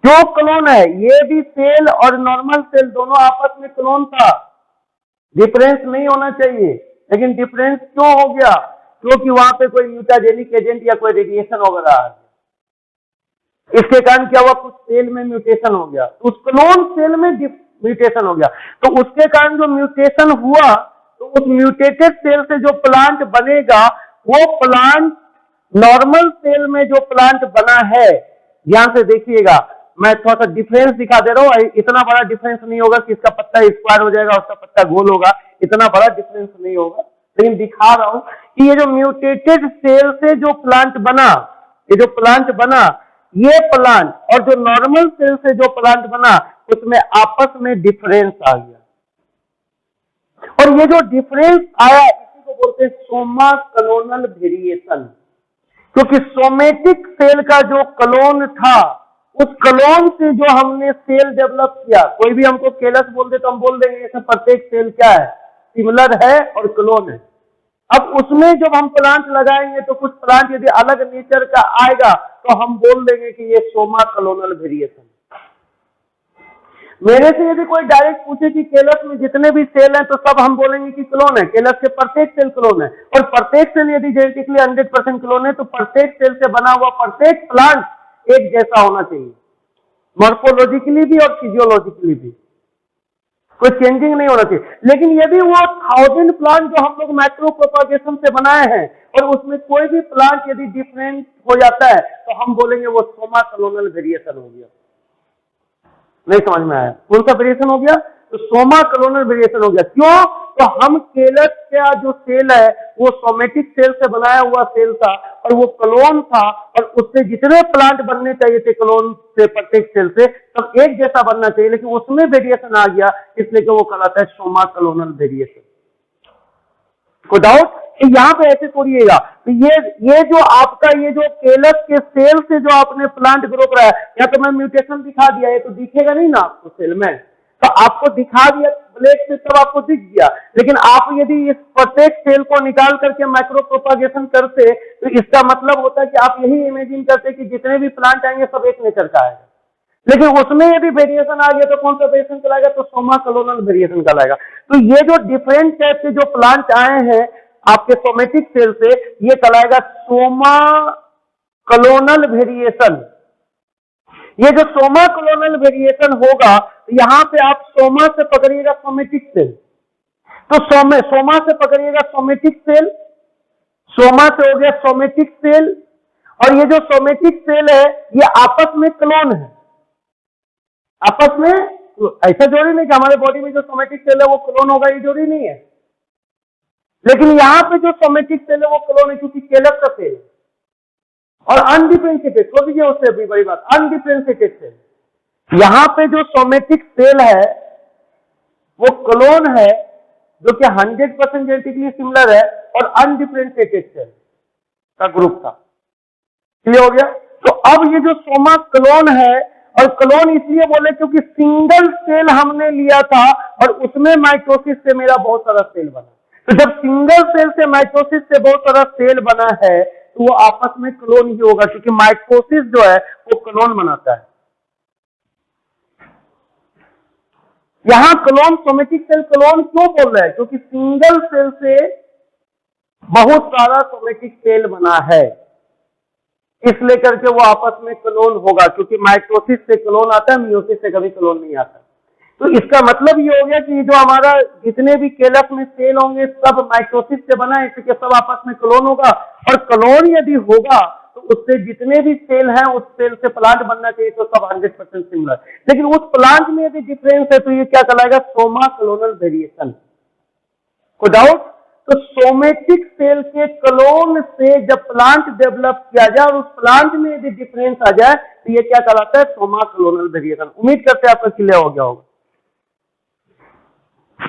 जो क्लोन है, ये भी सेल और नॉर्मल सेल दोनों आपस में क्लोन था, डिफरेंस नहीं होना चाहिए। लेकिन डिफरेंस क्यों हो गया, क्योंकि वहां पे कोई म्यूटाजेनिक एजेंट या कोई रेडिएशन वगैरह आ गया। इसके कारण क्या हुआ, कुछ सेल में म्यूटेशन हो गया, उस क्लोन सेल में म्यूटेशन हो गया। तो उसके कारण जो म्यूटेशन हुआ, तो उस म्यूटेटेड सेल से जो प्लांट बनेगा, वो प्लांट नॉर्मल सेल में जो प्लांट बना है, ध्यान से देखिएगा, मैं थोड़ा सा डिफरेंस दिखा दे रहा हूं। इतना बड़ा डिफरेंस नहीं होगा कि इसका पत्ता स्क्वायर हो जाएगा, उसका पत्ता गोल होगा, इतना बड़ा डिफरेंस नहीं होगा, लेकिन दिखा रहा हूं कि ये जो म्यूटेटेड सेल से जो प्लांट बना, ये जो प्लांट बना, ये प्लांट और जो नॉर्मल सेल से जो प्लांट बना, उसमें आपस में डिफरेंस आ गया। और ये जो डिफरेंस आया, इसी को बोलते हैं सोमा क्लोनल वेरिएशन। क्योंकि सोमेटिक सेल का जो क्लोन था, उस क्लोन से जो हमने सेल डेवलप किया, कोई भी हमको केलस बोल दे तो हम बोल देंगे इसमें प्रत्येक सेल क्या है, सिमिलर है और क्लोन है। अब उसमें जब हम प्लांट लगाएंगे तो कुछ प्लांट यदि अलग नेचर का आएगा तो हम बोल देंगे कि ये सोमा क्लोनल वेरिएशन। मेरे से यदि कोई डायरेक्ट पूछे कि केलस में जितने भी सेल हैं तो सब हम बोलेंगे कि क्लोन है, केलस के प्रत्येक सेल क्लोन है। और प्रत्येक सेल यदि जेनेटिकली 100% क्लोन है तो प्रत्येक सेल से बना हुआ प्रत्येक प्लांट एक जैसा होना चाहिए, मॉर्फोलॉजिकली भी और फिजियोलॉजिकली भी, कोई चेंजिंग नहीं होना चाहिए। लेकिन यदि वो 1000 प्लांट जो हम लोग माइक्रो प्रोपागेशन से बनाए हैं और उसमें कोई भी प्लांट यदि डिफरेंट हो जाता है तो हम बोलेंगे वो सोमा क्लोनल वेरिएशन हो गया। नहीं समझ में आया, कौन सा वेरिएशन हो गया, तो सोमा क्लोनल वेरिएशन हो गया। क्यों, तो हम केलस का जो सेल है वो सोमेटिक सेल से बनाया हुआ सेल था और वो क्लोन था, और उससे जितने प्लांट बनने चाहिए थे क्लोन से प्रत्येक सेल से, सब एक जैसा बनना चाहिए, लेकिन उसमें वेरिएशन आ गया, इसलिए वो कहलाता है सोमा क्लोनल वेरिएशन। को डाउट, यहाँ पे ऐसे छोड़िएगा। तो ये जो आपका ये जो केलस के सेल से जो आपने प्लांट ग्रो कराया, या तो मैं म्यूटेशन दिखा दिया, ये तो दिखेगा नहीं ना आपको सेल में, तो आपको दिखा दिया ब्लैक से तब आपको दिख गया। लेकिन आप यदि इस प्रत्येक सेल को निकाल करके माइक्रो प्रोपागेशन करते तो इसका मतलब होता है कि आप यही इमेजिन करते कि जितने भी प्लांट आएंगे सब एक नेचर का आएगा। लेकिन उसमें यदि वेरिएशन आ गया तो कौन सा वेरिएशन कहलाएगा? तो सोमा कलोनल वेरिएशन कहलाएगा। तो ये जो डिफरेंट टाइप के जो प्लांट आए हैं आपके सोमेटिक सेल से, ये कहलाएगा सोमा कलोनल वेरिएशन। ये जो सोमा कलोनल वेरिएशन होगा, यहां पे आप सोमा से पकड़िएगा सोमेटिक सेल, तो सोमा से पकड़िएगा सोमेटिक सेल, सोमा से हो गया सोमेटिक सेल, और ये जो सोमेटिक सेल है ये आपस में क्लोन है। आपस में ऐसा जोड़ी नहीं कि हमारे बॉडी में जो सोमेटिक सेल है वो क्लोन होगा, ये जोड़ी नहीं है। लेकिन यहां पे जो सोमेटिक सेल है वो क्लोन है, क्योंकि केलस का सेल और अनडिफरेंशिएटेड, छोड़ दीजिए उससे अभी बड़ी बात, अनडिफरेंशिएटेड सेल। यहां पे जो सोमेटिक सेल है वो क्लोन है, जो कि 100% जेनेटिकली सिमिलर है, और अनडिफरेंशिएटेड सेल का ग्रुप था। क्लियर हो गया? तो अब ये जो सोमा क्लोन है, और क्लोन इसलिए बोले क्योंकि सिंगल सेल हमने लिया था और उसमें माइटोसिस से मेरा बहुत सारा सेल बना। तो जब सिंगल सेल से माइटोसिस से बहुत सारा सेल बना है तो वो आपस में क्लोन ही होगा, क्योंकि माइटोसिस जो है वो क्लोन बनाता है। यहां क्लोन, सोमेटिक सेल क्लोन क्यों बोल रहे हैं? क्योंकि सिंगल सेल से बहुत सारा सोमेटिक सेल बना है, इसलिए करके वो आपस में क्लोन होगा, क्योंकि माइटोसिस से क्लोन आता है, मियोसिस से कभी क्लोन नहीं आता। तो इसका मतलब ये हो गया कि जो हमारा जितने भी केलस में सेल होंगे सब माइटोसिस से बना है, इसलिए सब आपस में क्लोन होगा। और क्लोन यदि होगा तो उससे जितने भी सेल हैं उस सेल से प्लांट बनना चाहिए, तो सब 100% सिमिलर। लेकिन उस प्लांट में यदि डिफरेंस है तो ये क्या कहलाएगा? Soma clonal variation. को डाउट? तो सोमेटिक सेल के क्लोन से जब प्लांट डेवलप किया जाए और उस प्लांट में यदि डिफरेंस आ जाए तो ये क्या कहलाता है? Soma clonal variation. उम्मीद करते हैं आपका क्लियर हो गया होगा।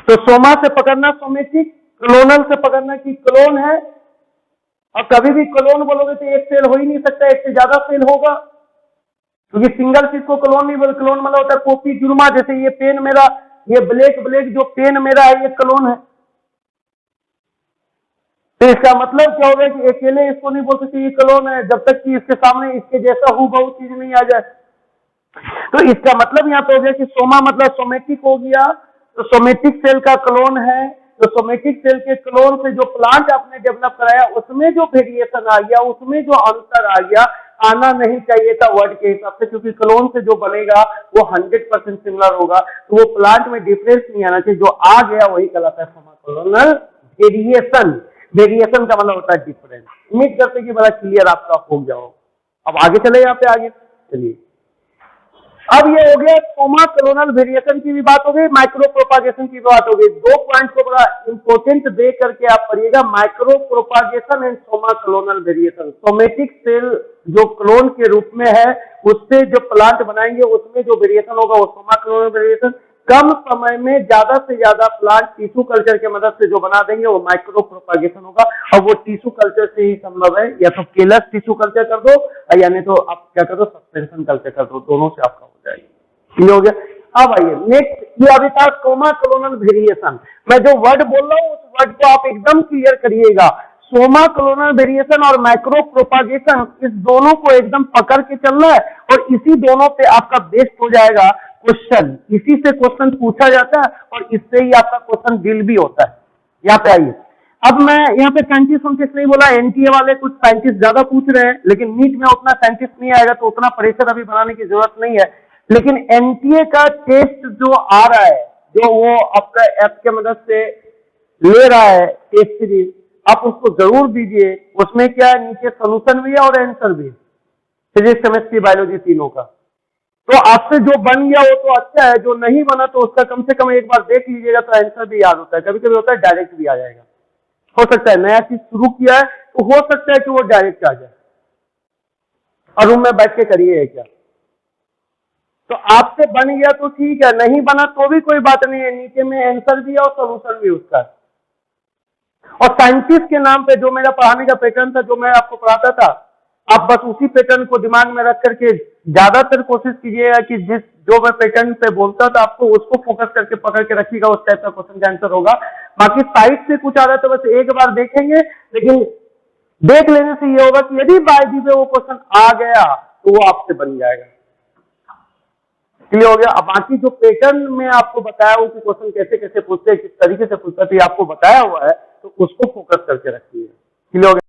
तो सोमा से पकड़ना सोमेटिक, क्लोनल से पकड़ना कि क्लोन है। और कभी भी क्लोन बोलोगे तो एक सेल हो ही नहीं सकता, एक से ज्यादा सेल होगा, क्योंकि सिंगल चीज को क्लोन नहीं बोल, क्लोन मतलब होता है कॉपी जुर्मा। जैसे ये पेन मेरा, ये ब्लैक जो पेन मेरा है ये क्लोन है, तो इसका मतलब क्या होगा कि अकेले इसको नहीं बोल सकते ये क्लोन है जब तक कि इसके सामने इसके जैसा हूबहू चीज नहीं आ जाए। तो इसका मतलब यहाँ पे हो गया कि सोमा मतलब सोमेटिक हो गया, तो सोमेटिक सेल का क्लोन है। तो सोमेटिक सेल के क्लोन से जो प्लांट आपने डेवलप कराया उसमें जो वेरिएशन आ गया, उसमें जो अंतर आ गया, आना नहीं चाहिए था वर्ड के हिसाब से, क्योंकि क्लोन से जो बनेगा वो 100% सिमिलर होगा, तो वो प्लांट में डिफरेंस नहीं आना चाहिए। जो आ गया वही कहलाता है सोमा क्लोनल वेरिएशन। वेरिएशन का मतलब होता है डिफरेंस। उम्मीद करते हैं कि बड़ा क्लियर आपका हो गया हो। अब आगे चले, यहाँ पे आगे चलिए। अब ये हो गया सोमा क्लोनल वेरिएशन की भी बात हो गई, माइक्रो प्रोपागेशन की बात हो गई। दो पॉइंट को बड़ा इंपॉर्टेंट दे करके आप पढ़िएगा, micropropagation and somaclonal variation. Somatic cell जो क्लोन के रूप में है उससे जो प्लांट बनाएंगे उसमें जो वेरिएशन होगा वो सोमा क्लोनल वेरिएशन। कम समय में ज्यादा से ज्यादा प्लांट टिश्यू कल्चर के मदद से जो बना देंगे वो माइक्रो प्रोपागेशन होगा, और वो टिश्यू कल्चर से ही संभव है। या तो केलस टिश्यू कल्चर कर दो या नहीं तो आप क्या कर दो, सस्पेंशन कल्चर कर दो, दोनों से आपका हो जाएगा। क्लियर हो गया? अब आइए नेक्स्ट, ये अभी था सोमा क्लोनल वेरिएशन। मैं जो वर्ड बोल रहा हूँ उस वर्ड को आप एकदम क्लियर करिएगा। सोमा क्लोनल वेरिएशन और माइक्रो प्रोपागेशन, इस दोनों को एकदम पकड़ के चलना है, और इसी दोनों पे आपका बेस्ड हो जाएगा क्वेश्चन। इसी से क्वेश्चन पूछा जाता है और इससे ही आपका क्वेश्चन डील भी होता है। यहाँ पे आइए, अब मैं यहाँ पे साइंटिस्ट नहीं बोला, एनटीए वाले कुछ साइंटिस्ट ज्यादा पूछ रहे हैं, लेकिन नीट में उतना साइंटिस्ट नहीं आएगा तो उतना प्रेशर अभी बनाने की जरूरत नहीं है। लेकिन एनटीए का टेस्ट जो आ रहा है, जो वो आपका ऐप के मदद से ले रहा है टेस्ट सीरीज, आप उसको जरूर दीजिए। उसमें क्या है, नीचे सोल्यूशन भी है और आंसर भी, फिजिक्स केमिस्ट्री बायोलॉजी तीनों का। तो आपसे जो बन गया वो तो अच्छा है, जो नहीं बना तो उसका कम से कम एक बार देख लीजिएगा तो आंसर भी याद होता है। कभी कभी होता है डायरेक्ट भी आ जाएगा, हो सकता है नया चीज शुरू किया है तो हो सकता है कि वो डायरेक्ट आ जाए। और रूम में बैठ के करिए क्या, तो आपसे बन गया तो ठीक है, नहीं बना तो भी कोई बात नहीं है, नीचे में आंसर भी है और सोल्यूशन भी उसका। और साइंटिस्ट के नाम पे जो मेरा पढ़ाने का पैटर्न था, जो मैं आपको पढ़ाता था, आप बस उसी पैटर्न को दिमाग में रख करके ज्यादातर कोशिश कीजिएगा कि जो मैं पैटर्न पे बोलता था आपको उसको फोकस करके पकड़ के रखिएगा, उस टाइप का क्वेश्चन का आंसर होगा। बाकी साइड से कुछ आ रहा है तो बस एक बार देखेंगे, लेकिन देख लेने से ये होगा कि यदि बाय दी वे वो क्वेश्चन आ गया तो वो आपसे बन जाएगा। क्लियर हो गया। अब बाकी जो पैटर्न में आपको बताया हूं कि क्वेश्चन कैसे कैसे पूछते हैं, किस तरीके से पूछते हैं, तो ये आपको बताया हुआ है, तो उसको फोकस करके रखिए। क्लियर हो गया।